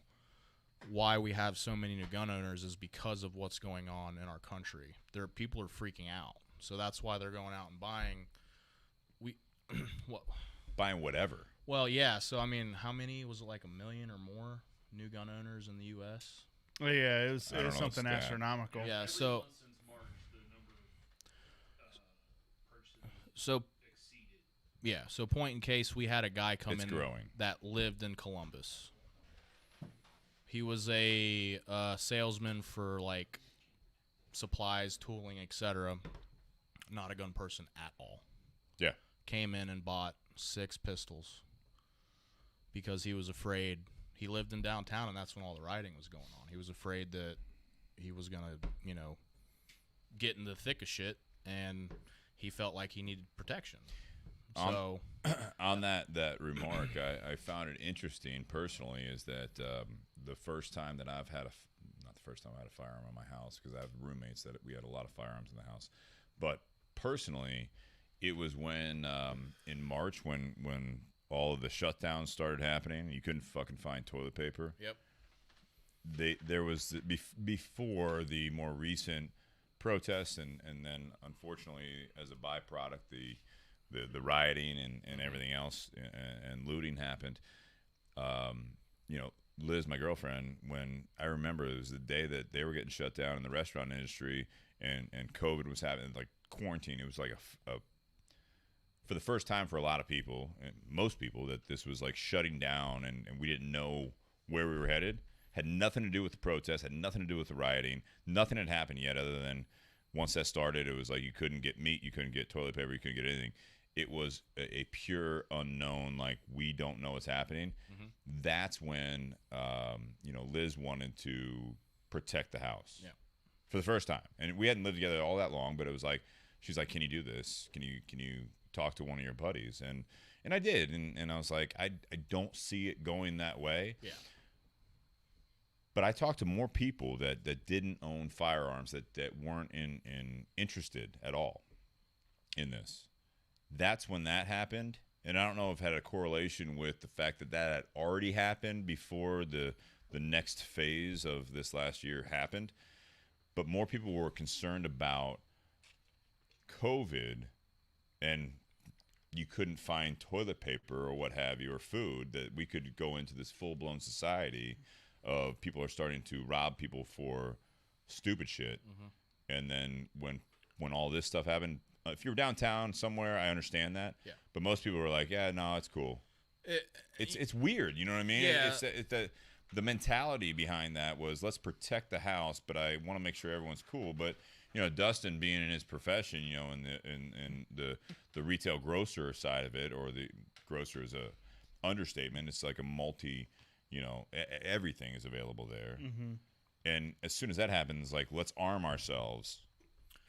B: why we have so many new gun owners is because of what's going on in our country. People are freaking out, so that's why they're going out and buying.
A: Buying whatever.
B: Well, yeah. So I mean, how many was it? Like 1 million or more new gun owners in the U.S.
C: Oh, yeah, it was
A: I don't know the
C: something
A: stat.
C: astronomical.
B: Yeah. So
F: Since March, the number of purchases
B: so
F: exceeded.
B: yeah. So point in case, we had a guy come
A: It's
B: in
A: growing.
B: that lived in Columbus. He was a salesman for like supplies, tooling, etc. Not a gun person at all.
A: Yeah.
B: Came in and bought 6 pistols because he was afraid. He lived in downtown, and that's when all the rioting was going on. He was afraid that he was going to, get in the thick of shit, and he felt like he needed protection. So
A: On that remark, I found it interesting personally is that the first time that I've had not the first time I had a firearm in my house, because I have roommates that we had a lot of firearms in the house, but personally, it was when in March when all of the shutdowns started happening. You couldn't fucking find toilet paper.
B: Yep.
A: There was before the more recent protests, and then unfortunately as a byproduct the rioting and everything else and looting happened. Liz, my girlfriend, when I remember it was the day that they were getting shut down in the restaurant industry and COVID was happening, like quarantine. It was like a for the first time for a lot of people, and most people, that this was like shutting down and we didn't know where we were headed. Had nothing to do with the protests, had nothing to do with the rioting. Nothing had happened yet other than once that started, it was like you couldn't get meat, you couldn't get toilet paper, you couldn't get anything. It was a pure unknown, like we don't know what's happening.
B: Mm-hmm.
A: That's when, Liz wanted to protect the house for the first time. And we hadn't lived together all that long, but it was like, she's like, can you do this? Can you talk to one of your buddies? And I did. And I was like, I don't see it going that way.
B: Yeah.
A: But I talked to more people that didn't own firearms, that weren't interested at all in this. That's when that happened. And I don't know if it had a correlation with the fact that had already happened before the next phase of this last year happened. But more people were concerned about COVID, and you couldn't find toilet paper or what have you, or food, that we could go into this full-blown society of people are starting to rob people for stupid shit. Mm-hmm. And then when all this stuff happened, if you're downtown somewhere, I understand that.
B: Yeah.
A: But most people were like, yeah, no, it's cool. It's weird, you know what I mean?
B: Yeah.
A: The mentality behind that was, let's protect the house, but I want to make sure everyone's cool. But Dustin, being in his profession, in the retail grocer side of it, or the grocer is a understatement. It's like a multi, everything is available there.
C: Mm-hmm.
A: And as soon as that happens, like, let's arm ourselves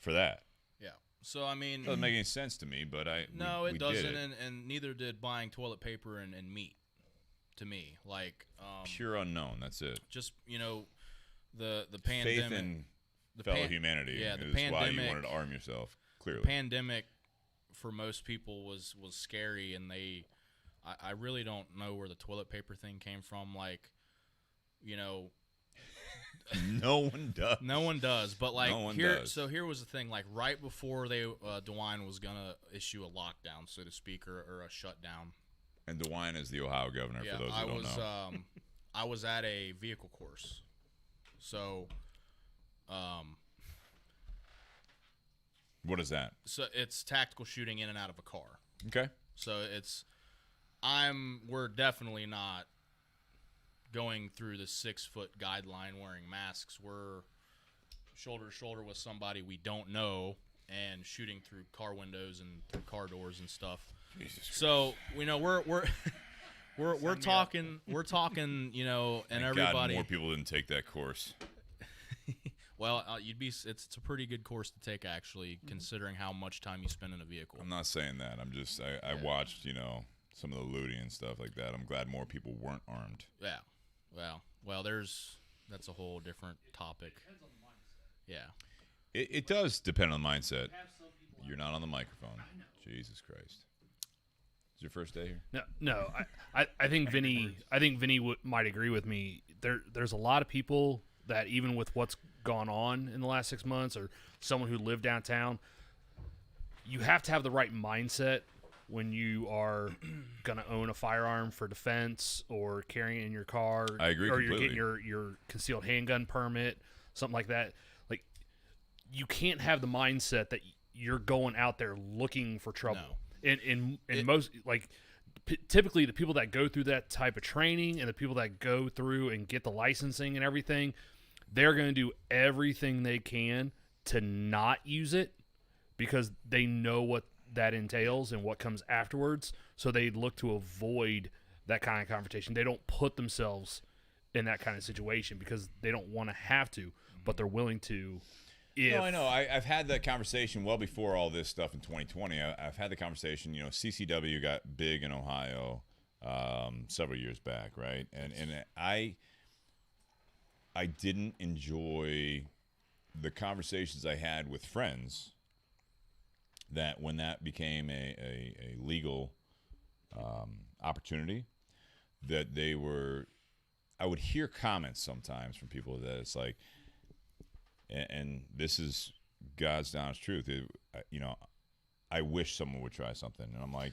A: for that.
B: Yeah. So I mean,
A: It doesn't make any sense to me, but
B: it
A: we
B: doesn't,
A: did it.
B: and neither did buying toilet paper and meat. To me, like
A: Pure unknown. That's it.
B: just the pandemic,
A: Faith in
B: the
A: fellow
B: pan-
A: humanity
B: yeah, the
A: is why you
B: pandemic-
A: wanted to arm yourself. Clearly,
B: pandemic for most people was scary, and I really don't know where the toilet paper thing came from. Like,
A: no one does.
B: no one does. But like
A: No one
B: here,
A: does.
B: so here was the thing. Like right before DeWine was gonna issue a lockdown, so to speak, or a shutdown.
A: And DeWine is the Ohio governor.
B: Yeah,
A: for those who don't know.
B: I was at a vehicle course, so
A: What is that?
B: so it's tactical shooting in and out of a car.
A: Okay.
B: So we're definitely not going through the 6-foot guideline wearing masks. We're shoulder to shoulder with somebody we don't know and shooting through car windows and through car doors and stuff.
A: Jesus
B: So we're talking, and
A: Thank
B: everybody.
A: God more people didn't take that course.
B: Well, it's a pretty good course to take, actually, considering how much time you spend in a vehicle.
A: I'm not saying that. I'm just I watched some of the looting and stuff like that. I'm glad more people weren't armed.
B: Yeah. Well, that's a whole different topic. It depends on the mindset. Yeah.
A: It does depend on the mindset. You're not on the microphone. Jesus Christ. Is your first day here?
E: No. I think Vinny might agree with me. There's a lot of people that, even with what's gone on in the last 6 months, or someone who lived downtown, you have to have the right mindset when you are going to own a firearm for defense or carrying it in your car.
A: I agree
E: Or
A: completely.
E: you're getting your concealed handgun permit, something like that. Like, you can't have the mindset that you're going out there looking for trouble.
B: No.
E: In most, like, typically the people that go through that type of training and the people that go through and get the licensing and everything, they're going to do everything they can to not use it, because they know what that entails and what comes afterwards. So they look to avoid that kind of confrontation. They don't put themselves in that kind of situation because they don't want to have to, but they're willing to.
A: No, I know. I've had that conversation well before all this stuff in 2020. I've had the conversation. CCW got big in Ohio several years back, right? And I didn't enjoy the conversations I had with friends that when that became a legal opportunity, that I would hear comments sometimes from people that it's like, and this is God's honest truth. I wish someone would try something, and I'm like,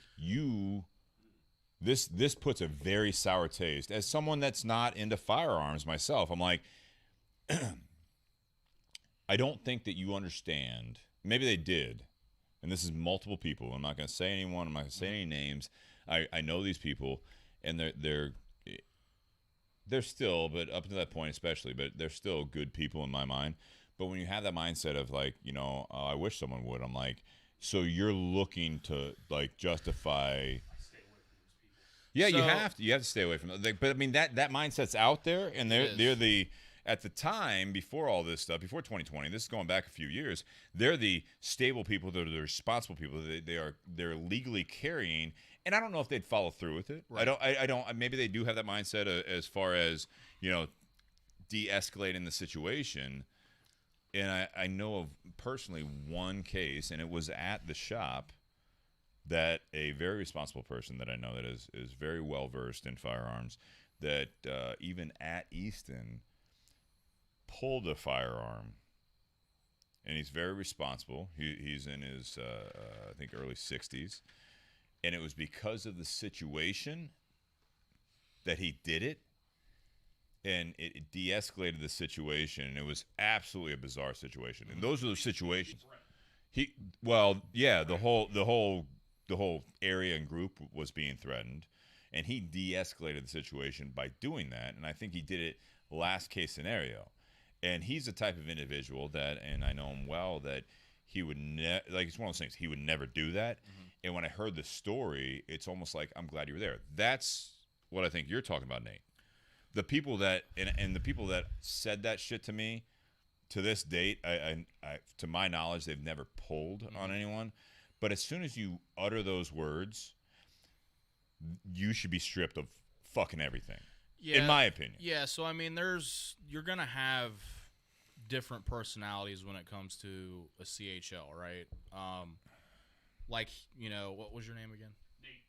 A: this puts a very sour taste. As someone that's not into firearms myself, I'm like, I don't think that you understand. Maybe they did, and this is multiple people. I'm not going to say anyone. I'm not going to say any names. I know these people, and they're still, but up to that point especially, but they're still good people in my mind. But when you have that mindset of like, I wish someone would, I'm like, so you're looking to like justify. Yeah,
B: So-
A: you have to stay away from it. But I mean that mindset's out there, and they're the at the time before all this stuff, before 2020. This is going back a few years. They're the stable people. They're the responsible people. They're legally carrying, and I don't know if they'd follow through with it.
B: Right.
A: I don't. Maybe they do have that mindset as far as de-escalating the situation. And I know of personally one case, and it was at the shop, that a very responsible person that I know that is very well versed in firearms, that even at Easton pulled a firearm, and he's very responsible. He's in his I think early 60s, and it was because of the situation that he did it. And it de-escalated the situation, and it was absolutely a bizarre situation. And those are the situations. The whole area and group was being threatened, and he de-escalated the situation by doing that. And I think he did it last case scenario. And he's the type of individual that, and I know him well, that he would it's one of those things. He would never do that. Mm-hmm. And when I heard the story, it's almost like, I'm glad you were there. That's what I think you're talking about, Nate. The people that and the people that said that shit to me, to this date, I to my knowledge, they've never pulled on anyone. But as soon as you utter those words, you should be stripped of fucking everything.
B: Yeah,
A: in my opinion.
B: Yeah, so I mean, you're gonna have different personalities when it comes to a CHL, right? What was your name again?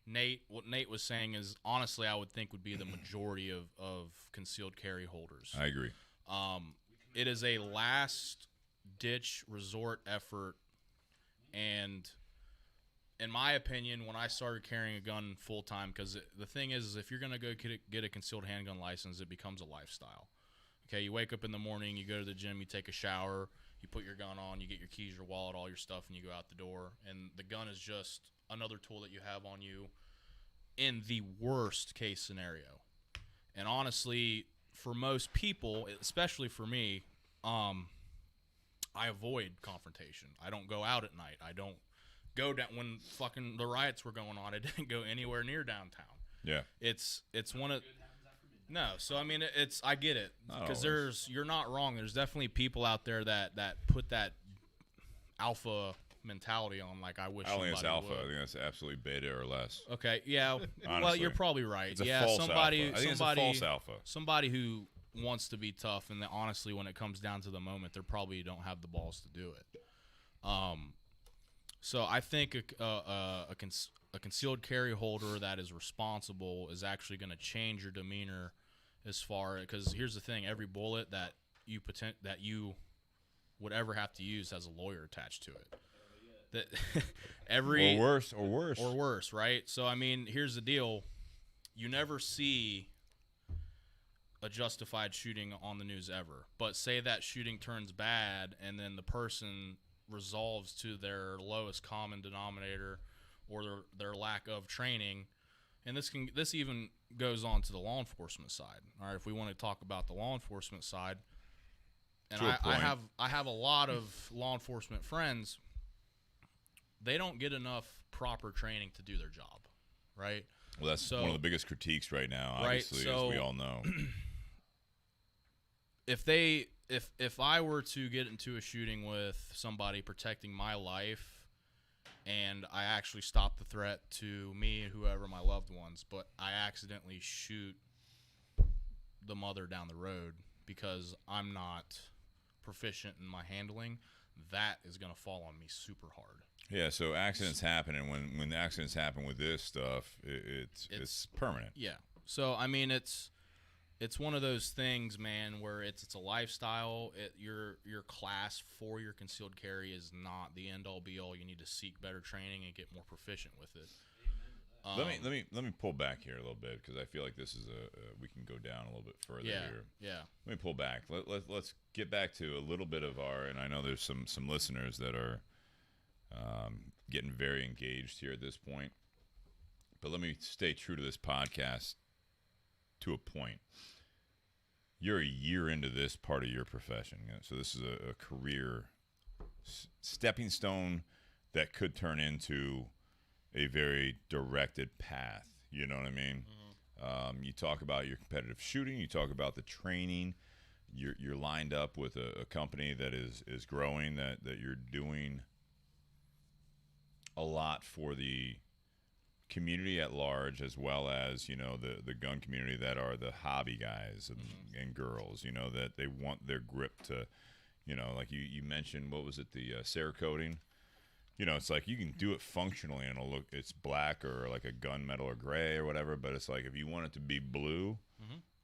B: Nate. What Nate was saying is, honestly, I would think would be the majority of concealed carry holders.
A: I agree.
B: It is a last-ditch resort effort, and in my opinion, when I started carrying a gun full-time, because the thing is if you're going to go get a concealed handgun license, it becomes a lifestyle. Okay, you wake up in the morning, you go to the gym, you take a shower, you put your gun on, you get your keys, your wallet, all your stuff, and you go out the door, and the gun is just another tool that you have on you in the worst case scenario. And honestly, for most people, especially for me, I avoid confrontation. I don't go out at night. I don't go down when fucking the riots were going on. I didn't go anywhere near downtown.
A: Yeah.
B: It's one of No, so I mean, I get it
A: Not
B: because
A: always.
B: you're not wrong. There's definitely people out there that put that alpha mentality on. Like, I wish.
A: I don't think it's
B: somebody
A: alpha. I
B: would.
A: think that's absolutely beta or less.
B: Okay, yeah. Well,
A: Honestly.
B: you're probably right.
A: It's a
B: yeah,
A: false
B: somebody,
A: alpha. I think
B: somebody,
A: it's a false alpha.
B: somebody who wants to be tough, and then honestly, when it comes down to the moment, they probably don't have the balls to do it. So I think a concealed carry holder that is responsible is actually going to change your demeanor as far, because here's the thing: every bullet that you would ever have to use has a lawyer attached to it. That every
A: Or worse,
B: right? So I mean, here's the deal: you never see a justified shooting on the news ever. But say that shooting turns bad, and then the person resolves to their lowest common denominator or their lack of training, and this even goes on to the law enforcement side. All right, if we want to talk about the law enforcement side, and
A: To a point.
B: I have a lot of law enforcement friends. They don't get enough proper training to do their job, right?
A: Well, that's
B: So-
A: one of the biggest critiques right now,
B: Right,
A: obviously, as
B: so-
A: we all know.
B: If I were to get into a shooting with somebody protecting my life, and I actually stop the threat to me and whoever, my loved ones, but I accidentally shoot the mother down the road because I'm not proficient in my handling, that is going to fall on me super hard.
A: Yeah, so accidents happen, and when the accidents happen with this stuff, it's permanent.
B: Yeah. So I mean, it's one of those things, man, where it's a lifestyle. Your class for your concealed carry is not the end all be all. You need to seek better training and get more proficient with it.
A: Let me pull back here a little bit because I feel like this is we can go down a little bit further
B: Yeah.
A: here.
B: Yeah.
A: Let me pull back. Let's get back to a little bit of and I know there's some listeners that are getting very engaged here at this point. But let me stay true to this podcast to a point. You're a year into this part of your profession. So this is a career stepping stone that could turn into a very directed path. You know what I mean? Mm-hmm. You talk about your competitive shooting. You talk about the training. You're lined up with a company that is growing, that you're doing a lot for the community at large, as well as, you know, the gun community that are the hobby guys and girls, you know, that they want their grip to, you know, like you mentioned, what was it, the Cerakoting? You know, it's like you can do it functionally and it's black or like a gunmetal or gray or whatever, but it's like if you want it to be blue,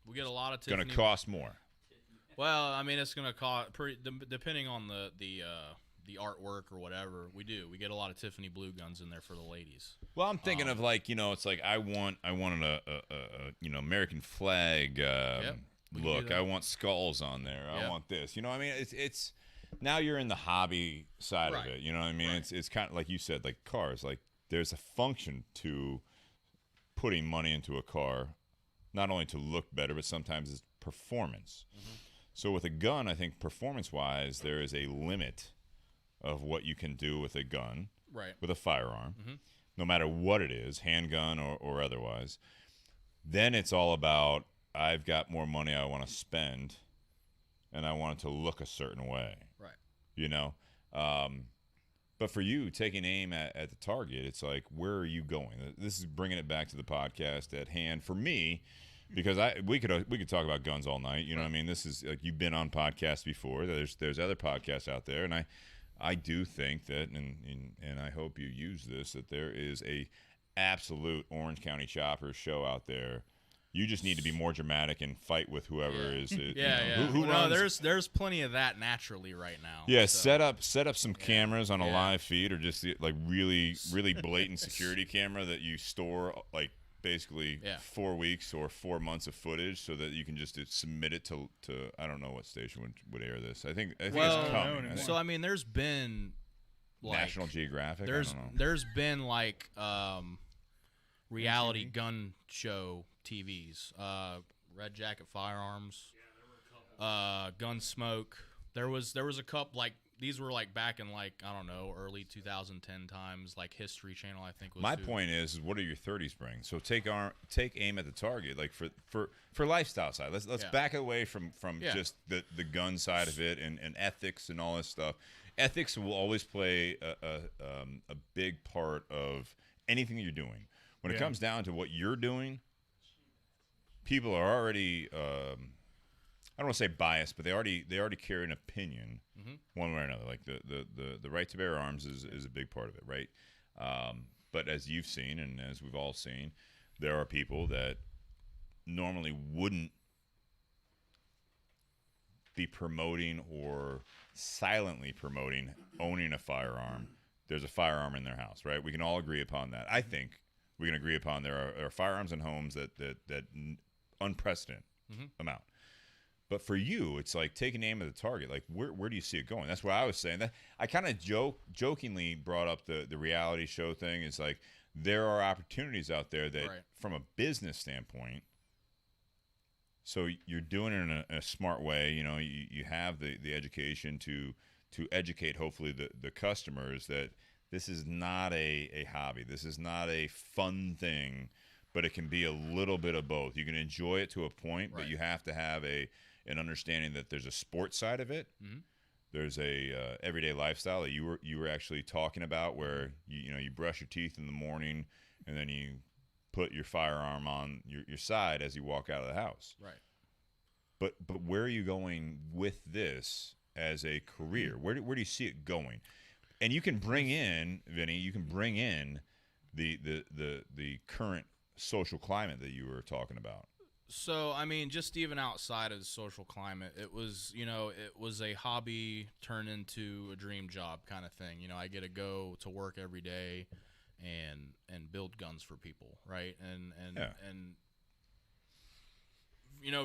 B: We get a lot of
A: it's going
B: Tiffany.
A: to cost more.
B: Well, I mean, it's gonna cost depending on the artwork or whatever. We get a lot of Tiffany blue guns in there for the ladies.
A: Well, I'm thinking of like, you know, it's like I wanted a you know, American flag
B: we can do
A: look.
B: that.
A: I want skulls on there. I
B: Yep.
A: want this. You know what I mean? It's now you're in the hobby side
B: Right.
A: of it. You know what I mean?
B: Right.
A: It's kind of like you said, like cars. Like there's a function to putting money into a car, not only to look better, but sometimes it's performance. So with a gun, I think performance-wise, there is a limit of what you can do with a gun,
B: Right.
A: with a firearm, no matter what it is, handgun or otherwise. Then it's all about, I've got more money I want to spend, and I want it to look a certain way.
B: Right.
A: You know? But for you, taking aim at the target, it's like, where are you going? This is bringing it back to the podcast at hand for me, because we could talk about guns all night. You know what I mean? This is like, you've been on podcasts before. There's other podcasts out there, and I do think that, and I hope you use this, that there is a absolute Orange County Choppers show out there. You just need to be more dramatic and fight with whoever is. You know, Who
B: Well,
A: runs?
B: there's plenty of that naturally right now.
A: Yeah,
B: so.
A: set up some cameras on a
B: Yeah.
A: live feed, or just like really blatant security camera that you store like basically 4 weeks or 4 months of footage, so that you can just submit it to I don't know what station would air this. I think
B: Well,
A: it's coming. I think
B: So I mean, there's been like,
A: National Geographic. I don't know.
B: There's been like reality gun show TVs, Red Jacket Firearms, Gunsmoke. There was a couple, like these were like back in like, I don't know, early 2010 times, like History Channel, I think was
A: My
B: who-
A: point is, what do your 30s bring? So take aim at the target, like for lifestyle side. Let's
B: Yeah.
A: back away from
B: Yeah.
A: just the gun side of it and ethics and all this stuff. Ethics will always play a big part of anything that you're doing. When it
C: Yeah.
A: comes down to what you're doing, people are already I don't want to say biased, but they already carry an opinion one way or another. Like the right to bear arms is a big part of it, right? But as you've seen and as we've all seen, there are people that normally wouldn't be promoting or silently promoting owning a firearm. There's a firearm in their house, right? We can all agree upon that. I think we can agree upon there are firearms in homes that unprecedented amount. But for you, it's like take an aim at the target. Like where do you see it going? That's what I was saying. That I kind of jokingly brought up the reality show thing. Is like there are opportunities out there that,
B: Right.
A: from a business standpoint. So you're doing it in a smart way. You know, you have the education to educate hopefully the customers that this is not a hobby. This is not a fun thing, but it can be a little bit of both. You can enjoy it to a point, but
B: Right.
A: you have to have an understanding that there's a sports side of it.
B: Mm-hmm.
A: There's a everyday lifestyle that you were actually talking about, where you brush your teeth in the morning and then you put your firearm on your side as you walk out of the house.
B: Right.
A: But where are you going with this as a career? Where do you see it going? And you can bring in, Vinny, the current social climate that you were talking about.
B: So, I mean, just even outside of the social climate, it was a hobby turned into a dream job kind of thing. You know, I get to go to work every day and build guns for people, right? And
A: Yeah.
B: and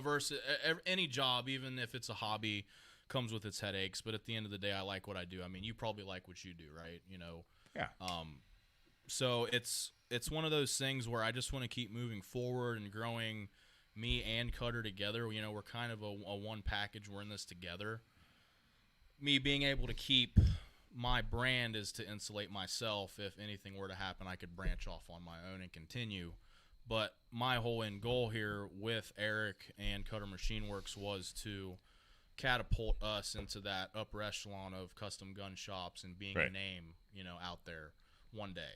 B: versus any job, even if it's a hobby, comes with its headaches. But at the end of the day, I like what I do. I mean, you probably like what you do, right?
A: Yeah.
B: So it's one of those things where I just want to keep moving forward and growing me and Cutter together. We're kind of a one package. We're in this together. Me being able to keep my brand is to insulate myself. If anything were to happen, I could branch off on my own and continue. But my whole end goal here with Eric and Cutter Machine Works was to catapult us into that upper echelon of custom gun shops and being
A: Right.
B: a name, out there one day.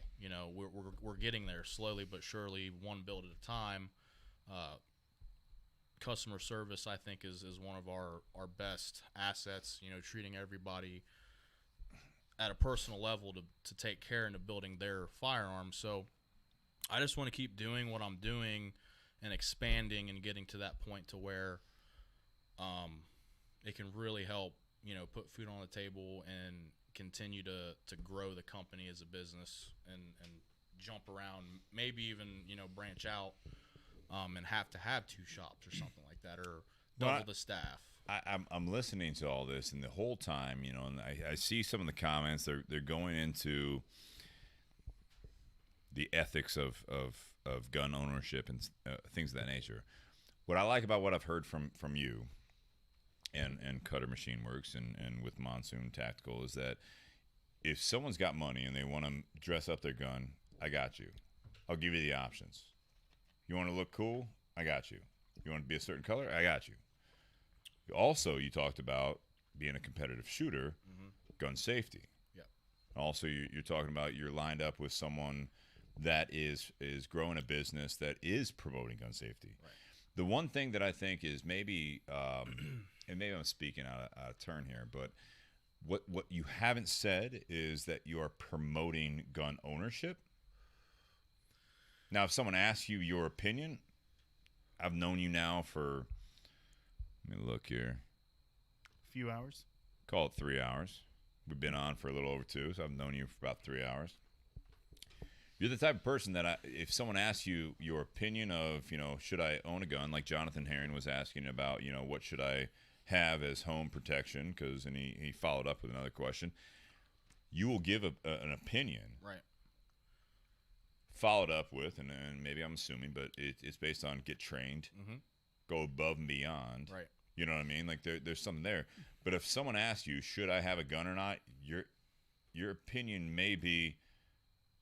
B: We're getting there slowly but surely, one build at a time. Customer service, I think, is one of our best assets. Treating everybody at a personal level to take care into building their firearms. So I just want to keep doing what I'm doing and expanding and getting to that point to where it can really help, put food on the table and continue to grow the company as a business and jump around, maybe even, branch out and have to have 2 shops or something like that, or double the staff.
A: I'm listening to all this, and the whole time, and I see some of the comments. They're going into the ethics of gun ownership and things of that nature. What I like about what I've heard from you and Cutter Machine Works and with Monsoon Tactical is that if someone's got money and they want to dress up their gun, I got you. I'll give you the options. You want to look cool? I got you. You want to be a certain color? I got you. Also, you talked about being a competitive shooter, gun safety.
B: Yep.
A: Also, you're talking about you're lined up with someone that is growing a business that is promoting gun safety.
B: Right.
A: The one thing that I think is maybe, and maybe I'm speaking out of turn here, but what you haven't said is that you are promoting gun ownership. Now, if someone asks you your opinion, I've known you now for, let me look here,
C: Few hours.
A: call it 3 hours. We've been on for a little over 2, so I've known you for about 3 hours. You're the type of person that if someone asks you your opinion of, should I own a gun, like Jonathan Herring was asking about, what should I have as home protection, and he followed up with another question, you will give an opinion.
B: Right.
A: Followed up with, and maybe I'm assuming, but it's based on get trained, go above and beyond,
B: Right.
A: You know what I mean? Like there's something there. But if someone asks you, should I have a gun or not? Your opinion may be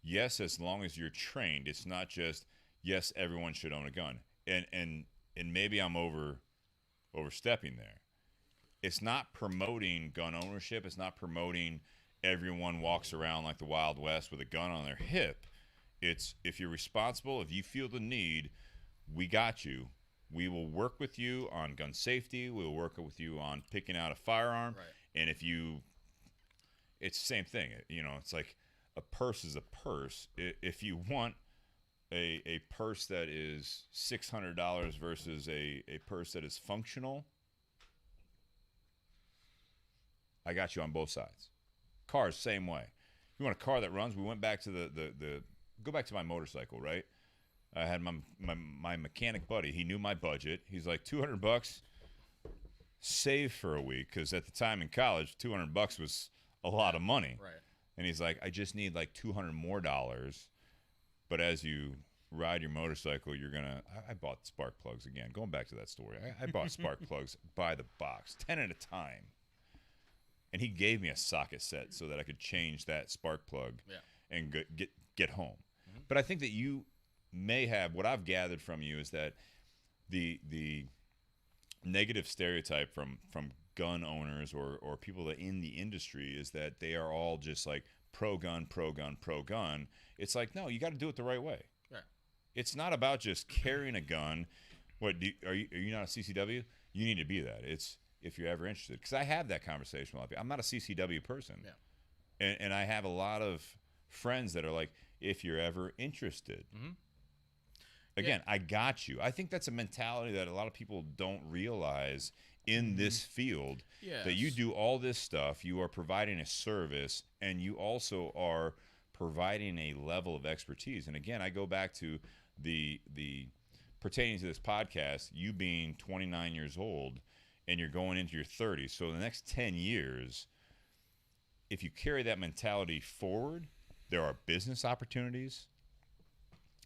A: yes, as long as you're trained. It's not just yes, everyone should own a gun. And maybe I'm overstepping there. It's not promoting gun ownership. It's not promoting everyone walks around like the Wild West with a gun on their hip. It's if you're responsible, if you feel the need, we got you. We will work with you on gun safety. We will work with you on picking out a firearm.
B: Right.
A: And if you, it's the same thing. You know, it's like a purse is a purse. If you want a purse that is $600 versus a purse that is functional, I got you on both sides. Cars, same way. You want a car that runs? We went back to the go back to my motorcycle, right? I had my mechanic buddy. He knew my budget. He's like, $200, save for a week, because at the time in college, $200 was a lot of money.
B: Right.
A: And he's like, I just need like $200 more. But as you ride your motorcycle, you're gonna. I bought spark plugs again. Going back to that story, I bought spark plugs by the box, 10 at a time. And he gave me a socket set so that I could change that spark plug and get home. Mm-hmm. But I think that you may have, what I've gathered from you is that the negative stereotype from gun owners or people that in the industry is that they are all just like pro gun. It's like, no, you got to do it the right way.
B: Right.
A: It's not about just carrying a gun. What are you not a CCW? You need to be that. It's if you're ever interested, because I have that conversation with a lot of people. I'm not a CCW person, and I have a lot of friends that are like, if you're ever interested. Mm-hmm. Again, I got you. I think that's a mentality that a lot of people don't realize in this field.
B: Yes.
A: That you do all this stuff, you are providing a service, and you also are providing a level of expertise. And again, I go back to the pertaining to this podcast, you being 29 years old, and you're going into your 30s. So the next 10 years, if you carry that mentality forward, there are business opportunities,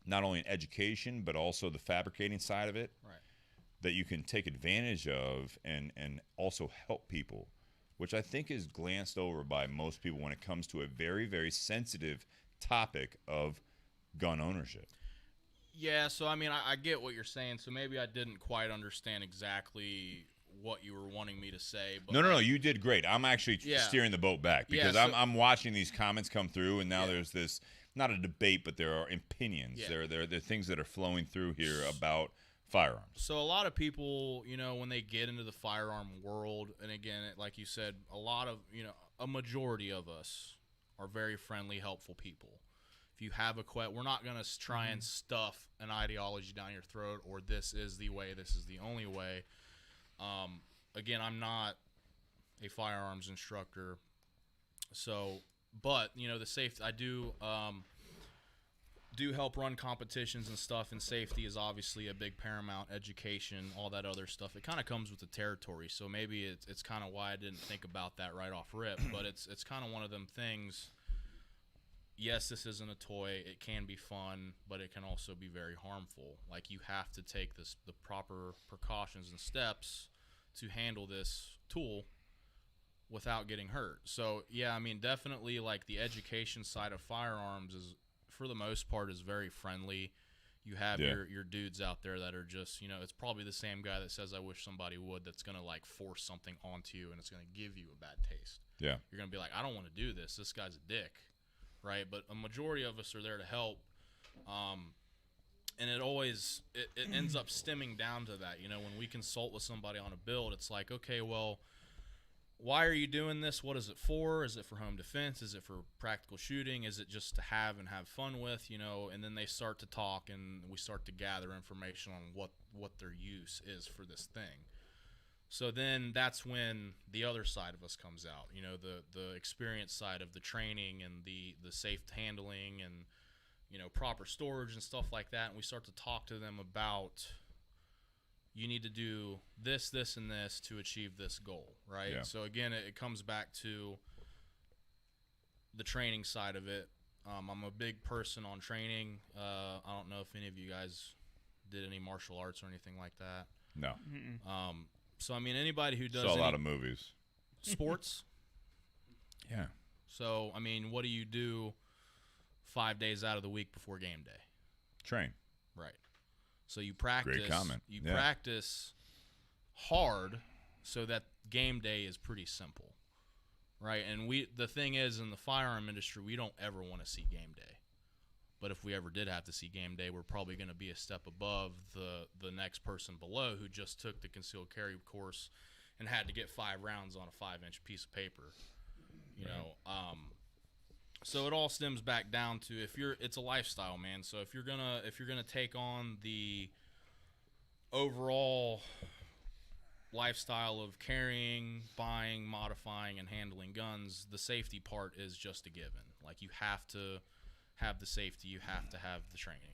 A: not only in education, but also the fabricating side of it,
B: right,
A: that you can take advantage of and also help people, which I think is glanced over by most people when it comes to a very, very sensitive topic of gun ownership.
B: Yeah, so I mean, I get what you're saying. So maybe I didn't quite understand exactly what you were wanting me to say. But
A: No, you did great. I'm actually steering the boat back because I'm watching these comments come through, and now there's this, not a debate, but there are opinions.
B: Yeah.
A: There are things that are flowing through here about firearms.
B: So a lot of people, when they get into the firearm world, and again, like you said, a majority of us are very friendly, helpful people. If you have a question, we're not going to try and stuff an ideology down your throat, or this is the way, this is the only way. Again, I'm not a firearms instructor, but the safety, I do help run competitions and stuff, and safety is obviously a big paramount. Education, all that other stuff, it kind of comes with the territory. So maybe it's kind of why I didn't think about that right off rip, but it's kind of one of them things. Yes, this isn't a toy. It can be fun, but it can also be very harmful. Like, you have to take the proper precautions and steps to handle this tool without getting hurt. So, yeah, I mean, definitely, like, the education side of firearms is, for the most part, is very friendly. You have your dudes out there that are just, it's probably the same guy that says, I wish somebody would, that's going to, like, force something onto you, and it's going to give you a bad taste.
A: Yeah.
B: You're going to be like, I don't want to do this. This guy's a dick. Right, but a majority of us are there to help, and it always it ends up stemming down to that. When we consult with somebody on a build, it's like, okay, well, why are you doing this? What is it for? Is it for home defense? Is it for practical shooting? Is it just to have fun with? And then they start to talk, and we start to gather information on what their use is for this thing. So then that's when the other side of us comes out, the experience side of the training and the safe handling and, proper storage and stuff like that. And we start to talk to them about, you need to do this, this, and this to achieve this goal, right?
A: Yeah.
B: So again, it comes back to the training side of it. I'm a big person on training. I don't know if any of you guys did any martial arts or anything like that.
A: No.
B: So I mean, anybody who does
A: Saw a
B: any
A: lot of movies.
B: sports.
A: Yeah.
B: So I mean, what do you do 5 days out of the week before game day?
A: Train.
B: Right. So you practice.
A: Great comment.
B: You
A: Yeah.
B: practice hard so that game day is pretty simple, right? And the thing is, in the firearm industry, we don't ever want to see game day. But if we ever did have to see game day, we're probably going to be a step above the next person below who just took the concealed carry course and had to get 5 rounds on a 5-inch piece of paper. You know, so it all stems back down to it's a lifestyle, man. So if you're gonna take on the overall lifestyle of carrying, buying, modifying, and handling guns, the safety part is just a given. Like, you have to have the safety, you have to have the training.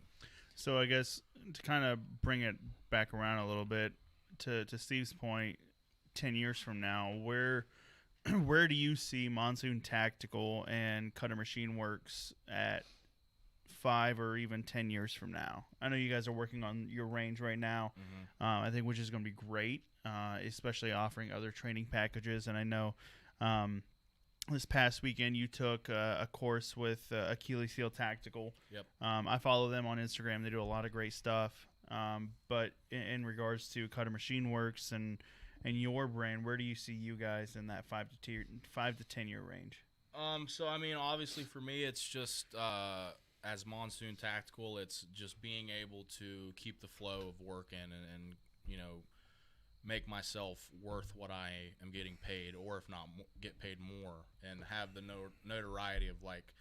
C: So I guess to kind of bring it back around a little bit to Steve's point, 10 years from now, where do you see Monsoon Tactical and Cutter Machine Works at 5 or even 10 years from now? I know you guys are working on your range right now, I think, which is going to be great, especially offering other training packages. And I know this past weekend you took a course with Achilles Heel Tactical.
B: Yep.
C: I follow them on Instagram. They do a lot of great stuff. But in regards to Cutter Machine Works and your brand, where do you see you guys in that 5 to 10 year range?
B: So I mean, obviously for me, it's just as Monsoon Tactical, it's just being able to keep the flow of work in and you know, make myself worth what I am getting paid, or if not, get paid more, and have the notoriety of, like,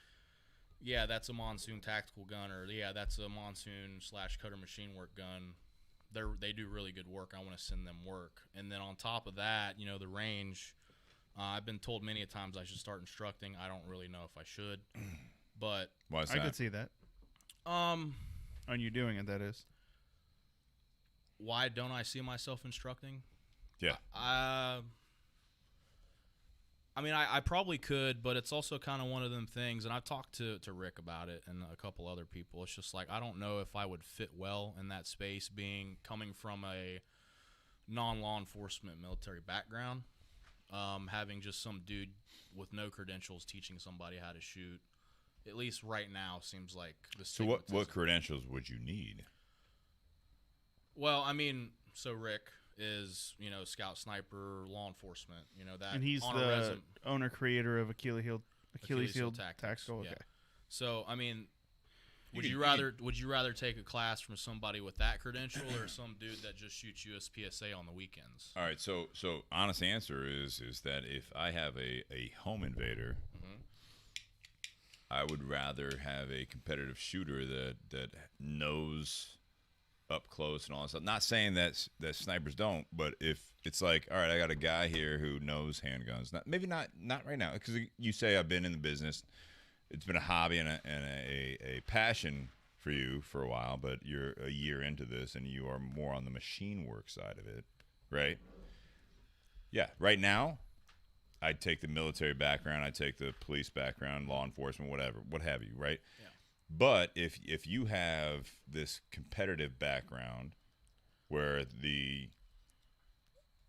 B: yeah, that's a Monsoon Tactical gun, or yeah, that's a Monsoon / Cutter Machine Work gun. They do really good work. I want to send them work. And then on top of that, you know, the range, I've been told many a times I should start instructing. I don't really know if I should, but
A: Why is
C: I
A: that?
C: could see that. On you doing it, that is.
B: why don't I see myself instructing?
A: Yeah.
B: I mean, I probably could, but it's also kind of one of them things, and I've talked to Rick about it and a couple other people. It's just like, I don't know if I would fit well in that space, coming from a non-law enforcement military background, having just some dude with no credentials teaching somebody how to shoot, at least right now, seems like the
A: So what credentials would you need?
B: Well, I mean, so Rick is, you know, scout, sniper, law enforcement, you know, that.
C: And he's
B: on a
C: the owner creator of Achilles Heel Tactical. Okay.
B: Yeah. So I mean, would
A: You
B: you
A: could-
B: rather take a class from somebody with that credential or some dude that just shoots USPSA on the weekends?
A: All right, so honest answer is that if I have a home invader, I would rather have a competitive shooter that knows up close and all that stuff. Not saying that snipers don't, but if it's like, all right, I got a guy here who knows handguns. Maybe not right now, because you say I've been in the business. It's been a hobby and a passion for you for a while, but you're a year into this and you are more on the machine work side of it, right? Yeah, right now, I'd take the military background, I'd take the police background, law enforcement, whatever, what have you, right?
B: Yeah.
A: But if you have this competitive background where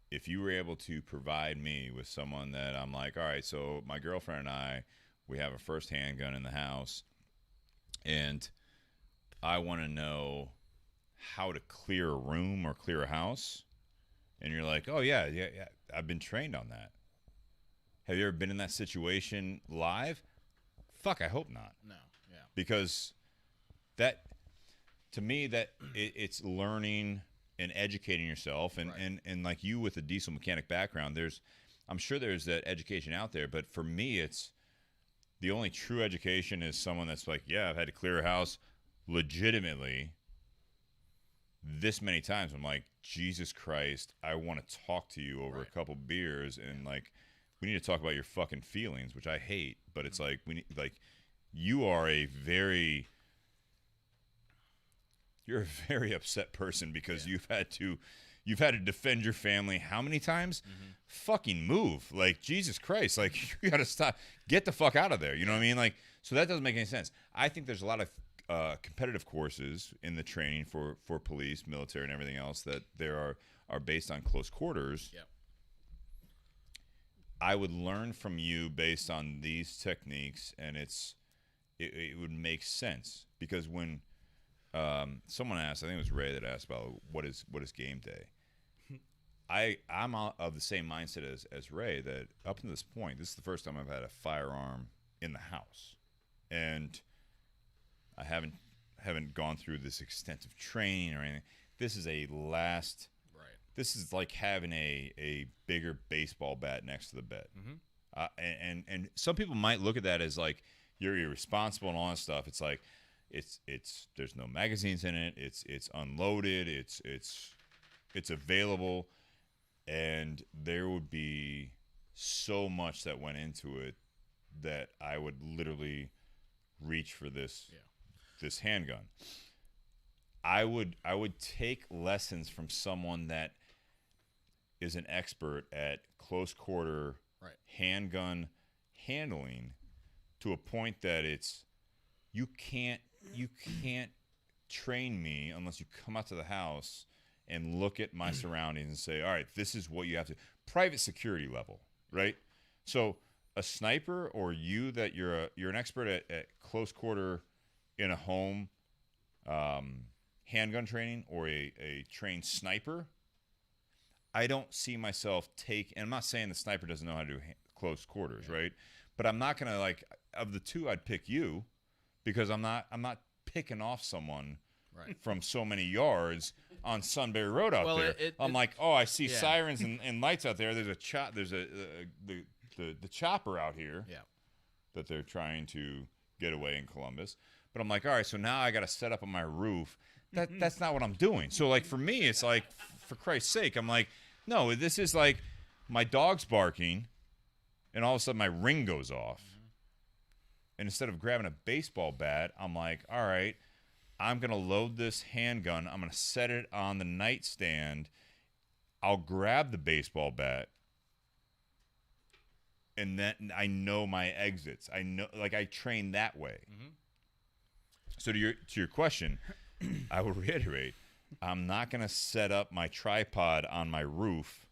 A: if you were able to provide me with someone that I'm like, all right, so my girlfriend and I, we have a first handgun in the house, and I want to know how to clear a room or clear a house, and you're like, oh yeah, I've been trained on that. Have you ever been in that situation live? Fuck, I hope not.
B: No. Yeah.
A: Because that, to me, it's learning and educating yourself, and,
B: Right.
A: and like you with a diesel mechanic background, I'm sure there's that education out there, but for me, it's the only true education is someone that's like, yeah, I've had to clear a house legitimately this many times. I'm like, Jesus Christ, I want to talk to you over
B: Right.
A: a couple beers, and like, we need to talk about your fucking feelings, which I hate, but it's like, you are you're a very upset person because you've had to defend your family how many times? Fucking move. Like, Jesus Christ, like, you got to stop. Get the fuck out of there. You know what I mean? Like, so that doesn't make any sense. I think there's a lot of competitive courses in the training for police, military, and everything else that there are based on close quarters.
B: Yep.
A: I would learn from you based on these techniques, and it would make sense because when someone asked, I think it was Ray that asked about what is game day. I'm of the same mindset as Ray that up to this point, this is the first time I've had a firearm in the house, and I haven't gone through this extensive training or anything. This is a last.
B: Right.
A: This is like having a bigger baseball bat next to the bed.
B: Mm-hmm.
A: And some people might look at that as like you're irresponsible and all that stuff. It's like it's there's no magazines in it. It's unloaded. It's available, and there would be so much that went into it that I would literally reach for this handgun. I would take lessons from someone that is an expert at close quarter handgun handling to a point that you can't train me unless you come out to the house and look at my surroundings and say, all right, this is what you have to private security level, right? So a sniper or you that you're an expert at close quarter in a home handgun training or a trained sniper, I don't see myself and I'm not saying the sniper doesn't know how to do close quarters, right? But I'm not gonna of the two, I'd pick you because I'm not picking off someone from so many yards on Sunbury Road out there. I'm like, oh, I see sirens and lights out there. There's the chopper out here that they're trying to get away in Columbus. But I'm like, all right, so now I got to set up on my roof. That's not what I'm doing. So like for me, it's like, for Christ's sake, I'm like, no, this is like my dog's barking, and all of a sudden my ring goes off. And instead of grabbing a baseball bat, I'm like, all right, I'm going to load this handgun. I'm going to set it on the nightstand. I'll grab the baseball bat. And then I know my exits. I know, like, I train that way.
B: Mm-hmm.
A: So to your question, I will reiterate, I'm not going to set up my tripod on my roof.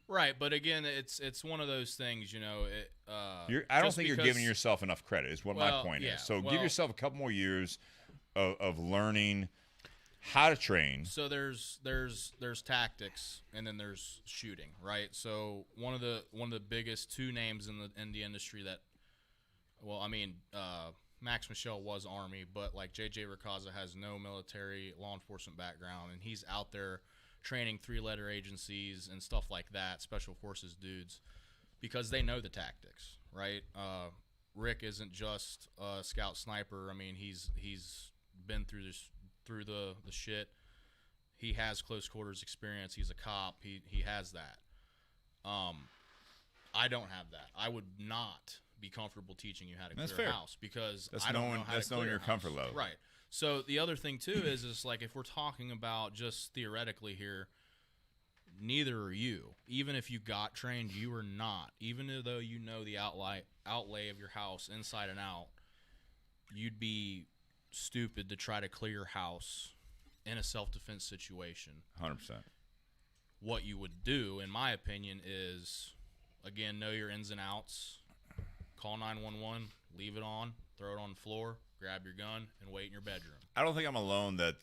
B: Right, but again, it's one of those things, you know.
A: I don't think you're giving yourself enough credit. Is what my point is. So give yourself a couple more years of learning how to train.
B: So there's tactics, and then there's shooting, right? So one of the biggest two names in the industry that, well, I mean, Max Michel was Army, but like JJ Racaza has no military law enforcement background, and he's out there training 3-letter agencies and stuff like that, special forces dudes, because they know the tactics, right? Rick isn't just a scout sniper. I mean, he's been through the shit. He has close quarters experience. He's a cop. He has that. I don't have that. I would not be comfortable teaching you how to clear a house because I don't know how to clear
A: that's knowing your comfort level.
B: Right. So the other thing too is like if we're talking about just theoretically here, neither are you. Even if you got trained, you are not. Even though you know the outlay of your house inside and out, you'd be stupid to try to clear your house in a self-defense situation.
A: 100%.
B: What you would do, in my opinion, is again know your ins and outs. Call 911, leave it on, throw it on the floor, grab your gun, and wait in your bedroom.
A: I don't think I'm alone that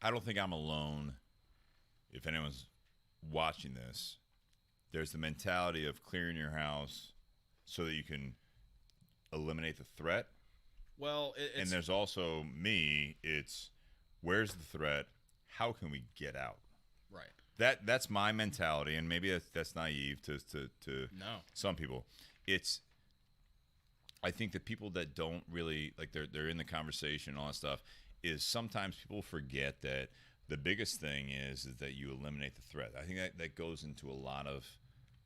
A: I don't think I'm alone if anyone's watching this. There's the mentality of clearing your house so that you can eliminate the threat.
B: Well,
A: and there's also me, it's where's the threat? How can we get out?
B: Right.
A: That's my mentality, and maybe that's naive to some people. I think that people that don't really like they're in the conversation and all that stuff is sometimes people forget that the biggest thing is that you eliminate the threat. I think that goes into a lot of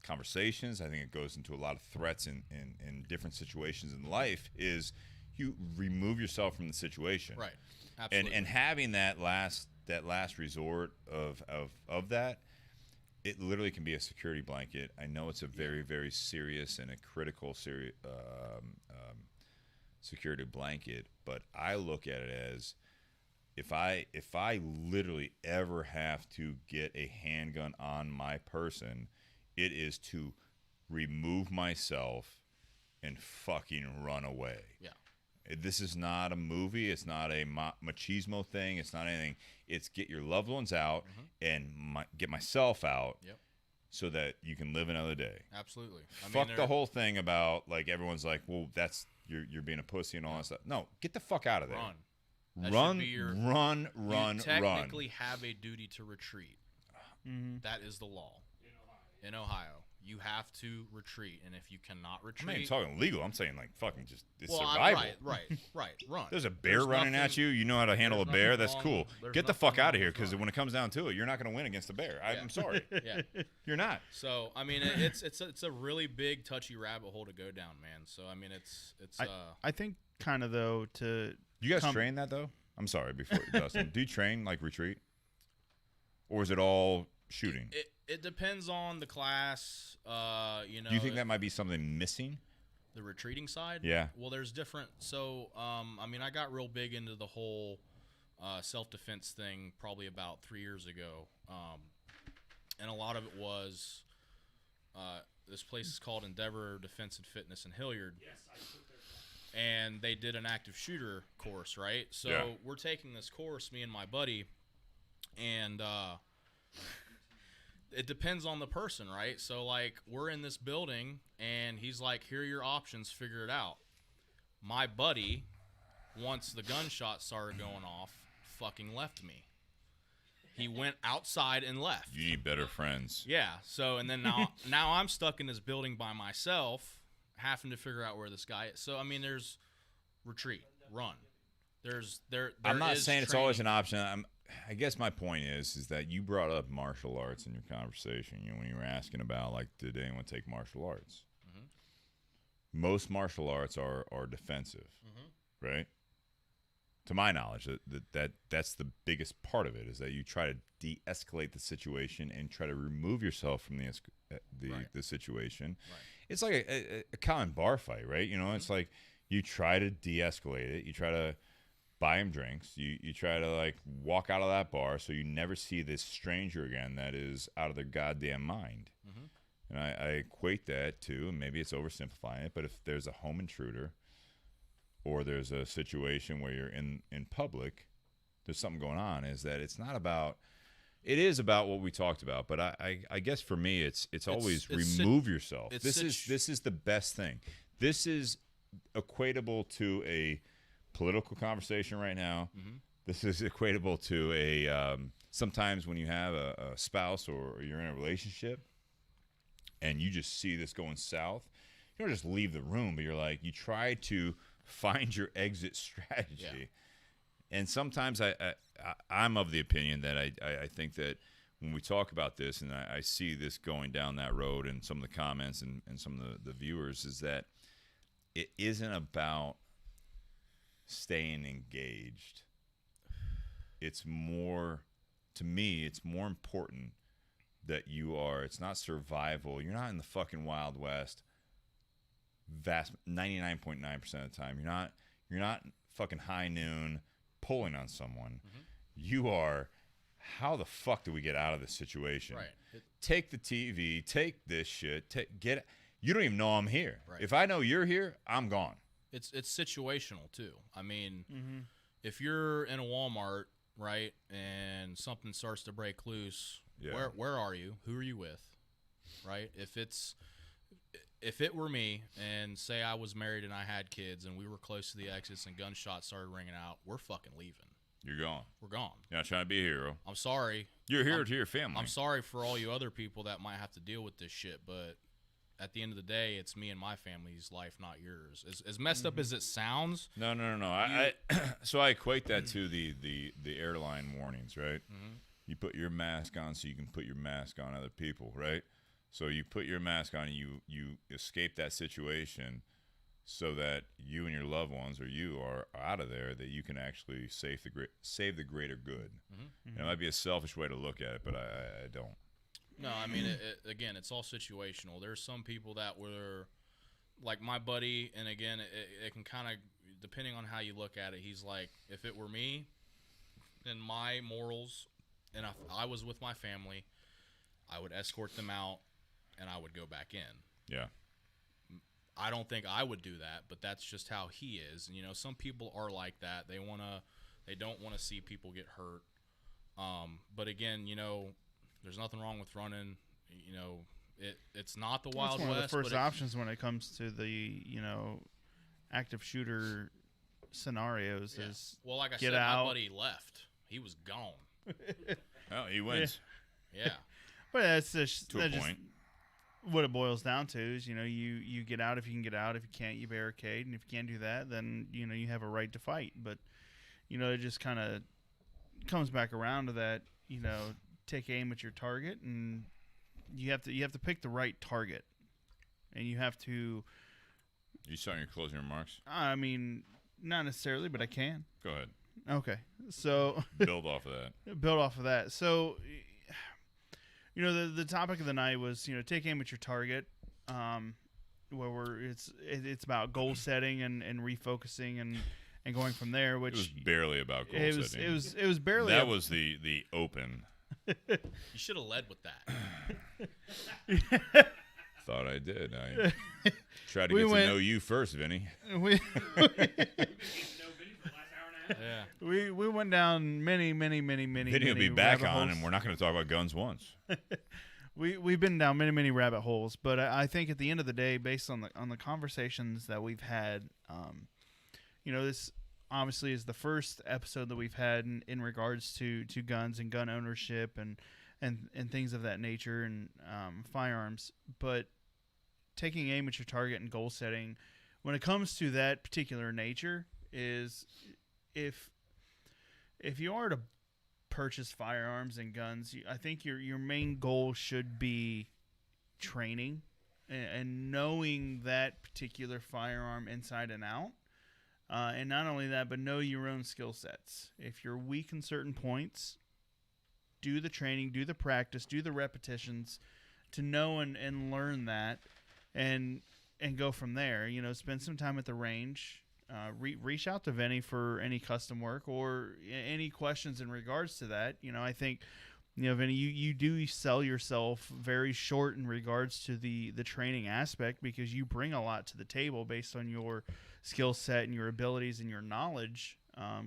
A: conversations. I think it goes into a lot of threats in different situations in life is you remove yourself from the situation.
B: Right. Absolutely.
A: And having that last resort of that, it literally can be a security blanket. I know it's a very, very serious and a critical security blanket, but I look at it as if I literally ever have to get a handgun on my person, it is to remove myself and fucking run away.
B: Yeah.
A: This is not a movie. It's not a machismo thing. It's not anything. It's get your loved ones out and get myself out.
B: Yep.
A: So that you can live another day.
B: Absolutely.
A: Fuck the whole thing about like everyone's like, well, that's you're being a pussy and all that stuff. No, get the fuck out of there.
B: Run. That
A: Run,
B: should be your,
A: run,
B: you technically have a duty to retreat. That is the law. In Ohio. You have to retreat, and if you cannot retreat...
A: I'm not even talking legal. I'm saying like fucking just it's survival.
B: Right. Run.
A: There's a bear running at you. You know how to handle a bear. That's cool. Get the fuck out of here because when it comes down to it, you're not going to win against a bear. I'm sorry.
B: Yeah.
A: You're not.
B: So, I mean, it's a really big, touchy rabbit hole to go down, man. So, I mean, it's
C: I think kind of, though, to...
A: You guys train that, though? I'm sorry, before Dustin. Do you train, like, retreat? Or is it all shooting?
B: It depends on the class, you know.
A: Do you think that might be something missing?
B: The retreating side?
A: Yeah.
B: Well, there's different. So, I mean, I got real big into the whole self-defense thing probably about 3 years ago. And a lot of it was this place is called Endeavor Defense and Fitness in Hilliard. Yes, I took their class. And they did an active shooter course, right? So we're taking this course, me and my buddy, and it depends on the person, right? So, like, we're in this building, and he's like, here are your options, figure it out. My buddy, once the gunshot started going off, fucking left me. He went outside and left.
A: You need better friends.
B: Yeah, so, and then now I'm stuck in this building by myself, having to figure out where this guy is. So, I mean, there's retreat, run.
A: I'm not saying it's always an option. I guess my point is that you brought up martial arts in your conversation. You know, when you were asking about like, did anyone take martial arts? Most martial arts are defensive, right? To my knowledge, that's the biggest part of it is that you try to de-escalate the situation and try to remove yourself from the situation. Right. It's like a common bar fight, right? You know, it's like you try to de-escalate it. You try to buy him drinks. You try to like walk out of that bar so you never see this stranger again that is out of their goddamn mind. And I equate that to, and maybe it's oversimplifying it, but if there's a home intruder or there's a situation where you're in public, there's something going on, is that it's not about, it is about what we talked about, but I guess for me it's always remove yourself. This is the best thing. This is equatable to a political conversation right now. This is equatable to a sometimes when you have a spouse or you're in a relationship and you just see this going south, you don't just leave the room, but you're like, you try to find your exit strategy. And sometimes I'm of the opinion that I think that when we talk about this and I see this going down that road and some of the comments and some of the viewers, is that it isn't about staying engaged. It's more, to me, it's more important that it's not survival. You're not in the fucking Wild West. 99.9% of the time. You're not fucking high noon pulling on someone. You are, how the fuck do we get out of this situation? Right. Take the TV, take this shit, you don't even know I'm here. Right. If I know you're here, I'm gone.
B: It's situational too. I mean, if you're in a Walmart, right, and something starts to break loose, where are you? Who are you with? Right? If it were me and say I was married and I had kids and we were close to the exits and gunshots started ringing out, we're fucking leaving.
A: You're gone.
B: We're gone.
A: You're not trying to be a hero.
B: I'm sorry.
A: You're a hero to your family.
B: I'm sorry for all you other people that might have to deal with this shit, but at the end of the day, it's me and my family's life, not yours. As messed up as it sounds.
A: No. So I equate that to the airline warnings, right? You put your mask on so you can put your mask on other people, right? So you put your mask on and you escape that situation so that you and your loved ones or you are out of there, that you can actually save the greater good. And it might be a selfish way to look at it, but I don't.
B: No, I mean, again, it's all situational. There's some people that were like my buddy, and again, it can kind of depending on how you look at it, he's like, if it were me and my morals, and if I was with my family, I would escort them out and I would go back in.
A: Yeah.
B: I don't think I would do that, but that's just how he is. And, you know, some people are like that. They don't want to see people get hurt. But again, you know, there's nothing wrong with running. You know, it's not the Wild
C: That's one
B: West.
C: of the first
B: but
C: options when it comes to the, you know, active shooter scenarios
B: yeah.
C: is
B: Well, like I
C: get
B: said,
C: out.
B: my buddy left. He was gone.
A: Well, he wins
B: Yeah.
C: But that's just,
A: to a point.
C: What it boils down to is, you know, you get out if you can get out. If you can't, you barricade. And if you can't do that, then, you know, you have a right to fight. But, you know, it just kind of comes back around to that, you know, take aim at your target, and you have to pick the right target. And you have to...
A: You starting your closing remarks?
C: I mean, not necessarily, but I can.
A: Go ahead.
C: Okay. So...
A: Build off of that.
C: build off of that. So... You know, the topic of the night was, you know, take aim at your target, where it's about goal setting and refocusing and going from there. Which
A: It was barely about goal setting.
C: It was barely.
A: That was the open.
B: You should have led with that.
A: Thought I did. I tried to
C: We
A: get
C: went-
A: to know you first, Vinny.
C: we
B: Yeah.
C: we went down many.
A: Vinny will
C: many
A: be back
C: rabbit
A: on,
C: holes.
A: and we're not going to talk about guns once.
C: We've been down many rabbit holes, but I think at the end of the day, based on the conversations that we've had, you know, this obviously is the first episode that we've had in regards to guns and gun ownership and things of that nature and firearms. But taking aim at your target and goal setting, when it comes to that particular nature, is if you are to purchase firearms and guns, I think your main goal should be training and knowing that particular firearm inside and out. And not only that, but know your own skill sets. If you're weak in certain points, do the training, do the practice, do the repetitions to know and learn that and go from there. You know, spend some time at the range. Reach out to Vinny for any custom work or any questions in regards to that. You know, I think, you know, Vinny, you do sell yourself very short in regards to the training aspect because you bring a lot to the table based on your skill set and your abilities and your knowledge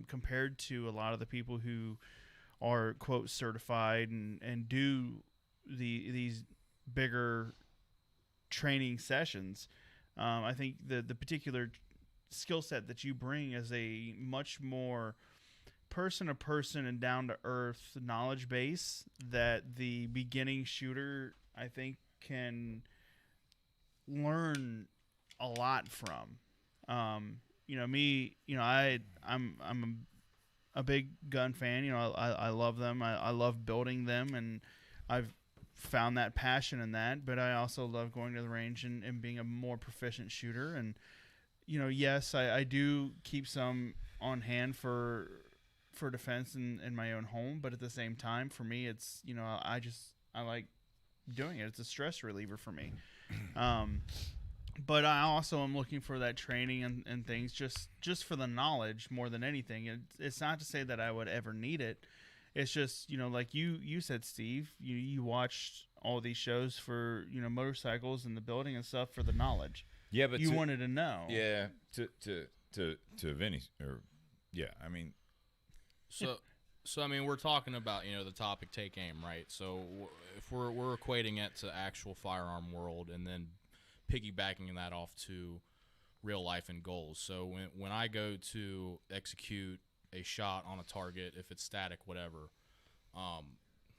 C: compared to a lot of the people who are, quote, certified and do these bigger training sessions. I think the particular skill set that you bring is a much more person-to-person and down-to-earth knowledge base that the beginning shooter, I think, can learn a lot from. You know, me, you know, I'm a big gun fan. You know, I love them. I love building them, and I've found that passion in that. But I also love going to the range and being a more proficient shooter. And you know, yes, I do keep some on hand for defense in my own home, but at the same time, for me, it's, you know, I like doing it. It's a stress reliever for me. But I also am looking for that training and things just for the knowledge more than anything. It's not to say that I would ever need it. It's just, you know, like you said, Steve, you watched all these shows for, you know, motorcycles and the building and stuff for the knowledge.
A: Yeah, but
C: you wanted to know.
A: Yeah, to Vinny, or yeah, I mean,
B: So I mean, we're talking about, you know, the topic take aim, right? So if we're equating it to actual firearm world and then piggybacking that off to real life and goals. So when I go to execute a shot on a target, if it's static, whatever,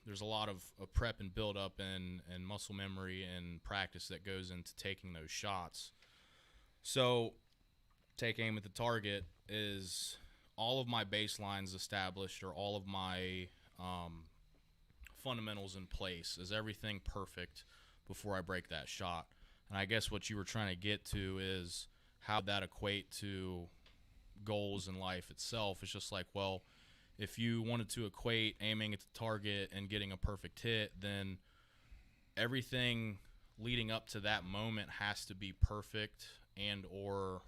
B: there's a lot of prep and build up and muscle memory and practice that goes into taking those shots. So take aim at the target is all of my baselines established, or all of my fundamentals in place. Is everything perfect before I break that shot? And I guess what you were trying to get to is how that equate to goals in life itself. It's just like, well, if you wanted to equate aiming at the target and getting a perfect hit, then everything leading up to that moment has to be perfect and or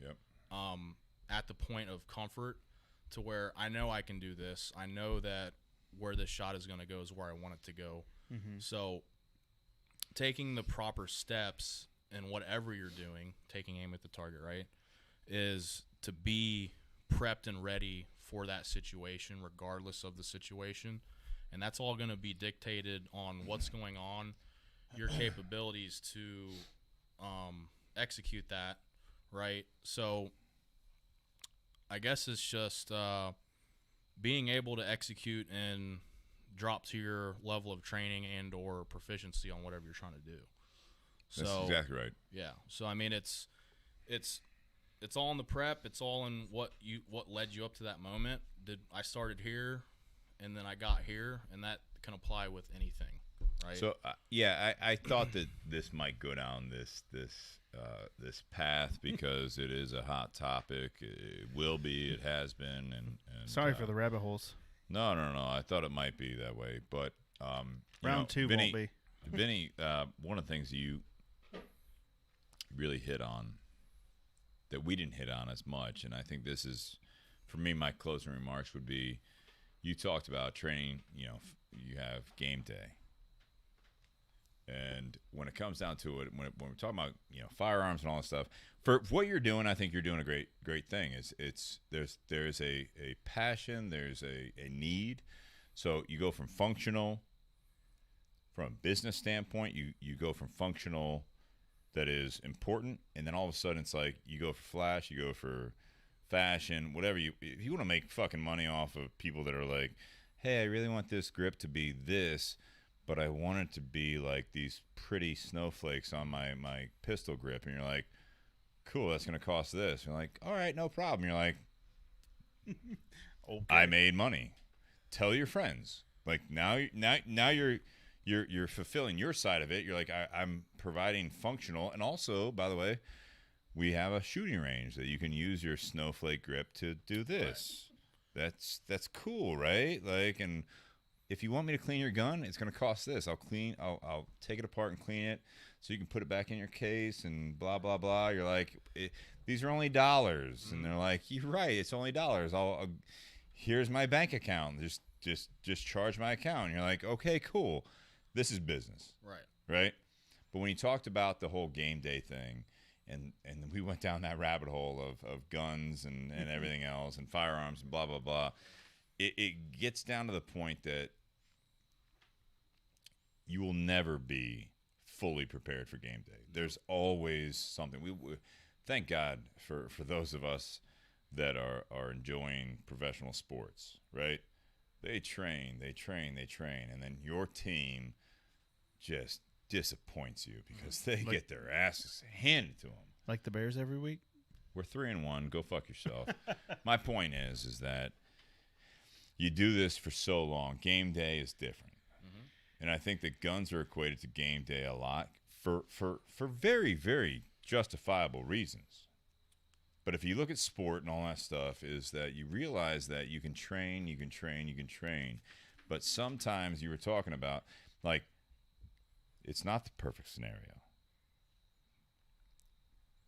A: yep,
B: at the point of comfort to where I know I can do this. I know that where this shot is going to go is where I want it to go. So taking the proper steps in whatever you're doing, taking aim at the target, right, is to be prepped and ready for that situation regardless of the situation. And that's all going to be dictated on what's going on, your capabilities to execute that, right? So I guess it's just being able to execute and drop to your level of training and or proficiency on whatever you're trying to do.
A: That's
B: So
A: exactly right.
B: yeah. So I mean, it's all in the prep. It's all in what led you up to that moment. I started here, and then I got here, and that can apply with anything, right?
A: So I thought that this might go down this path because it is a hot topic. It will be. It has been. And
C: Sorry for the rabbit holes.
A: No. I thought it might be that way, but
C: Round two
A: Vinny,
C: won't be.
A: Vinny, one of the things you really hit on that we didn't hit on as much, and I think this is, for me, my closing remarks would be, you talked about training. You have game day. And when it comes down to it, when we're talking about firearms and all that stuff, for what you're doing, I think you're doing a great thing. There's a passion, there's a need. So you go from functional, from a business standpoint, you go from functional that is important, and then all of a sudden it's like you go for flash, you go for fashion, whatever. If you want to make fucking money off of people that are like, hey, I really want this grip to be this, but I want it to be like these pretty snowflakes on my pistol grip. And you're like, cool, that's going to cost this. You're like, all right, no problem. You're like,
C: Okay.
A: I made money. Tell your friends. Like now you're fulfilling your side of it. You're like, I'm providing functional. And also, by the way, we have a shooting range that you can use your snowflake grip to do this. Right. That's cool, right? Like, and if you want me to clean your gun, it's going to cost this. I'll take it apart and clean it so you can put it back in your case and blah, blah, blah. You're like, these are only dollars. And they're like, you're right. It's only dollars. Here's my bank account. Just charge my account. And you're like, okay, cool. This is business. Right. But when you talked about the whole game day thing, and we went down that rabbit hole of guns and everything else and firearms and blah, blah, blah, it gets down to the point that you will never be fully prepared for game day. There's always something. We thank God for those of us that are enjoying professional sports, right? They train, and then your team just disappoints you because they get their asses handed to them.
C: Like the Bears every week?
A: We're 3-1. Go fuck yourself. My point is that you do this for so long. Game day is different. And I think that guns are equated to game day a lot for very, very justifiable reasons. But if you look at sport and all that stuff, is that you realize that you can train. But sometimes you were talking about, like, it's not the perfect scenario.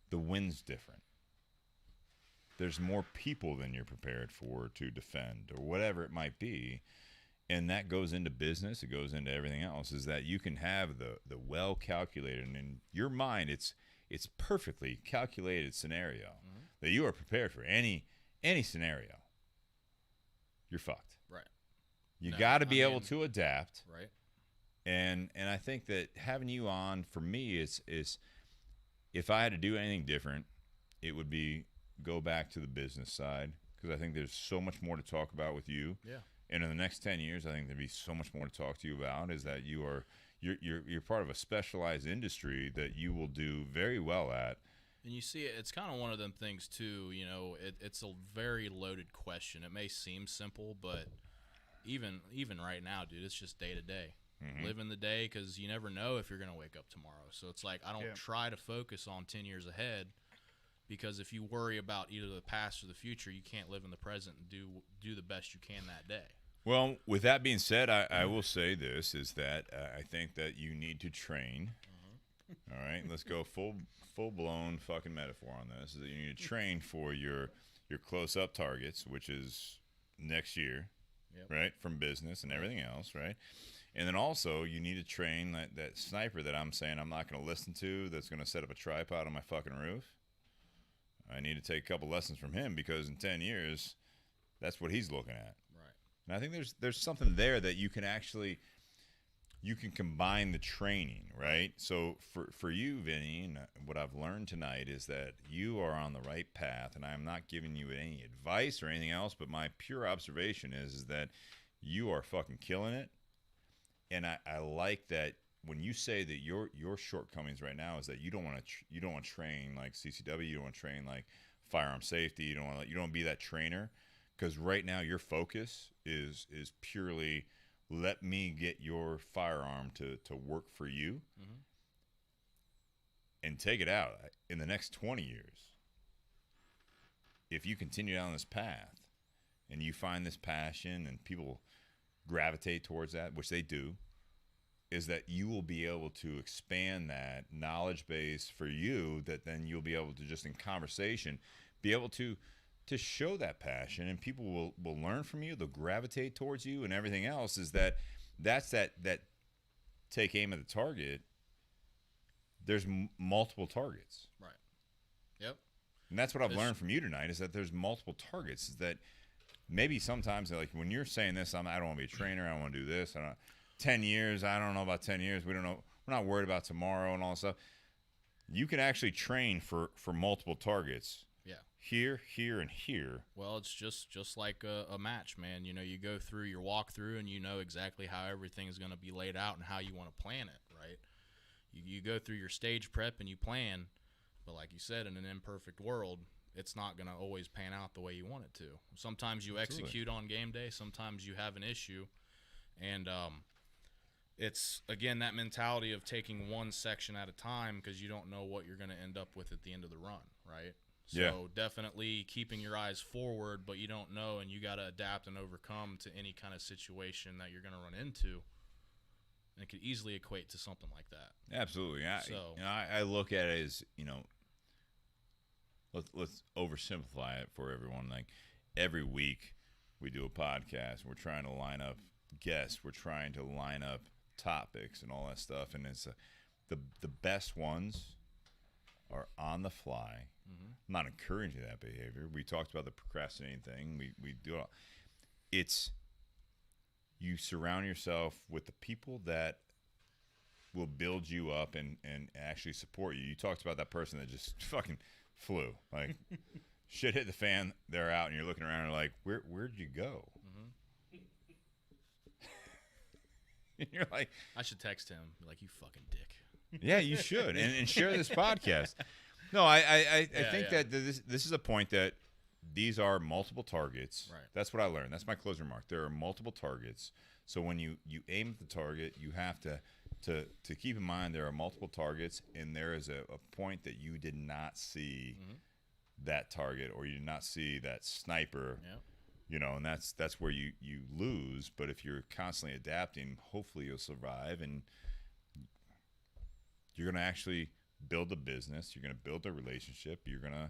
A: The wind's different. There's more people than you're prepared for to defend or whatever it might be. And that goes into business. It goes into everything else, is that you can have the well-calculated, and in your mind, it's perfectly calculated scenario that you are prepared for any scenario. You're fucked.
B: Right.
A: You got to be able to adapt.
B: Right.
A: And I think that having you on, for me, is if I had to do anything different, it would be go back to the business side, because I think there's so much more to talk about with you.
B: Yeah.
A: And in the next 10 years, I think there'd be so much more to talk to you about, is that you're part of a specialized industry that you will do very well at.
B: And you see, it's kind of one of them things, too. It's a very loaded question. It may seem simple, but even right now, dude, it's just day to day. Living the day, because you never know if you're going to wake up tomorrow. So it's like, I don't try to focus on 10 years ahead, because if you worry about either the past or the future, you can't live in the present and do the best you can that day.
A: Well, with that being said, I will say this, is that I think that you need to train All right, let's go full blown fucking metaphor on this. Is that you need to train for your close up targets, which is next year,
B: Yep.
A: right? From business and everything else, right? And then also you need to train that sniper that I'm saying I'm not going to listen to. That's going to set up a tripod on my fucking roof. I need to take a couple lessons from him because in 10 years, that's what he's looking at.
B: Right.
A: And I think there's something there that you can actually combine the training, right? So for you, Vinny, and what I've learned tonight is that you are on the right path, and I'm not giving you any advice or anything else, but my pure observation is that you are fucking killing it. And I like that when you say that your shortcomings right now is that you don't want to train like CCW, you don't want to train like firearm safety, you don't want to be that trainer, because right now your focus is purely let me get your firearm to work for you and take it out in the next 20 years. If you continue down this path and you find this passion and people gravitate towards that, which they do, is that you will be able to expand that knowledge base for you, that then you'll be able to just in conversation be able to show that passion, and people will learn from you, they'll gravitate towards you, and everything else is that's that take aim at the target. There's multiple targets.
B: Right. Yep.
A: And that's what I've learned from you tonight is that there's multiple targets. Is that maybe sometimes, like when you're saying this, I don't want to be a trainer, I don't want to do this. 10 years, I don't know about 10 years. We don't know. We're not worried about tomorrow and all that stuff. You can actually train for multiple targets.
B: Yeah.
A: Here, and here.
B: Well, it's just like a match, man. You know, you go through your walkthrough and you know exactly how everything is going to be laid out and how you want to plan it, right? You go through your stage prep and you plan, but like you said, in an imperfect world, it's not going to always pan out the way you want it to. Sometimes you execute on game day. Sometimes you have an issue. And it's, again, that mentality of taking one section at a time because you don't know what you're going to end up with at the end of the run, right? So definitely keeping your eyes forward, but you don't know, and you got to adapt and overcome to any kind of situation that you're going to run into. And it could easily equate to something like that.
A: Absolutely. I look at it as, let's oversimplify it for everyone. Like every week we do a podcast. We're trying to line up guests. We're trying to line up topics and all that stuff. And it's the best ones are on the fly. I'm not encouraging that behavior. We talked about the procrastinating thing. We do it. It's you surround yourself with the people that will build you up and actually support you. You talked about that person that just fucking flew. Like shit hit the fan, they're out, and you're looking around and you're like, where'd you go? And you're like,
B: I should text him, be like, you fucking dick.
A: Yeah, you should, and share this podcast. No, I think that this is a point that these are multiple targets.
B: Right.
A: That's what I learned. That's my closing remark. There are multiple targets. So when you aim at the target, you have to keep in mind there are multiple targets, and there is a point that you did not see that target, or you did not see that sniper.
B: Yeah.
A: And that's where you lose. But if you're constantly adapting, hopefully you'll survive, and you're going to actually build a business. You're going to build a relationship. You're going to,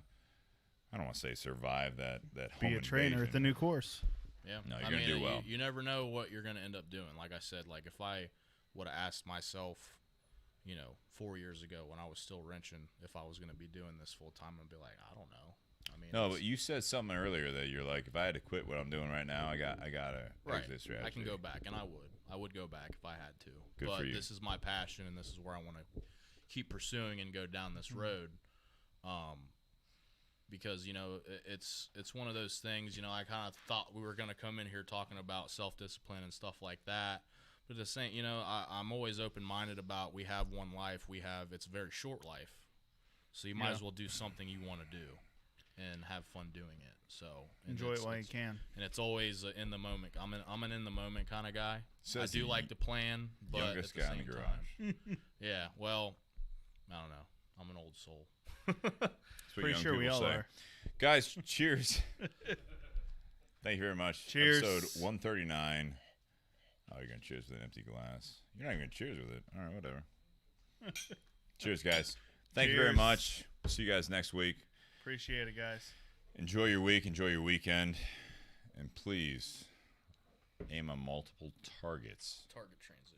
A: I don't want to say survive that home
C: Be a trainer
A: invasion.
C: at the new course.
B: Yeah.
A: No, you're going to do well.
B: You never know what you're going to end up doing. Like I said, like if I would have asked myself, 4 years ago when I was still wrenching, if I was going to be doing this full time, I'd be like, I don't know. I mean,
A: No, but you said something earlier that you're like, if I had to quit what I'm doing right now, I got to exit strategy.
B: I can go back, and I would go back if I had to.
A: Good
B: but
A: for you.
B: This is my passion, and this is where I want to keep pursuing and go down this road. Because it's one of those things. I kind of thought we were going to come in here talking about self-discipline and stuff like that. But the same, I'm always open-minded about we have one life. It's a very short life, so you might as well do something you want to do and have fun doing it. So
C: Enjoy it while you can.
B: And it's always in the moment. I'm an in the moment kind of guy.
A: Says
B: I do
A: the
B: like to plan, but
A: youngest
B: at the
A: guy
B: same
A: in the garage.
B: time, yeah. Well, I don't know. I'm an old soul.
A: That's what
C: Pretty
A: young
C: sure we
A: people
C: all
A: say.
C: are.
A: Guys, cheers. Thank you very much.
C: Cheers.
A: Episode 139. Oh, you're going to cheers with an empty glass. You're not even going to cheers with it. All right, whatever. Cheers, guys. Thank you very
C: Cheers.
A: much. See you guys next week.
C: Appreciate it, guys.
A: Enjoy your week. Enjoy your weekend. And please aim on multiple targets.
B: Target transition.